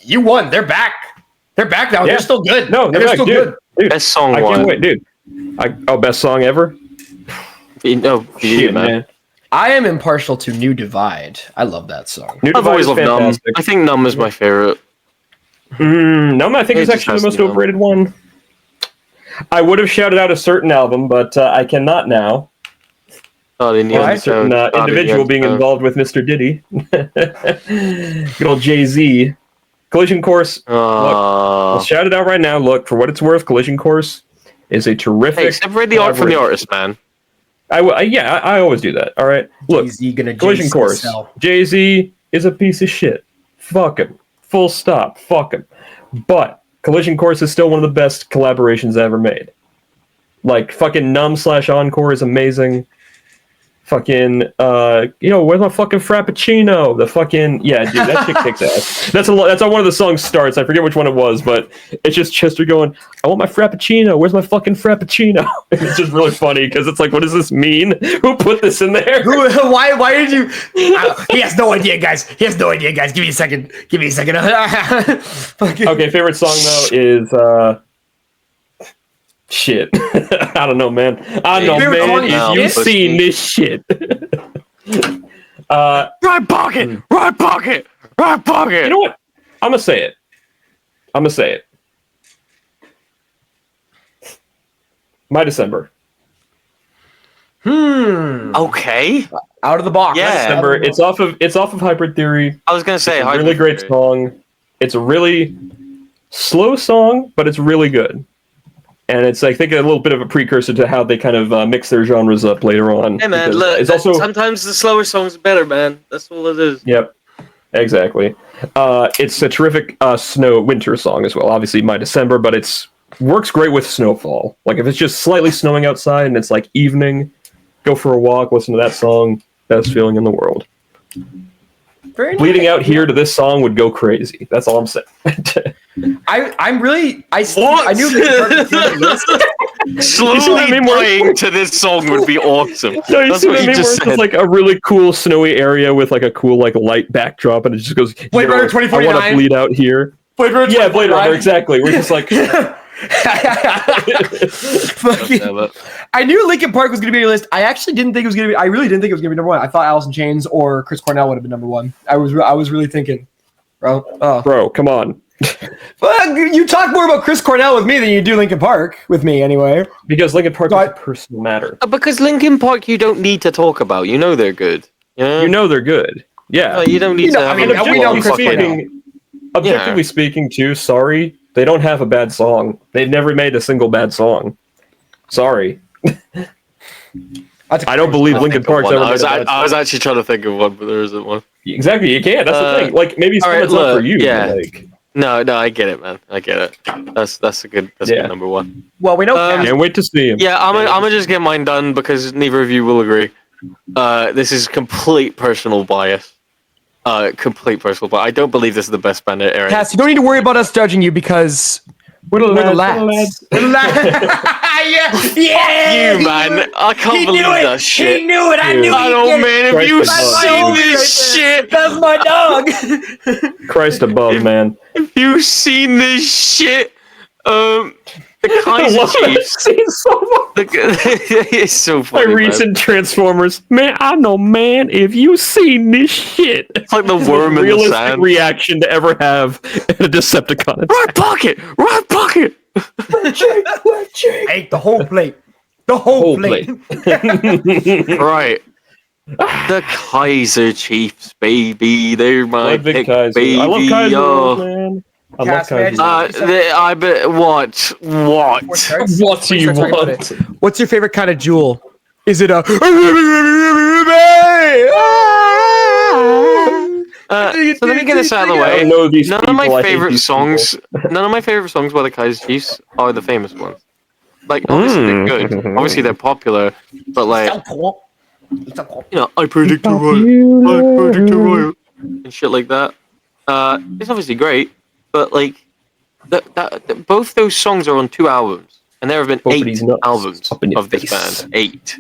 you won. They're back. They're back now. Yeah. They're still good. No, they're still good. Dude, best song I can't wait, dude. Best song ever? Shit, man. I am impartial to New Divide. I love that song. I've always loved Numb. I think Numb is my favorite. Numb, I think, is actually the most overrated one. I would have shouted out a certain album, but I cannot now. A certain individual being involved with Mr. Diddy. Good old Jay-Z. Collision Course. Look, I'll shout it out right now. Look, for what it's worth, Collision Course is a terrific... Hey, separate the art from the artist, man. I always do that, all right? Look, Collision Course. Jay-Z is a piece of shit. Fuck him. Full stop. Fuck him. But Collision Course is still one of the best collaborations ever made. Like, fucking Numb / Encore is amazing. Fucking, where's my fucking Frappuccino? The fucking, yeah, dude, that shit kicks ass. That's how one of the songs starts. I forget which one it was, but it's just Chester going, I want my Frappuccino. Where's my fucking Frappuccino? It's just really funny because it's like, what does this mean? Who put this in there? Why did you? He has no idea, guys. Give me a second. Okay, favorite song though is shit. I don't know, man. I don't know, man. If you've seen this shit. Right pocket. You know what? I'm gonna say it. My December. Okay. Out of the box. Yeah. December. It's off of Hybrid Theory. I was gonna say, it's a really great song. It's a really slow song, but it's really good. And it's, I think, a little bit of a precursor to how they kind of mix their genres up later on. Hey, man, look, it's also, sometimes the slower songs are better, man. That's all it is. Yep, exactly. It's a terrific winter song as well. Obviously, My December, but works great with snowfall. Like, if it's just slightly snowing outside and it's, like, evening, go for a walk, listen to that song. Best feeling in the world. Very Bleeding Out Here to this song would go crazy. That's all I'm saying. I knew slowly playing to this song would be awesome. No, That's what you just said. It's like a really cool snowy area with like a cool like light backdrop, and it just goes. Blade Runner 2049. I want to bleed out here. Blade Runner. Yeah, Blade Runner. Exactly. We're just like. I knew Linkin Park was going to be on your list. I actually didn't think it was going to be. I really didn't think it was going to be number one. I thought Alice in Chains or Chris Cornell would have been number one. I was really thinking, bro. Bro, come on. Well, you talk more about Chris Cornell with me than you do Linkin Park with me, anyway. Because Linkin Park is a personal matter. Because Linkin Park, you don't need to talk about. You know they're good. You know they're good. Yeah. No, you don't need to. We know Chris Cornell. Objectively speaking, too. Sorry, they don't have a bad song. They've never made a single bad song. Sorry. I don't believe Linkin Park's ever. I was actually trying to think of one, but there isn't one. Exactly, you can't. That's the thing. Like maybe it's not for you. Yeah. Like, no, I get it, man. I get it. That's a good number one. Well, we know. Can't wait to see him. Yeah, I'm gonna just get mine done because neither of you will agree. This is complete personal bias. I don't believe this is the best band era. Cass, you don't need to worry about us judging you because we're the lads. Yeah. Fuck you, man. I can't believe that shit. He knew it. I knew it. I don't, man. Have you seen this shit? That's my dog. Christ above, man. Have you seen this shit? The Kaiser Chiefs. It's so funny. My recent Transformers. Man, I know, man. If you seen this shit, it's like the worm in the sand. Reaction to ever have a Decepticon. Right pocket. Hey, the whole plate. The whole plate. Right. The Kaiser Chiefs, baby. They're my pick, baby. I love Kaiser, man. I love Kaiser. What? What do you want? What's your favorite kind of jewel? Is it a? So let me get this out of the way. None of my favorite songs by the Kaiser Chiefs are the famous ones. Like, obviously they're good. Obviously they're popular, but like, I predict a riot, and shit like that. It's obviously great, but like, both those songs are on 2 albums, and there have been 8 albums of this band. 8.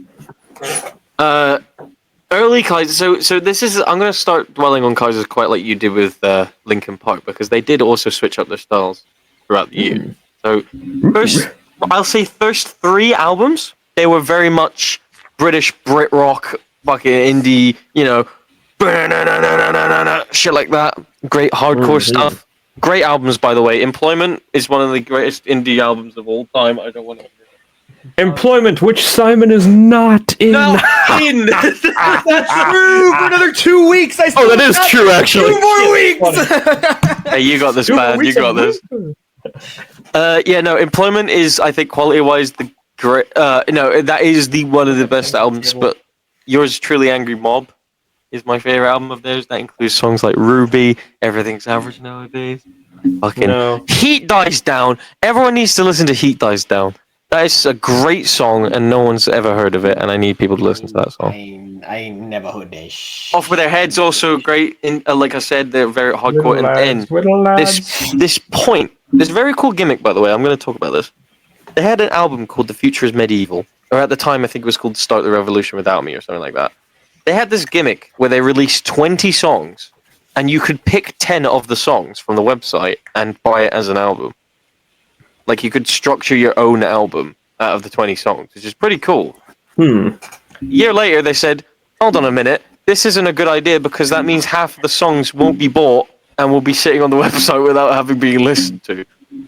Early Kaiser. So this is. I'm going to start dwelling on Kaisers quite like you did with Linkin Park, because they did also switch up their styles throughout the year. So I'll say first 3 albums, they were very much British Brit rock, fucking indie, shit like that. Great hardcore stuff. Great albums, by the way. Employment is one of the greatest indie albums of all time. I don't want to. Employment, which Simon is not in. Not in. That's true. For another 2 weeks. That is true, actually. 2 more weeks. Hey, you got this, man. You got this. Employment is, I think, quality-wise, the great. That is one of the best albums. But yours truly, Angry Mob, is my favorite album of theirs. That includes songs like Ruby, Everything's Average Nowadays. Fucking Heat Dies Down. Everyone needs to listen to Heat Dies Down. That is a great song, and no one's ever heard of it, and I need people to listen to that song. I ain't never heard this. Off with Their Heads also great. Like I said, they're very hardcore. And then this point, this very cool gimmick, by the way, I'm going to talk about this. They had an album called The Future is Medieval, or at the time I think it was called Start the Revolution Without Me or something like that. They had this gimmick where they released 20 songs, and you could pick 10 of the songs from the website and buy it as an album. Like, you could structure your own album out of the 20 songs, which is pretty cool. A year later, they said, hold on a minute, this isn't a good idea because that means half of the songs won't be bought and will be sitting on the website without having been listened to.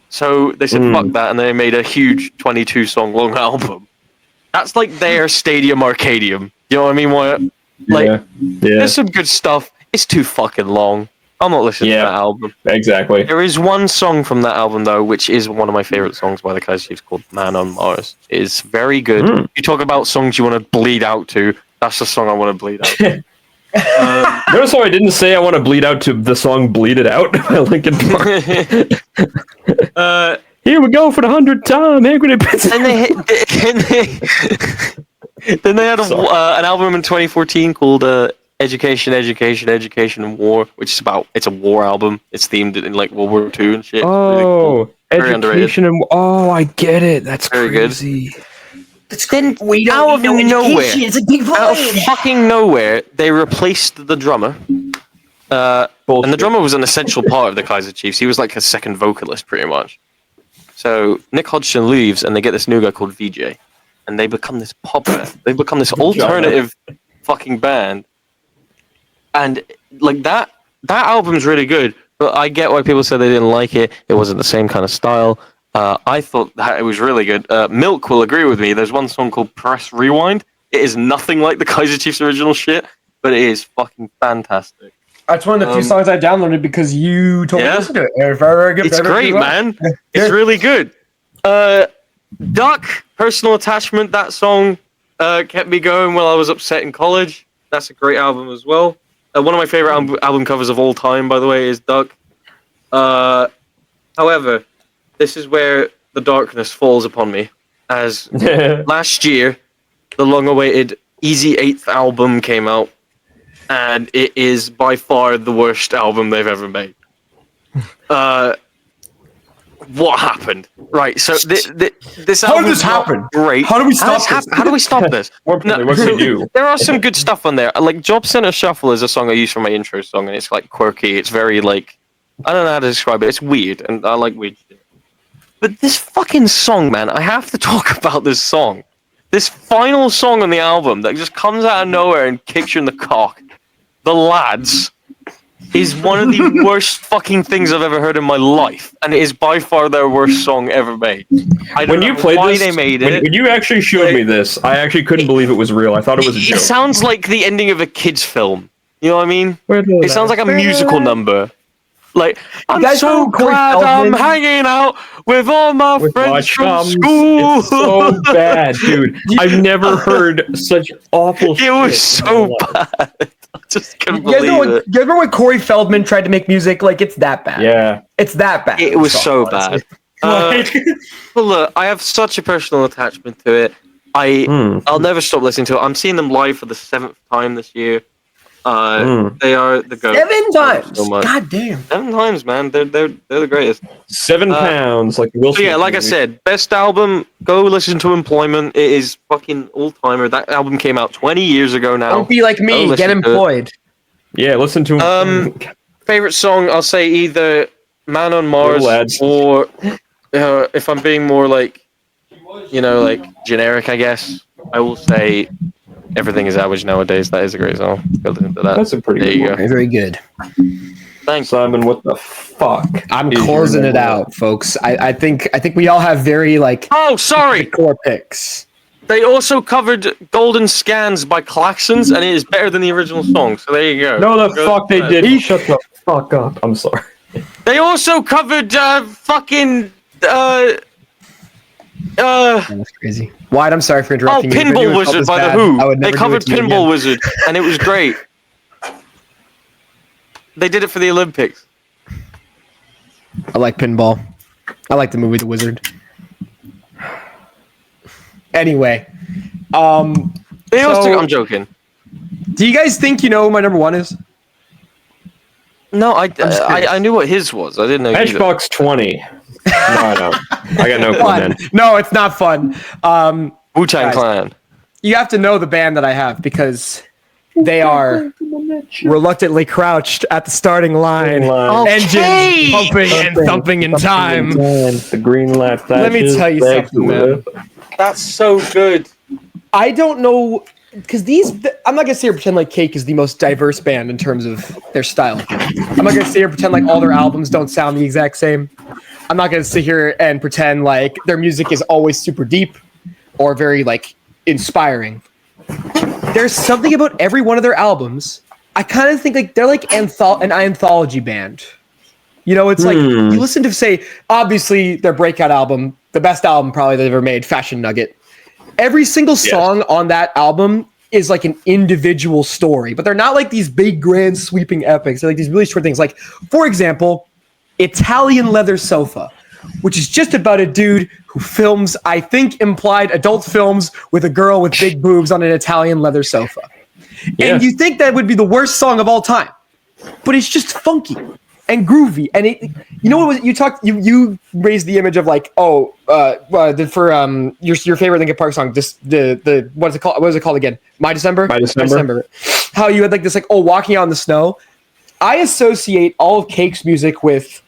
So they said, fuck that, and they made a huge 22-song long album. That's like their Stadium Arcadium. You know what I mean, Wyatt? Like, there's some good stuff. It's too fucking long. I'm not listening to that album. Exactly. There is one song from that album, though, which is one of my favorite songs by the Kaiser Chiefs called Man on Mars. It is very good. You talk about songs you want to bleed out to. That's the song I want to bleed out to. Notice how I didn't say I want to bleed out to the song Bleed It Out by Linkin Park. Here we go for the 100th time. Then they had an album in 2014 called Education, and War, which is about, it's a war album. It's themed in like World War II and shit. Oh, really cool. Education and I get it. That's very crazy. Then out of nowhere, out of fucking nowhere, they replaced the drummer. And the drummer was an essential part of the Kaiser Chiefs. He was like a second vocalist, pretty much. So Nick Hodgson leaves, and they get this new guy called VJ, and they become this pop band. They become this alternative fucking band. And like that album's really good, but I get why people said they didn't like it. It wasn't the same kind of style. I thought that it was really good. Milk will agree with me. There's one song called Press Rewind. It is nothing like the Kaiser Chiefs original shit, but it is fucking fantastic. That's one of the few songs I downloaded because you told me to listen to it. It's great, man. It's really good. Duck, Personal Attachment, that song kept me going while I was upset in college. That's a great album as well. One of my favorite album covers of all time, by the way, is Duck. However, this is where the darkness falls upon me, as last year, the long-awaited Easy 8th album came out, and it is by far the worst album they've ever made. What happened? Right, so this album. How did this happen? Great. How do we stop this? How do we stop this? What can we do? There are some good stuff on there. Like Job Center Shuffle is a song I use for my intro song, and it's like quirky. It's very like, I don't know how to describe it. It's weird, and I like weird shit. But this fucking song, man, I have to talk about this song. This final song on the album that just comes out of nowhere and kicks you in the cock. The Lads is one of the worst fucking things I've ever heard in my life, and it is by far their worst song ever made. I don't know why they made it. When you actually showed me this, I actually couldn't believe it was real. I thought it was a joke. It sounds like the ending of a kid's film. You know what I mean? It sounds like a musical number. Like, I'm so glad I'm hanging out with all my friends from school. It's so bad, dude. I've never heard such awful shit. It was so bad. I just couldn't believe it. You remember when Corey Feldman tried to make music? Like, it's that bad. Yeah. It's that bad. It was so bad. But look, I have such a personal attachment to it. I'll never stop listening to it. I'm seeing them live for the 7th time this year. They are the GOAT. 7 times. So God damn. 7 times, man. They're the greatest. 7 pounds, like Will Smith. Yeah, like I said, best album. Go listen to Employment. It is fucking all timer. That album came out 20 years ago now. Don't be like me. Get employed. Yeah, listen to him. Favorite song? I'll say either Man on Mars or if I'm being more like, like generic, I guess I will say. Everything is Average Nowadays. That is a great song. Go listen to that. That's a pretty good one. Very good. Thanks, Simon. What the fuck? I'm closing it out, folks. I think we all have very core picks. They also covered Golden Scans by Klaxons, and it is better than the original song. So there you go. No, the fuck they did. Shut the fuck up. I'm sorry. They also covered fucking. That's crazy. Wyatt, I'm sorry for interrupting you. Pinball Wizard by The Who. They covered Pinball Wizard, and it was great. They did it for the Olympics. I like pinball. I like the movie The Wizard. Anyway, They also think I'm joking. do you guys think you know who my number one is? No, I knew what his was. I didn't know. Matchbox 20. No, I don't. I got no clue, man. No, it's not fun. Wu-Tang Clan. You have to know the band that I have because they are reluctantly crouched at the starting line. Engines pumping and thumping in time. The green light flashes. Let me tell you something, man. That's so good. I don't know, because I'm not going to sit here and pretend like Cake is the most diverse band in terms of their style. I'm not going to sit here and pretend like all their albums don't sound the exact same. I'm not going to sit here and pretend like their music is always super deep or very, like, inspiring. There's something about every one of their albums. I kind of think like they're like an anthology band. You know, it's like you listen to, say, obviously their breakout album, the best album probably they've ever made, Fashion Nugget. Every single song on that album is like an individual story, but they're not like these big, grand, sweeping epics. They're like these really short things. Like, for example, Italian Leather Sofa, which is just about a dude who films, I think, implied adult films with a girl with big boobs on an Italian leather sofa. Yeah. And you think that would be the worst song of all time, but it's just funky and groovy. And you know what you raised the image of like, your favorite Linkin Park song, just the what's it called? What was it called again? My December. How you had like this, like, walking out in the snow. I associate all of Cake's music with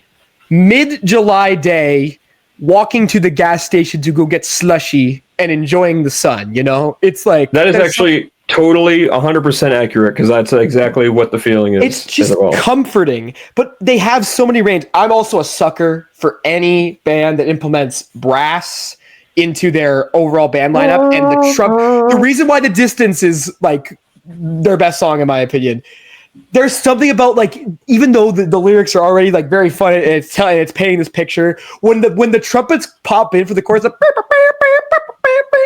mid-July day, walking to the gas station to go get slushy and enjoying the sun. You know, it's like that is actually totally 100% accurate, because that's exactly what the feeling is. It's just comforting, but they have so many range. I'm also a sucker for any band that implements brass into their overall band lineup, and the reason why The Distance is like their best song, in my opinion. There's something about, like, even though the lyrics are already like very fun and it's painting this picture, when the trumpets pop in for the chorus,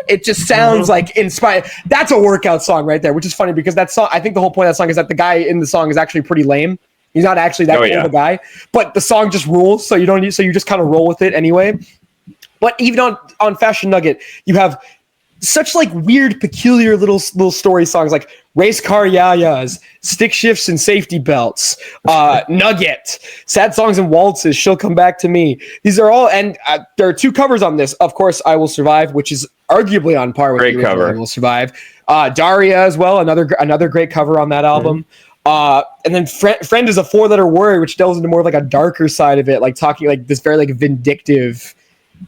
it just sounds like inspired. That's a workout song right there, which is funny because that song, I think the whole point of that song is that the guy in the song is actually pretty lame. He's not actually that cool of a guy, but the song just rules. So you just kind of roll with it anyway. But even on Fashion Nugget, you have such like weird, peculiar little story songs like Race Car Yayas, Stick Shifts and Safety Belts, Nugget, Sad Songs and Waltzes, She'll Come Back to Me. These are all, and there are two covers on this. Of course, I Will Survive, which is arguably on par with the original I Will Survive. Daria as well, another great cover on that album. And then Friend is a four-letter word, which delves into more of like a darker side of it, like talking like this very like vindictive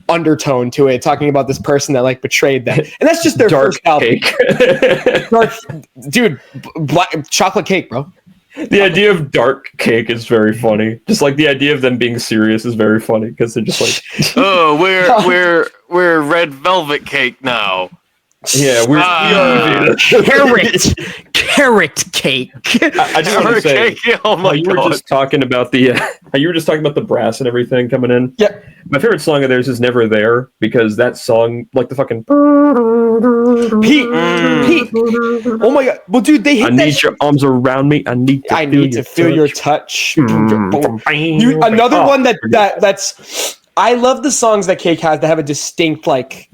undertone to it, talking about this person that like betrayed them, and that's just their first album. Dude, chocolate cake, bro. The idea of dark cake is very funny. Just like the idea of them being serious is very funny because they're just like, oh, we're red velvet cake now. Yeah, we are carrot cake. I just want to say, oh my God. You were just talking about the brass and everything coming in. Yeah, my favorite song of theirs is "Never There" because that song, like the fucking Pete. Oh my God! Well, dude, they hit I need your arms around me. I need to feel your touch. Another one that's. I love the songs that Cake has that have a distinct like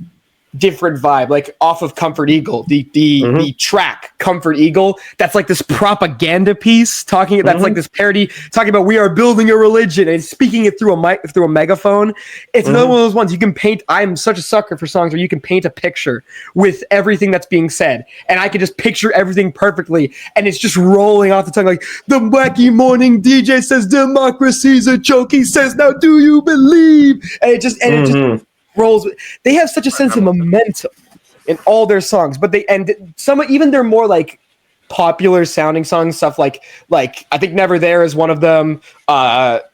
different vibe, like off of Comfort Eagle, the track Comfort Eagle, that's like this propaganda piece talking, that's like this parody talking about we are building a religion and speaking it through a megaphone. It's another one of those ones you can paint. I'm such a sucker for songs where you can paint a picture with everything that's being said, and I can just picture everything perfectly, and it's just rolling off the tongue like the wacky morning DJ says democracy's a joke, he says now do you believe, and it just rolls. They have such a sense of momentum in all their songs, but even their more like popular sounding songs, stuff like I think Never There is one of them.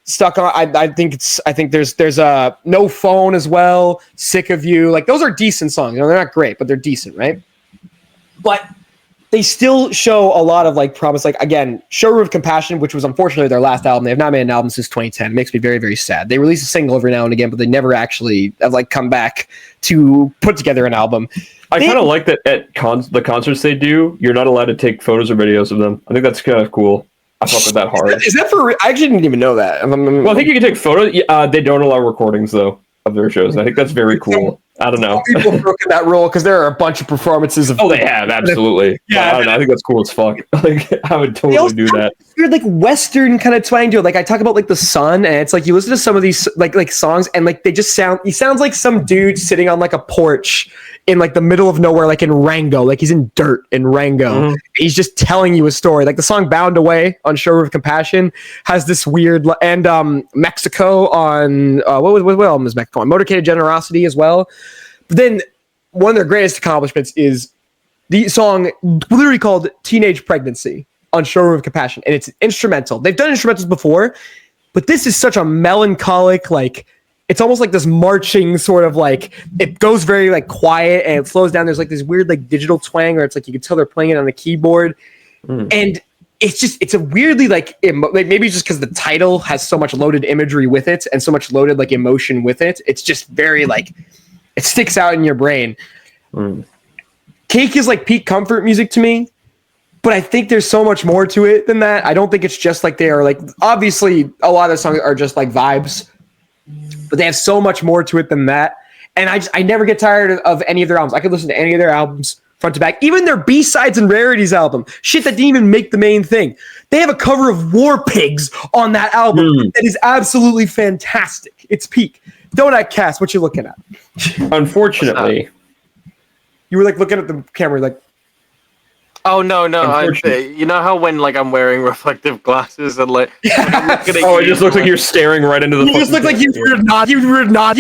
Stuck on. I think there's No Phone as well. Sick of You. Like those are decent songs. You know, they're not great, but they're decent, right? But they still show a lot of like promise. Like again, Showroom of Compassion, which was unfortunately their last album. They have not made an album since 2010. It makes me very, very sad. They release a single every now and again, but they never actually have like come back to put together an album. I kind of like that at the concerts they do, you're not allowed to take photos or videos of them. I think that's kind of cool. I fuck with that hard. Is that for real? I actually didn't even know that. Well, I think you can take photos. They don't allow recordings though of their shows. I think that's very cool. I don't know. People have broken that rule because there are a bunch of performances of. Oh, they have, absolutely. I don't know. I think that's cool as fuck. Like, I would totally do that. Weird, like Western kind of twang to it. Like I talk about like the sun, and it's like you listen to some of these like songs, and like they just sound. He sounds like some dude sitting on like a porch in like the middle of nowhere, like in Rango, like he's in dirt in Rango. Mm-hmm. He's just telling you a story. Like the song "Bound Away" on "Shore of Compassion" has this weird, and Mexico on what album is Mexico on? Motorcade Generosity as well. But then one of their greatest accomplishments is the song literally called "Teenage Pregnancy" on "Showroom of Compassion," and it's instrumental. They've done instrumentals before, but this is such a melancholic, like it's almost like this marching sort of like it goes very like quiet and it slows down. There's like this weird like digital twang where it's like you can tell they're playing it on the keyboard, and it's a weirdly like maybe just because the title has so much loaded imagery with it and so much loaded like emotion with it. It's just very like it sticks out in your brain. Cake is like peak comfort music to me. But I think there's so much more to it than that. I don't think it's just like they are like, obviously a lot of the songs are just like vibes, but they have so much more to it than that. And I never get tired of any of their albums. I could listen to any of their albums front to back, even their B-sides and rarities album, shit that didn't even make the main thing. They have a cover of War Pigs on that album that is absolutely fantastic. It's peak. Donut Cast, what you looking at? Unfortunately. You were like looking at the camera like, oh no! You know how when like I'm wearing reflective glasses and like it just looks like you're staring right into the. You just look like you were not.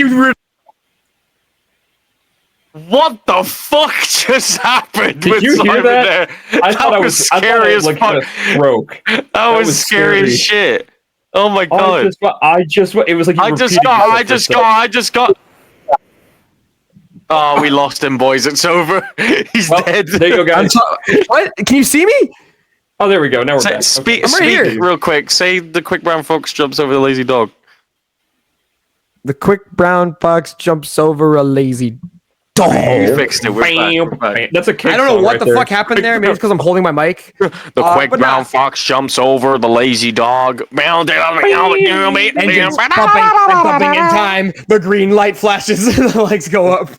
What the fuck just happened? Did you hear that? I thought that was scary as fuck. Stroke. That was scary as shit. Oh my god! It was like I just got. Oh, we lost him, boys. It's over. He's dead. There you go, guys. What? Can you see me? Oh, there we go. Now we're back. Speak real quick. Say the quick brown fox jumps over the lazy dog. The quick brown fox jumps over a lazy dog. You fixed it. We're back. That's a kick. I don't know what the fuck happened there. Maybe it's because I'm holding my mic. The quick brown fox jumps over the lazy dog. Engines pumping in time. The green light flashes and the lights go up.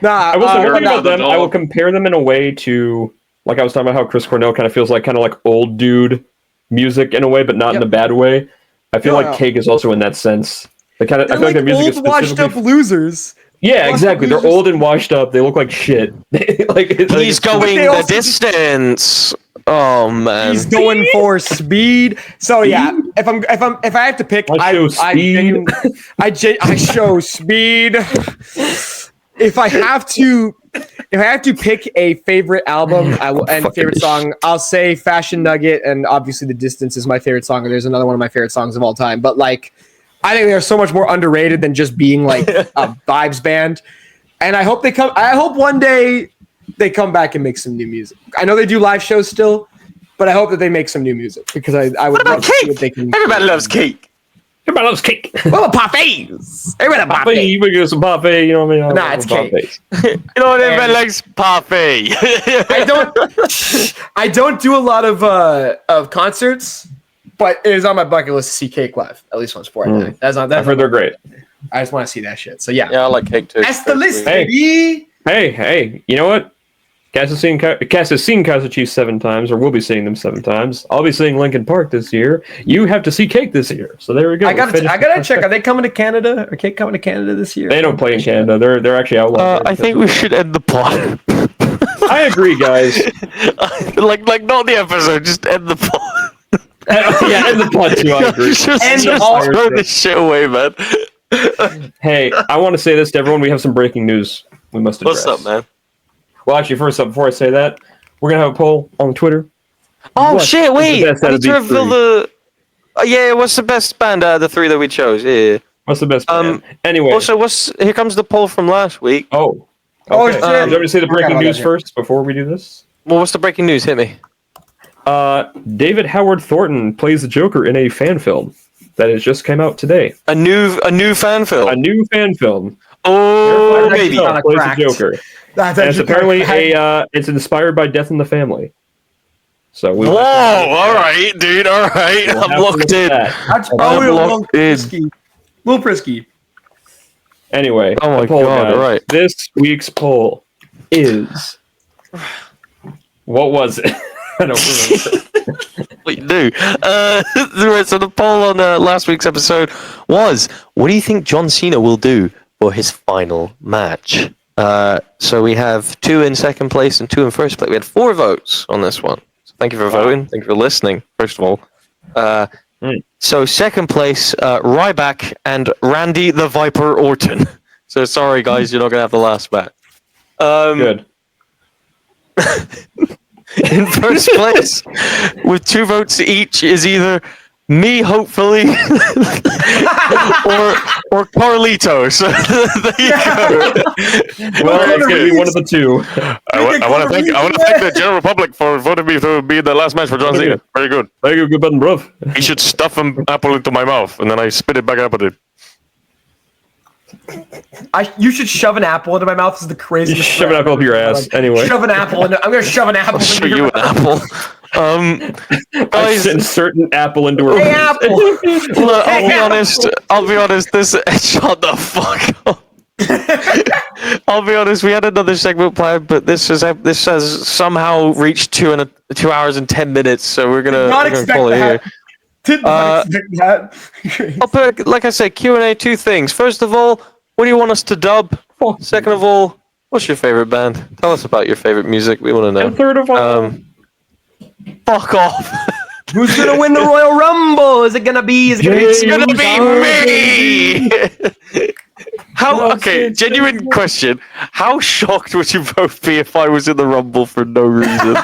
I will say one thing about them. I will compare them in a way to, like I was talking about how Chris Cornell kind of feels like old dude music in a way, but not in a bad way. I feel like Cake is also in that sense. I feel like their music is washed up losers. Yeah, exactly. They're old and washed up. They look like shit. He's going the distance. Oh man, he's going for speed. So yeah, if I have to pick, I show speed. If I have to pick a favorite album and favorite song, I'll say Fashion Nugget, and obviously The Distance is my favorite song, and there's another one of my favorite songs of all time. But like, I think they're so much more underrated than just being like a vibes band. And I hope one day they come back and make some new music. I know they do live shows still, but I hope that they make some new music because I would love to see what they can. Everybody loves Cake. Everybody loves Cake. Well, parfaits. Everybody loves parfait. You get some parfait. You know what I mean? Nah, it's Cake. You know what? Everybody likes parfait. I don't do a lot of concerts. But it is on my bucket list to see Cake live at least once before I die. I've heard they're great. I just want to see that shit. So yeah, I like Cake too. That's the list, baby. Hey, you know what? Cass has seen Kaiser Chiefs 7 times, or will be seeing them 7 times. I'll be seeing Linkin Park this year. You have to see Cake this year. So there we go. I gotta check. Are they coming to Canada? Are Cake coming to Canada this year? They don't play in Canada. They're actually outlawed. I think we should end the pod. I agree, guys. like not the episode, just end the pod. Yeah, end the pod too. I agree. Just throw this shit away, man. Hey, I want to say this to everyone. We have some breaking news we must address. What's up, man? Well, actually, first up, before I say that, we're going to have a poll on Twitter. Oh, shit, wait. I need to reveal the... what's the best band out of the 3 that we chose? Yeah. What's the best band? Anyway. Also, here comes the poll from last week. Oh. Okay. Shit. Do you want me to say the breaking news first before we do this? Well, what's the breaking news? Hit me. David Howard Thornton plays the Joker in a fan film that has just came out today. A new fan film? A new fan film. Oh, baby. Plays the Joker. And it's apparently it's inspired by Death in the Family. So whoa! All right, dude. All right, I'm locked in. That's probably a little frisky. Anyway, Oh my poll, God, guys. right. This week's poll is... What was it? I don't remember. What you do? So the poll on last week's episode was, what do you think John Cena will do for his final match? So we have 2 in second place and 2 in first place. We had 4 votes on this one. So thank you for voting. Thank you for listening, first of all. So second place, Ryback and Randy the Viper Orton. So sorry, guys, you're not going to have the last match. Good. In first place, with 2 votes each, is either me, hopefully, or Carlito. So there you go. Well, it's gonna be one of the 2. I want to thank the General Public for voting me to be the last match for John Cena. Very good. Thank you, good button, bruv. He should stuff an apple into my mouth, and then I spit it back up at him. You should shove an apple into my mouth. This is the You craziest. shove an apple up your ass. Anyway. Shove an apple into. I'm gonna shove an apple. I'll show you an apple. I Guys, insert an apple into her Hey, face. apple. look, I'll be honest. This shut the fuck up. I'll be honest. We had another segment planned, but this has somehow reached 2 hours and 10 minutes. So we're gonna call it here. Did not expect that. I'll put, like I said, Q&A, 2 things. First of all, what do you want us to dub? Second of all, what's your favorite band? Tell us about your favorite music. We want to know. And third of all, Fuck off. Who's gonna win the Royal Rumble? Is it gonna be? It's gonna be me. How? Okay, genuine question. How shocked would you both be if I was in the Rumble for no reason?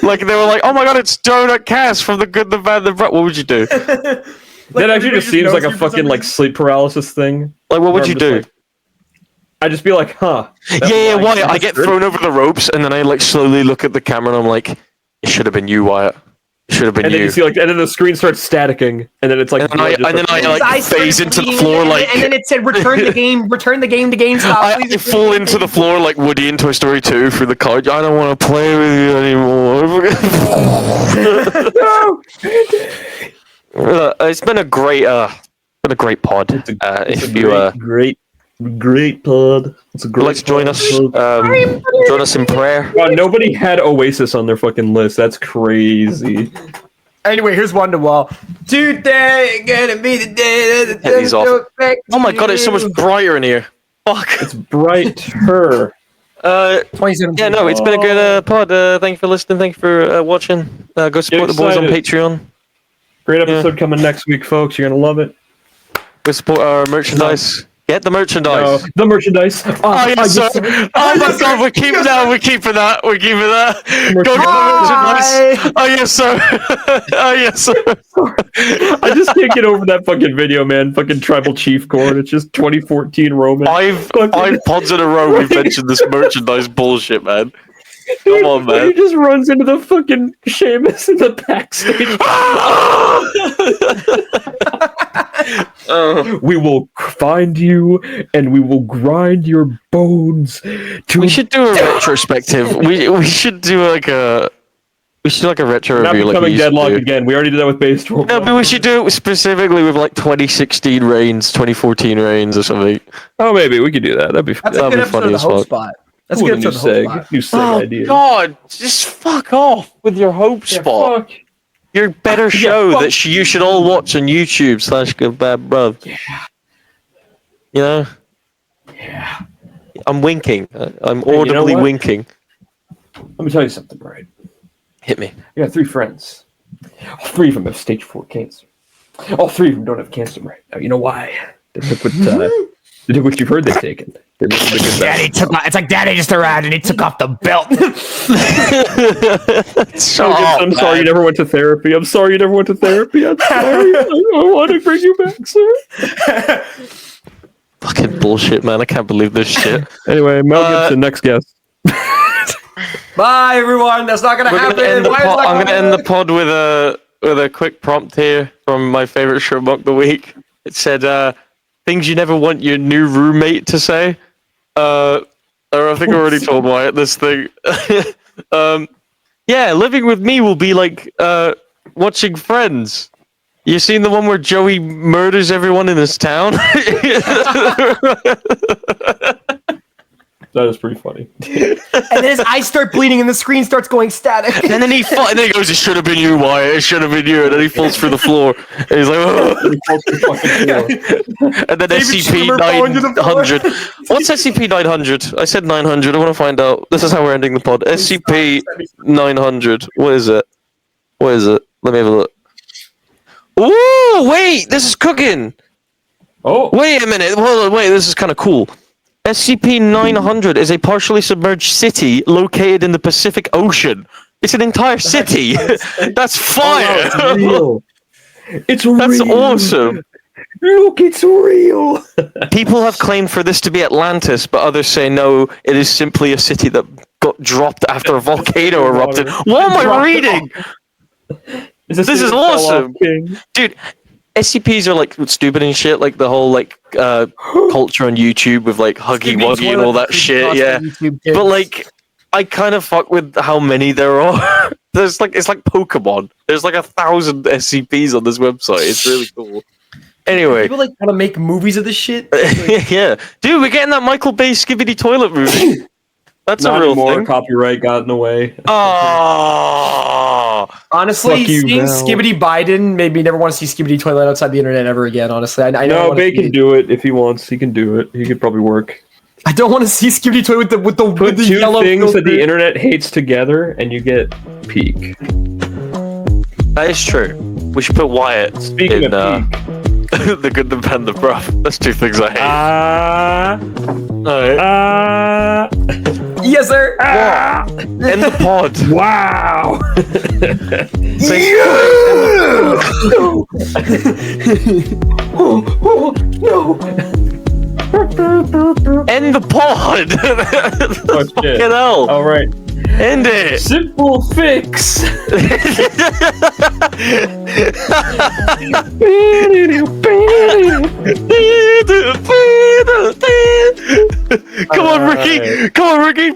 Like they were like, "Oh my god, it's Donut Cass from The Good, the Bad, the Brut." What would you do? that actually just seems like a fucking like sleep paralysis thing. Like, what would you do? Like, I'd just be like, huh. Yeah, Wyatt. I get thrown over the ropes, and then I like slowly look at the camera, and I'm like, "It should have been you, Wyatt. It should have been and then you." you see like, and then the screen starts staticking, and then it's like, and then I like phase into the floor like. and then it said, "Return the game to GameStop." I fall into the floor like Woody in Toy Story 2 through the couch. I don't want to play with you anymore. It's been a great pod. If you great pod. It's a great. like to join us, join us in prayer. God, nobody had Oasis on their fucking list. That's crazy. Anyway, here's Wonderwall. Today gonna be the day that Get these off. Oh my god, it's so much brighter in here. Fuck. It's brighter. 27. Yeah, no, it's been a good pod. Thank you for listening. Thank you for watching. Go support the boys on Patreon. Great episode coming next week, folks. You're gonna love it. Go support our merchandise. Get the merchandise. The merchandise. Oh, yes, sir. Oh my god, we're keeping that. We're keeping that. We're keeping that. Go get the merchandise. Oh yes, sir. Oh yes, sir. I just can't get over that fucking video, man. Fucking tribal chief corn. It's just 2014 Roman. Five pods in a row we've mentioned this merchandise bullshit, man. Come on, man. He just runs into the fucking Sheamus in the backstage. We will find you and we will grind your bones. We should do a retrospective. We should do like a retro Not review. becoming Deadlock again. We already did that with Base World. No, but we should do it specifically with like 2016 Reigns, 2014 Reigns, or something. Oh, maybe we could do that. That'd be That's a good episode of the Hope Spot. That's a good episode of the Hope Spot. New seg idea. God, just fuck off with your Hope Spot. Fuck. Your better show that you should all watch on YouTube / Good Bad Bruv. Yeah. You know? Yeah. I'm winking. I'm audibly winking. Let me tell you something, right? Hit me. I got 3 friends. All 3 of them have stage 4 cancer. All 3 of them don't have cancer right now. You know why? They took what you've heard they've taken. Daddy took off, it's like Daddy just arrived and he took off the belt. I'm sorry you never went to therapy. I'm sorry you never went to therapy. I'm sorry. I want to bring you back, sir. Fucking bullshit, man. I can't believe this shit. Anyway, Mel Gibson, next guest. Bye, everyone. That's not gonna happen. I'm gonna end the pod with a quick prompt here from my favorite Sherlock the week. It said, "Things you never want your new roommate to say." Or I think I already told Wyatt this thing. Yeah, living with me will be like watching Friends. You seen the one where Joey murders everyone in his town? That is pretty funny. And then his eyes start bleeding and the screen starts going static. And then he goes, "It should have been you, Wyatt. It should have been you." And then he falls through the floor. And he's like, "Oh." And then SCP-900. What's SCP-900? I said 900. I want to find out. This is how we're ending the pod. SCP-900. What is it? What is it? Let me have a look. Ooh, wait! This is cooking! Oh! Wait a minute. Hold on, wait, this is kind of cool. SCP-900 is a partially submerged city located in the Pacific Ocean. It's an entire city. That's fire. Oh, it's real. That's awesome. Look, it's real. People have claimed for this to be Atlantis, but others say no, it is simply a city that got dropped after a volcano erupted. What am I reading? This is awesome. Dude, SCPs are like stupid and shit, like the whole like culture on YouTube with like Huggy Wuggy and all that shit, yeah. But like, I kind of fuck with how many there are. There's like, it's like Pokemon. There's like 1,000 SCPs on this website. It's really cool. Anyway, people like want to make movies of this shit. Yeah, dude, we're getting that Michael Bay Skibidi toilet movie. That's Not a real anymore. thing. Copyright got in the way. Oh, honestly, Fuck you, seeing Val. Skibidi Biden made me never want to see Skibidi Toilet outside the internet ever again. Honestly, I No, Bay can do it if he wants. He can do it. He could probably work. I don't want to see Skibidi Toilet with the Put two yellow things filter. that the internet hates together, and you get peak. that is true. We should put Wyatt Speaking in of peak. The Good, the Bad, and the Bruv. That's two things I hate. Alright. Yes, sir. End the pod. Wow. End the pod. Oh, shit. Fucking hell. All right. End it. Simple fix. Come on, Ricky. Come on, Ricky.